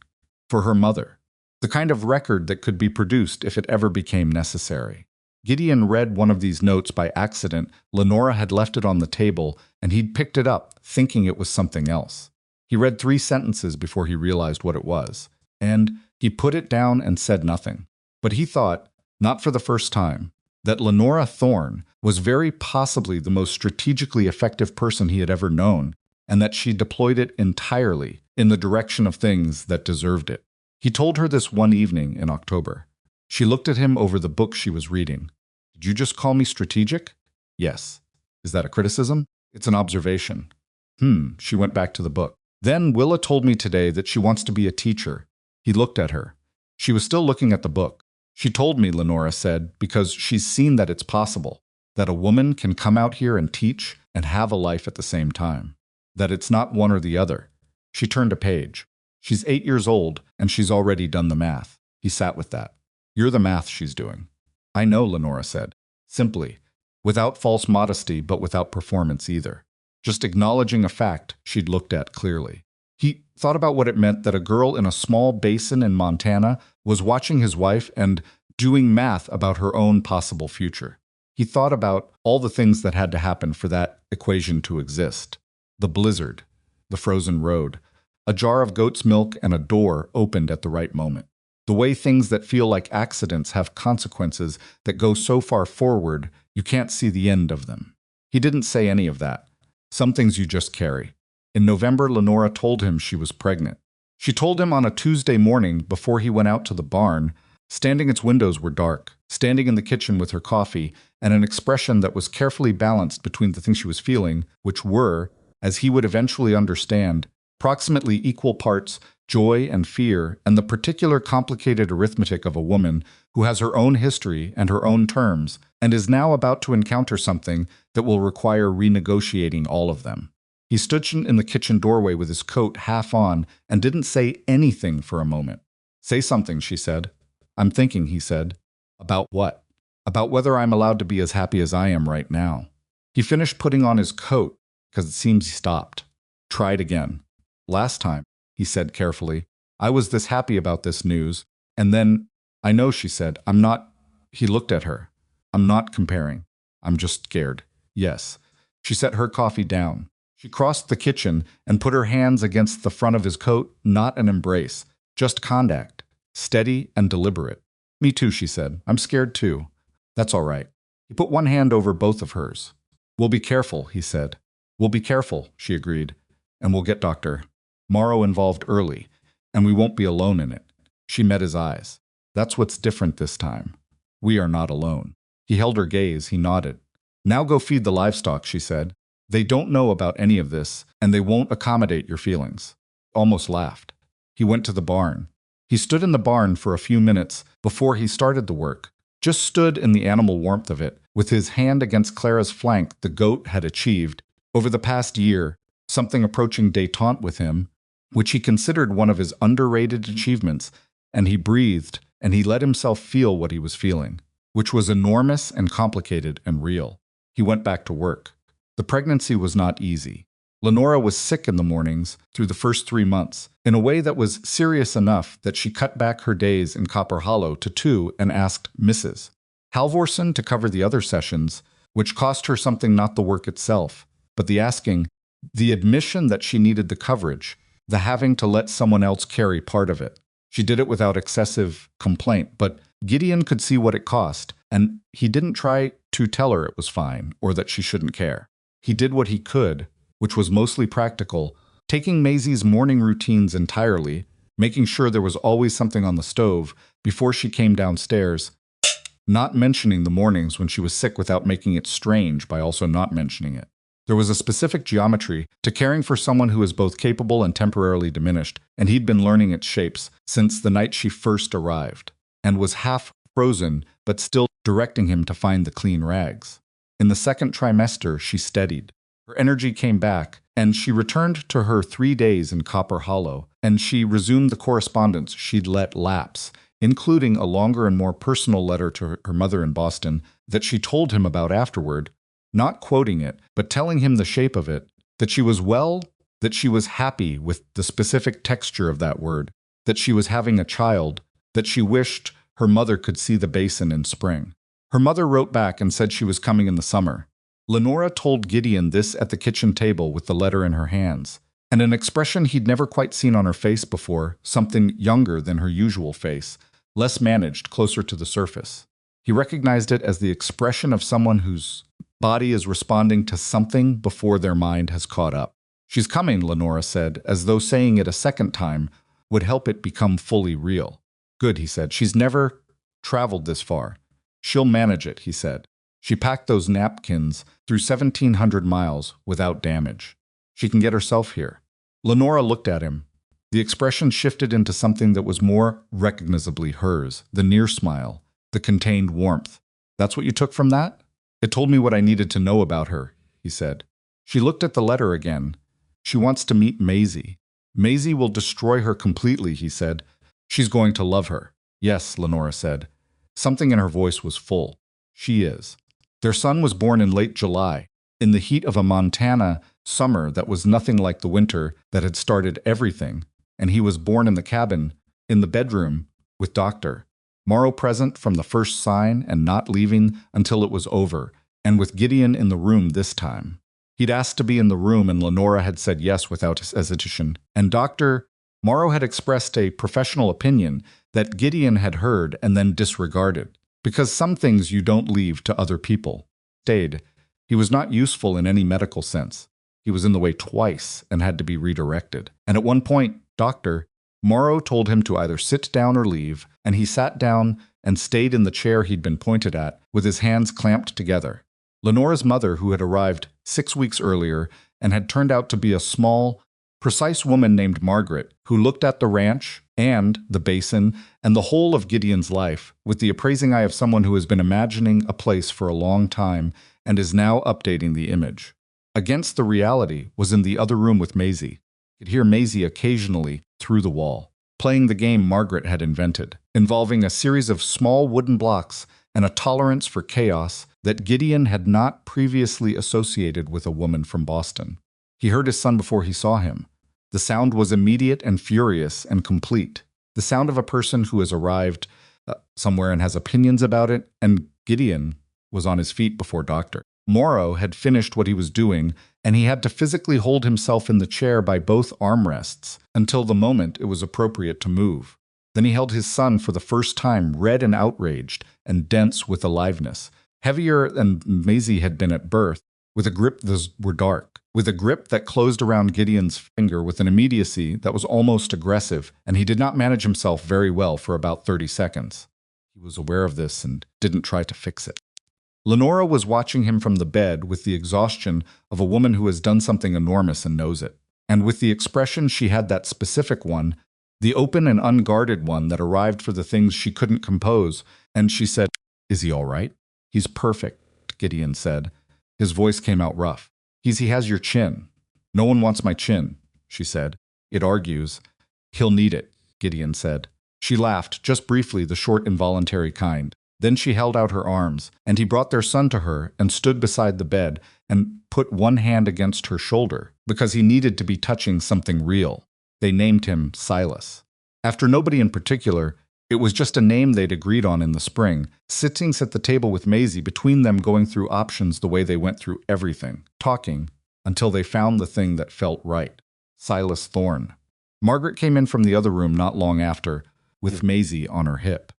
for her mother. The kind of record that could be produced if it ever became necessary. Gideon read one of these notes by accident. Lenora had left it on the table, and he'd picked it up, thinking it was something else. He read 3 sentences before he realized what it was, and he put it down and said nothing. But he thought, not for the first time, that Lenora Thorne was very possibly the most strategically effective person he had ever known, and that she deployed it entirely in the direction of things that deserved it. He told her this one evening in October. She looked at him over the book she was reading. "Did you just call me strategic?" "Yes." "Is that a criticism?" "It's an observation." She went back to the book. Then Willa told me today that she wants to be a teacher. He looked at her. She was still looking at the book. She told me, Lenora said, because she's seen that it's possible, that a woman can come out here and teach and have a life at the same time, that it's not one or the other. She turned a page. She's 8 years old, and she's already done the math. He sat with that. You're the math she's doing. I know, Lenora said, simply, without false modesty, but without performance either. Just acknowledging a fact she'd looked at clearly. He thought about what it meant that a girl in a small basin in Montana was watching his wife and doing math about her own possible future. He thought about all the things that had to happen for that equation to exist. The blizzard, the frozen road, a jar of goat's milk, and a door opened at the right moment. The way things that feel like accidents have consequences that go so far forward you can't see the end of them. He didn't say any of that. Some things you just carry. In November, Lenora told him she was pregnant. She told him on a Tuesday morning before he went out to the barn. Standing, its windows were dark, standing in the kitchen with her coffee, and an expression that was carefully balanced between the things she was feeling, which were, as he would eventually understand, approximately equal parts joy and fear, and the particular complicated arithmetic of a woman who has her own history and her own terms, and is now about to encounter something that will require renegotiating all of them. He stood in the kitchen doorway with his coat half on and didn't say anything for a moment. Say something, she said. I'm thinking, he said. About what? About whether I'm allowed to be as happy as I am right now. He finished putting on his coat, because it seems he stopped. Tried again. Last time, he said carefully, I was this happy about this news, and then, I know, she said, I'm not. He looked at her. I'm not comparing. I'm just scared. Yes. She set her coffee down. She crossed the kitchen and put her hands against the front of his coat, not an embrace, just contact, steady and deliberate. Me too, she said. I'm scared too. That's all right. He put one hand over both of hers. We'll be careful, he said. We'll be careful, she agreed. And we'll get Dr. Morrow involved early, and we won't be alone in it. She met his eyes. That's what's different this time. We are not alone. He held her gaze. He nodded. Now go feed the livestock, she said. They don't know about any of this, and they won't accommodate your feelings. Almost laughed. He went to the barn. He stood in the barn for a few minutes before he started the work, just stood in the animal warmth of it, with his hand against Clara's flank. The goat had achieved, over the past year, something approaching détente with him, which he considered one of his underrated achievements, and he breathed, and he let himself feel what he was feeling, which was enormous and complicated and real. He went back to work. The pregnancy was not easy. Lenora was sick in the mornings through the first 3 months, in a way that was serious enough that she cut back her days in Copper Hollow to 2 and asked Mrs. Halvorson to cover the other sessions, which cost her something, not the work itself, but the asking, the admission that she needed the coverage, the having to let someone else carry part of it. She did it without excessive complaint, but Gideon could see what it cost, and he didn't try to tell her it was fine or that she shouldn't care. He did what he could, which was mostly practical, taking Maisie's morning routines entirely, making sure there was always something on the stove before she came downstairs, not mentioning the mornings when she was sick without making it strange by also not mentioning it. There was a specific geometry to caring for someone who is both capable and temporarily diminished, and he'd been learning its shapes since the night she first arrived, and was half frozen but still directing him to find the clean rags. In the second trimester, she steadied. Her energy came back, and she returned to her 3 days in Copper Hollow, and she resumed the correspondence she'd let lapse, including a longer and more personal letter to her mother in Boston that she told him about afterward, not quoting it, but telling him the shape of it, that she was well, that she was happy with the specific texture of that word, that she was having a child, that she wished her mother could see the basin in spring. Her mother wrote back and said she was coming in the summer. Lenora told Gideon this at the kitchen table with the letter in her hands, and an expression he'd never quite seen on her face before, something younger than her usual face, less managed, closer to the surface. He recognized it as the expression of someone whose body is responding to something before their mind has caught up. She's coming, Lenora said, as though saying it a second time would help it become fully real. Good, he said. She's never traveled this far. She'll manage it, he said. She packed those napkins through 1,700 miles without damage. She can get herself here. Lenora looked at him. The expression shifted into something that was more recognizably hers, the near smile, the contained warmth. That's what you took from that? It told me what I needed to know about her, he said. She looked at the letter again. She wants to meet Maisie. Maisie will destroy her completely, he said. She's going to love her. Yes, Lenora said. Something in her voice was full. She is. Their son was born in late July, in the heat of a Montana summer that was nothing like the winter that had started everything, and he was born in the cabin, in the bedroom, with Doctor. Morrow present from the first sign and not leaving until it was over, and with Gideon in the room this time. He'd asked to be in the room and Lenora had said yes without hesitation, and Dr. Morrow had expressed a professional opinion that Gideon had heard and then disregarded, because some things you don't leave to other people. Stayed. He was not useful in any medical sense. He was in the way twice and had to be redirected. And at one point, Dr. Morrow told him to either sit down or leave, and he sat down and stayed in the chair he'd been pointed at, with his hands clamped together. Lenora's mother, who had arrived 6 weeks earlier and had turned out to be a small, precise woman named Margaret, who looked at the ranch and the basin and the whole of Gideon's life with the appraising eye of someone who has been imagining a place for a long time and is now updating the image. Against the reality was in the other room with Maisie. He could hear Maisie occasionally through the wall, playing the game Margaret had invented, involving a series of small wooden blocks and a tolerance for chaos that Gideon had not previously associated with a woman from Boston. He heard his son before he saw him. The sound was immediate and furious and complete. The sound of a person who has arrived somewhere and has opinions about it, and Gideon was on his feet before Doctor. Morrow had finished what he was doing, and he had to physically hold himself in the chair by both armrests until the moment it was appropriate to move. Then he held his son for the first time, red and outraged and dense with aliveness, heavier than Maisie had been at birth, with a grip that were dark, with a grip that closed around Gideon's finger with an immediacy that was almost aggressive, and he did not manage himself very well for about 30 seconds. He was aware of this and didn't try to fix it. Lenora was watching him from the bed with the exhaustion of a woman who has done something enormous and knows it. And with the expression she had, that specific one, the open and unguarded one that arrived for the things she couldn't compose, and she said, "Is he all right?" "He's perfect," Gideon said. His voice came out rough. He has your chin." "No one wants my chin," she said. "It argues." "He'll need it," Gideon said. She laughed, just briefly, the short, involuntary kind. Then she held out her arms, and he brought their son to her and stood beside the bed and put one hand against her shoulder, because he needed to be touching something real. They named him Silas. After nobody in particular, it was just a name they'd agreed on in the spring, sitting at the table with Maisie, between them going through options the way they went through everything, talking, until they found the thing that felt right. Silas Thorne. Margaret came in from the other room not long after, with Maisie on her hip.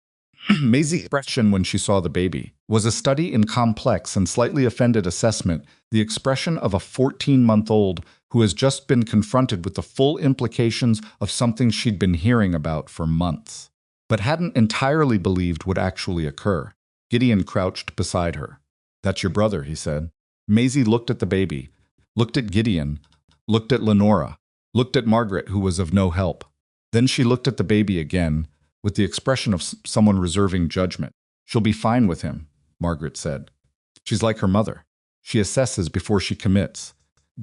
Maisie's expression when she saw the baby was a study in complex and slightly offended assessment, the expression of a 14-month-old who has just been confronted with the full implications of something she'd been hearing about for months, but hadn't entirely believed would actually occur. Gideon crouched beside her. "That's your brother," he said. Maisie looked at the baby, looked at Gideon, looked at Lenora, looked at Margaret, who was of no help. Then she looked at the baby again, with the expression of someone reserving judgment. "She'll be fine with him," Margaret said. "She's like her mother. She assesses before she commits."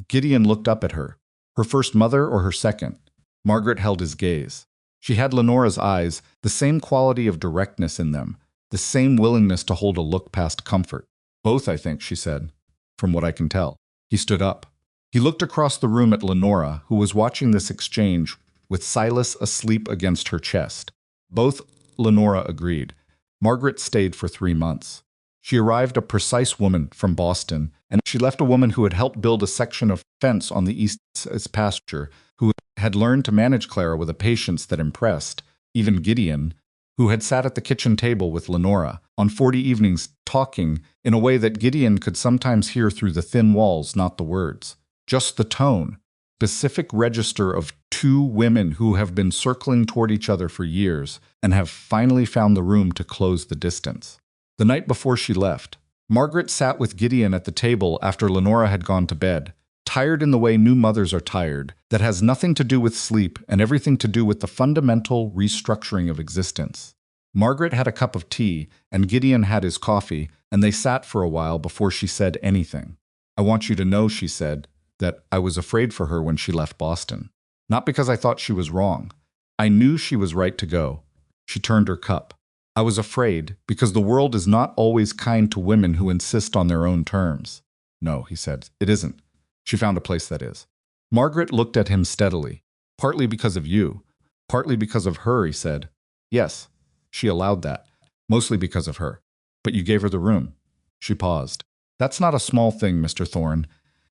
Gideon looked up at her. Her first mother or her second? Margaret held his gaze. She had Lenora's eyes, the same quality of directness in them, the same willingness to hold a look past comfort. "Both, I think," she said, "from what I can tell." He stood up. He looked across the room at Lenora, who was watching this exchange, with Silas asleep against her chest. Both, Lenora agreed. Margaret stayed for 3 months. She arrived a precise woman from Boston, and she left a woman who had helped build a section of fence on the east's pasture, who had learned to manage Clara with a patience that impressed, even Gideon, who had sat at the kitchen table with Lenora on 40 evenings talking in a way that Gideon could sometimes hear through the thin walls, not the words. Just the tone, specific register of two women who have been circling toward each other for years and have finally found the room to close the distance. The night before she left, Margaret sat with Gideon at the table after Lenora had gone to bed, tired in the way new mothers are tired, that has nothing to do with sleep and everything to do with the fundamental restructuring of existence. Margaret had a cup of tea, and Gideon had his coffee, and they sat for a while before she said anything. "I want you to know," she said, "that I was afraid for her when she left Boston. Not because I thought she was wrong. I knew she was right to go." She turned her cup. "I was afraid because the world is not always kind to women who insist on their own terms." "No," he said, "it isn't. She found a place that is." Margaret looked at him steadily. "Partly because of you. Partly because of her," he said. "Yes, she allowed that. Mostly because of her. But you gave her the room." She paused. "That's not a small thing, Mr. Thorne.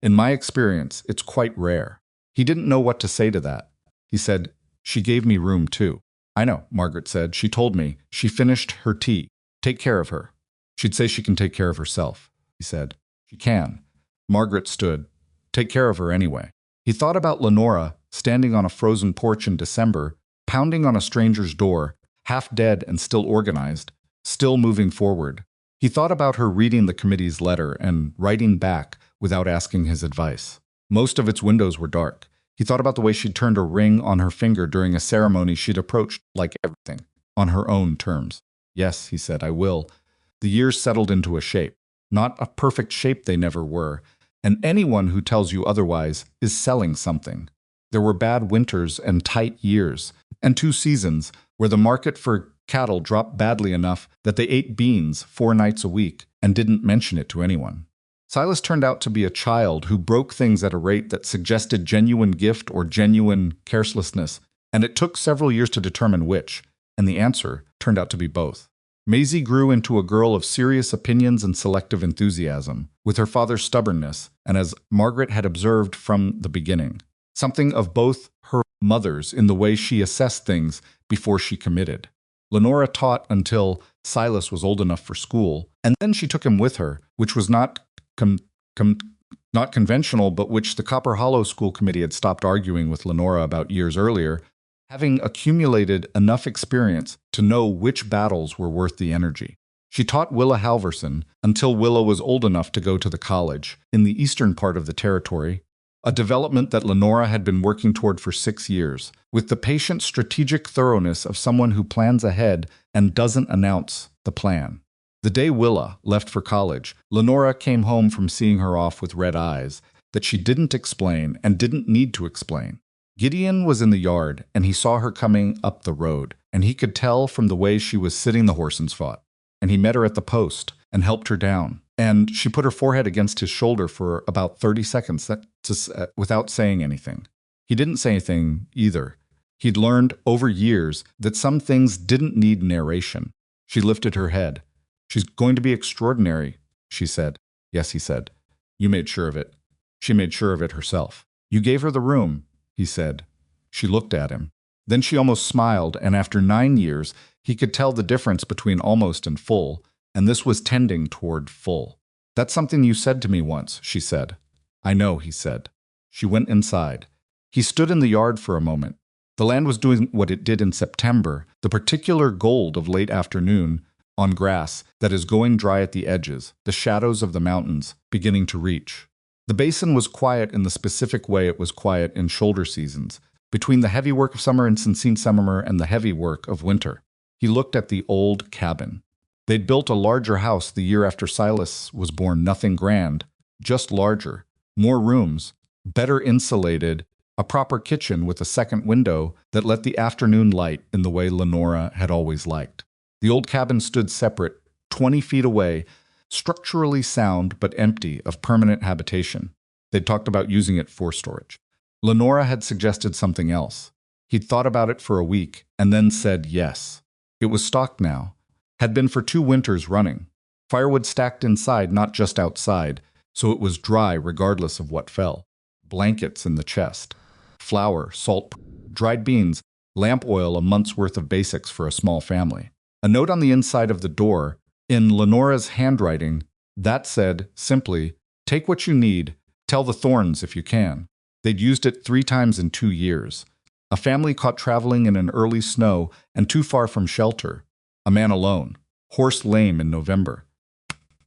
In my experience, it's quite rare." He didn't know what to say to that. He said, "She gave me room, too." "I know," Margaret said. "She told me. She finished her tea. Take care of her." "She'd say she can take care of herself," he said. "She can." Margaret stood. "Take care of her anyway." He thought about Lenora, standing on a frozen porch in December, pounding on a stranger's door, half dead and still organized, still moving forward. He thought about her reading the committee's letter and writing back without asking his advice. Most of its windows were dark. He thought about the way she'd turned a ring on her finger during a ceremony she'd approached, like everything, on her own terms. "Yes," he said, "I will." The years settled into a shape. Not a perfect shape they never were, and anyone who tells you otherwise is selling something. There were bad winters and tight years, and 2 seasons where the market for cattle dropped badly enough that they ate beans 4 nights a week and didn't mention it to anyone. Silas turned out to be a child who broke things at a rate that suggested genuine gift or genuine carelessness, and it took several years to determine which, and the answer turned out to be both. Maisie grew into a girl of serious opinions and selective enthusiasm, with her father's stubbornness, and as Margaret had observed from the beginning, something of both her mothers in the way she assessed things before she committed. Lenora taught until Silas was old enough for school, and then she took him with her, which was not conventional, but which the Copper Hollow School Committee had stopped arguing with Lenora about years earlier, having accumulated enough experience to know which battles were worth the energy. She taught Willa Halverson until Willa was old enough to go to the college in the eastern part of the territory, a development that Lenora had been working toward for 6 years, with the patient strategic thoroughness of someone who plans ahead and doesn't announce the plan. The day Willa left for college, Lenora came home from seeing her off with red eyes that she didn't explain and didn't need to explain. Gideon was in the yard, and he saw her coming up the road, and he could tell from the way she was sitting the horses fought. And he met her at the post and helped her down, and she put her forehead against his shoulder for about 30 seconds without saying anything. He didn't say anything either. He'd learned over years that some things didn't need narration. She lifted her head. "She's going to be extraordinary," she said. "Yes," he said. "You made sure of it." She made sure of it herself. "You gave her the room," he said. She looked at him. Then she almost smiled, and after 9 years, he could tell the difference between almost and full, and this was tending toward full. "That's something you said to me once," she said. "I know," he said. She went inside. He stood in the yard for a moment. The land was doing what it did in September, the particular gold of late afternoon, on grass that is going dry at the edges, the shadows of the mountains beginning to reach. The basin was quiet in the specific way it was quiet in shoulder seasons, between the heavy work of summer in Sincine summer and the heavy work of winter. He looked at the old cabin. They'd built a larger house the year after Silas was born, nothing grand, just larger, more rooms, better insulated, a proper kitchen with a second window that let the afternoon light in the way Lenora had always liked. The old cabin stood separate, 20 feet away, structurally sound but empty of permanent habitation. They'd talked about using it for storage. Lenora had suggested something else. He'd thought about it for a week and then said yes. It was stocked now. Had been for 2 winters running. Firewood stacked inside, not just outside, so it was dry regardless of what fell. Blankets in the chest. Flour, salt, dried beans, lamp oil, a month's worth of basics for a small family. A note on the inside of the door, in Lenora's handwriting, that said, simply, "Take what you need, tell the Thorns if you can." They'd used it 3 times in 2 years. A family caught traveling in an early snow and too far from shelter. A man alone, horse lame in November.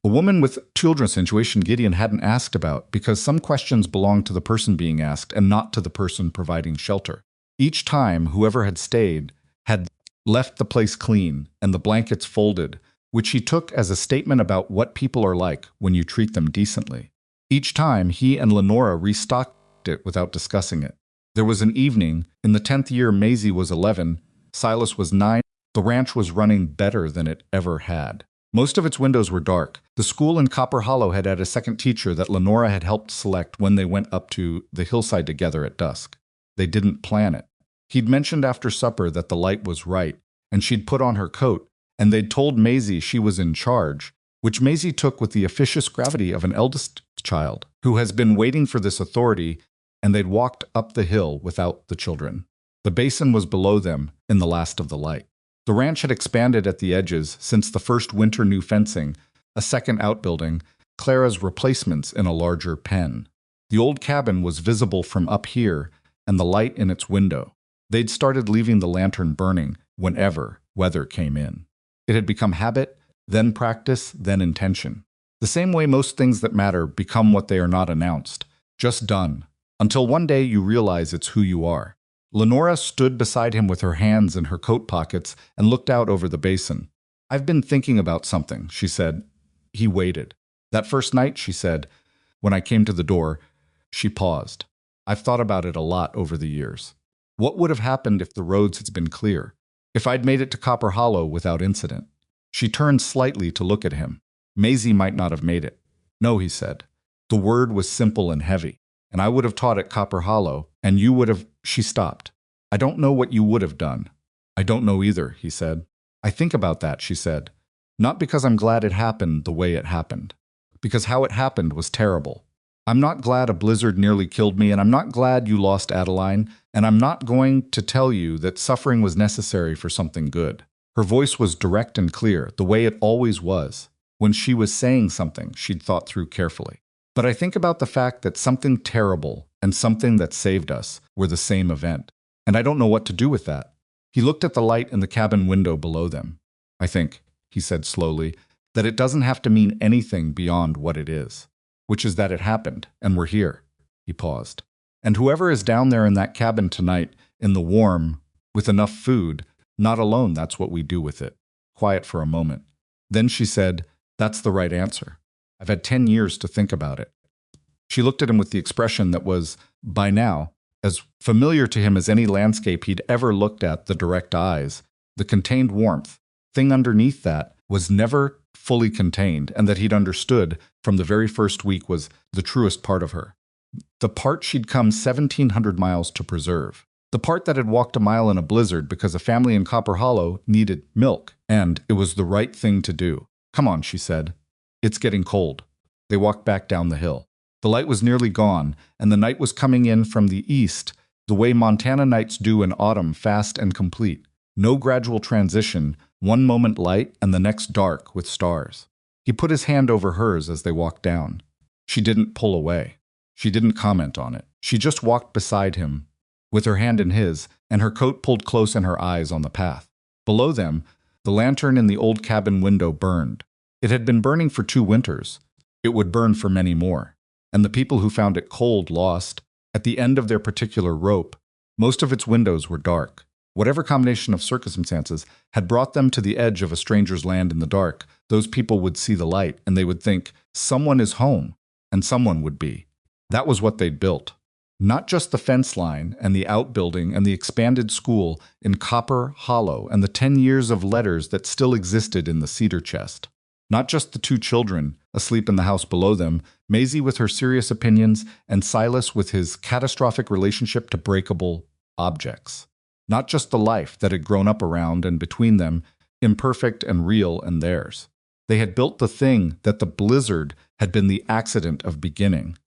A woman with children situation Gideon hadn't asked about because some questions belonged to the person being asked and not to the person providing shelter. Each time, whoever had stayed had left the place clean and the blankets folded, which he took as a statement about what people are like when you treat them decently. Each time, he and Lenora restocked it without discussing it. There was an evening, in the 10th year Maisie was 11, Silas was 9, the ranch was running better than it ever had. Most of its windows were dark. The school in Copper Hollow had a second teacher that Lenora had helped select when they went up to the hillside together at dusk. They didn't plan it. He'd mentioned after supper that the light was right, and she'd put on her coat, and they'd told Maisie she was in charge, which Maisie took with the officious gravity of an eldest child who has been waiting for this authority, and they'd walked up the hill without the children. The basin was below them in the last of the light. The ranch had expanded at the edges since the first winter new fencing, a second outbuilding, Clara's replacements in a larger pen. The old cabin was visible from up here and the light in its window. They'd started leaving the lantern burning whenever weather came in. It had become habit, then practice, then intention. The same way most things that matter become what they are not announced, just done, until one day you realize it's who you are. Lenora stood beside him with her hands in her coat pockets and looked out over the basin. "I've been thinking about something," she said. He waited. "That first night," she said, "when I came to the door," she paused. "I've thought about it a lot over the years. What would have happened if the roads had been clear? If I'd made it to Copper Hollow without incident?" She turned slightly to look at him. "Maisie might not have made it." "No," he said. The word was simple and heavy. "And I would have taught at Copper Hollow, and you would have—" She stopped. "I don't know what you would have done." "I don't know either," he said. "I think about that," she said. "Not because I'm glad it happened the way it happened. Because how it happened was terrible. I'm not glad a blizzard nearly killed me, and I'm not glad you lost Adeline, and I'm not going to tell you that suffering was necessary for something good." Her voice was direct and clear, the way it always was, when she was saying something she'd thought through carefully. "But I think about the fact that something terrible and something that saved us were the same event, and I don't know what to do with that." He looked at the light in the cabin window below them. "I think," he said slowly, "that it doesn't have to mean anything beyond what it is, which is that it happened, and we're here." He paused. "And whoever is down there in that cabin tonight, in the warm, with enough food, not alone, that's what we do with it." Quiet for a moment. Then she said, "That's the right answer. I've had 10 years to think about it." She looked at him with the expression that was, by now, as familiar to him as any landscape he'd ever looked at, the direct eyes, the contained warmth. Thing underneath that was never fully contained, and that he'd understood from the very first week was the truest part of her. The part she'd come 1,700 miles to preserve. The part that had walked a mile in a blizzard because a family in Copper Hollow needed milk, and it was the right thing to do. "Come on," she said. "It's getting cold." They walked back down the hill. The light was nearly gone, and the night was coming in from the east, the way Montana nights do in autumn, fast and complete. No gradual transition, one moment light and the next dark with stars. He put his hand over hers as they walked down. She didn't pull away. She didn't comment on it. She just walked beside him, with her hand in his, and her coat pulled close and her eyes on the path. Below them, the lantern in the old cabin window burned. It had been burning for 2 winters. It would burn for many more. And the people who found it cold lost, at the end of their particular rope, most of its windows were dark. Whatever combination of circumstances had brought them to the edge of a stranger's land in the dark, those people would see the light, and they would think, someone is home, and someone would be. That was what they'd built. Not just the fence line and the outbuilding and the expanded school in Copper Hollow and the 10 years of letters that still existed in the cedar chest. Not just the 2 children asleep in the house below them, Maisie with her serious opinions and Silas with his catastrophic relationship to breakable objects. Not just the life that had grown up around and between them, imperfect and real and theirs. They had built the thing that the blizzard had been the accident of beginning.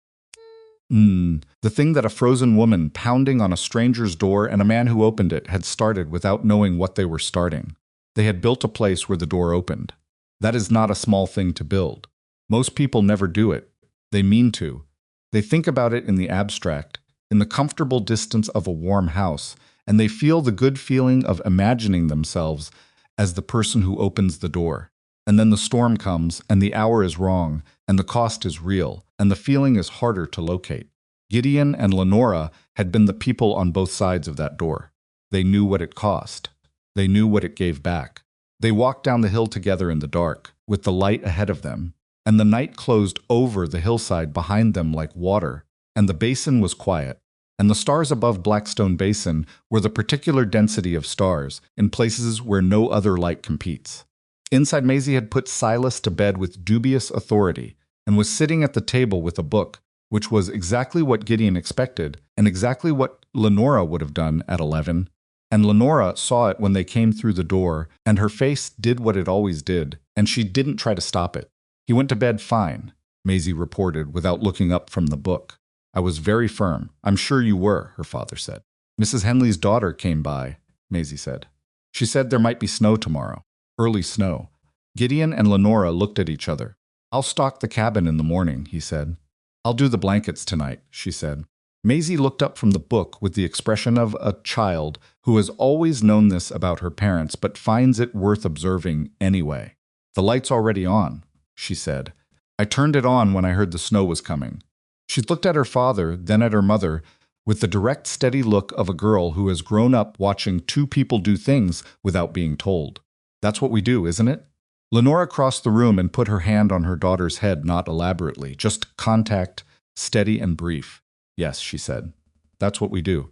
The thing that a frozen woman pounding on a stranger's door and a man who opened it had started without knowing what they were starting. They had built a place where the door opened. That is not a small thing to build. Most people never do it. They mean to. They think about it in the abstract, in the comfortable distance of a warm house, and they feel the good feeling of imagining themselves as the person who opens the door. And then the storm comes, and the hour is wrong, and the cost is real, and the feeling is harder to locate. Gideon and Lenora had been the people on both sides of that door. They knew what it cost. They knew what it gave back. They walked down the hill together in the dark, with the light ahead of them, and the night closed over the hillside behind them like water, and the basin was quiet, and the stars above Blackstone Basin were the particular density of stars in places where no other light competes. Inside, Maisie had put Silas to bed with dubious authority and was sitting at the table with a book, which was exactly what Gideon expected and exactly what Lenora would have done at 11. And Lenora saw it when they came through the door, and her face did what it always did, and she didn't try to stop it. He went to bed fine, Maisie reported without looking up from the book. I was very firm. I'm sure you were, her father said. Mrs. Henley's daughter came by, Maisie said. She said there might be snow tomorrow. Early snow. Gideon and Lenora looked at each other. I'll stock the cabin in the morning, he said. I'll do the blankets tonight, she said. Maisie looked up from the book with the expression of a child who has always known this about her parents but finds it worth observing anyway. The light's already on, she said. I turned it on when I heard the snow was coming. She looked at her father, then at her mother, with the direct, steady look of a girl who has grown up watching two people do things without being told. That's what we do, isn't it? Lenora crossed the room and put her hand on her daughter's head, not elaborately, just contact, steady and brief. Yes, she said. That's what we do.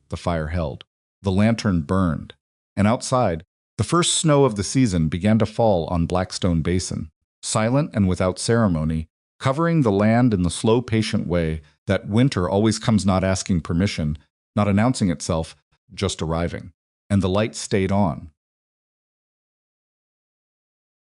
The fire held. The lantern burned. And outside, the first snow of the season began to fall on Blackstone Basin, silent and without ceremony, covering the land in the slow, patient way that winter always comes, not asking permission, not announcing itself, just arriving. And the light stayed on,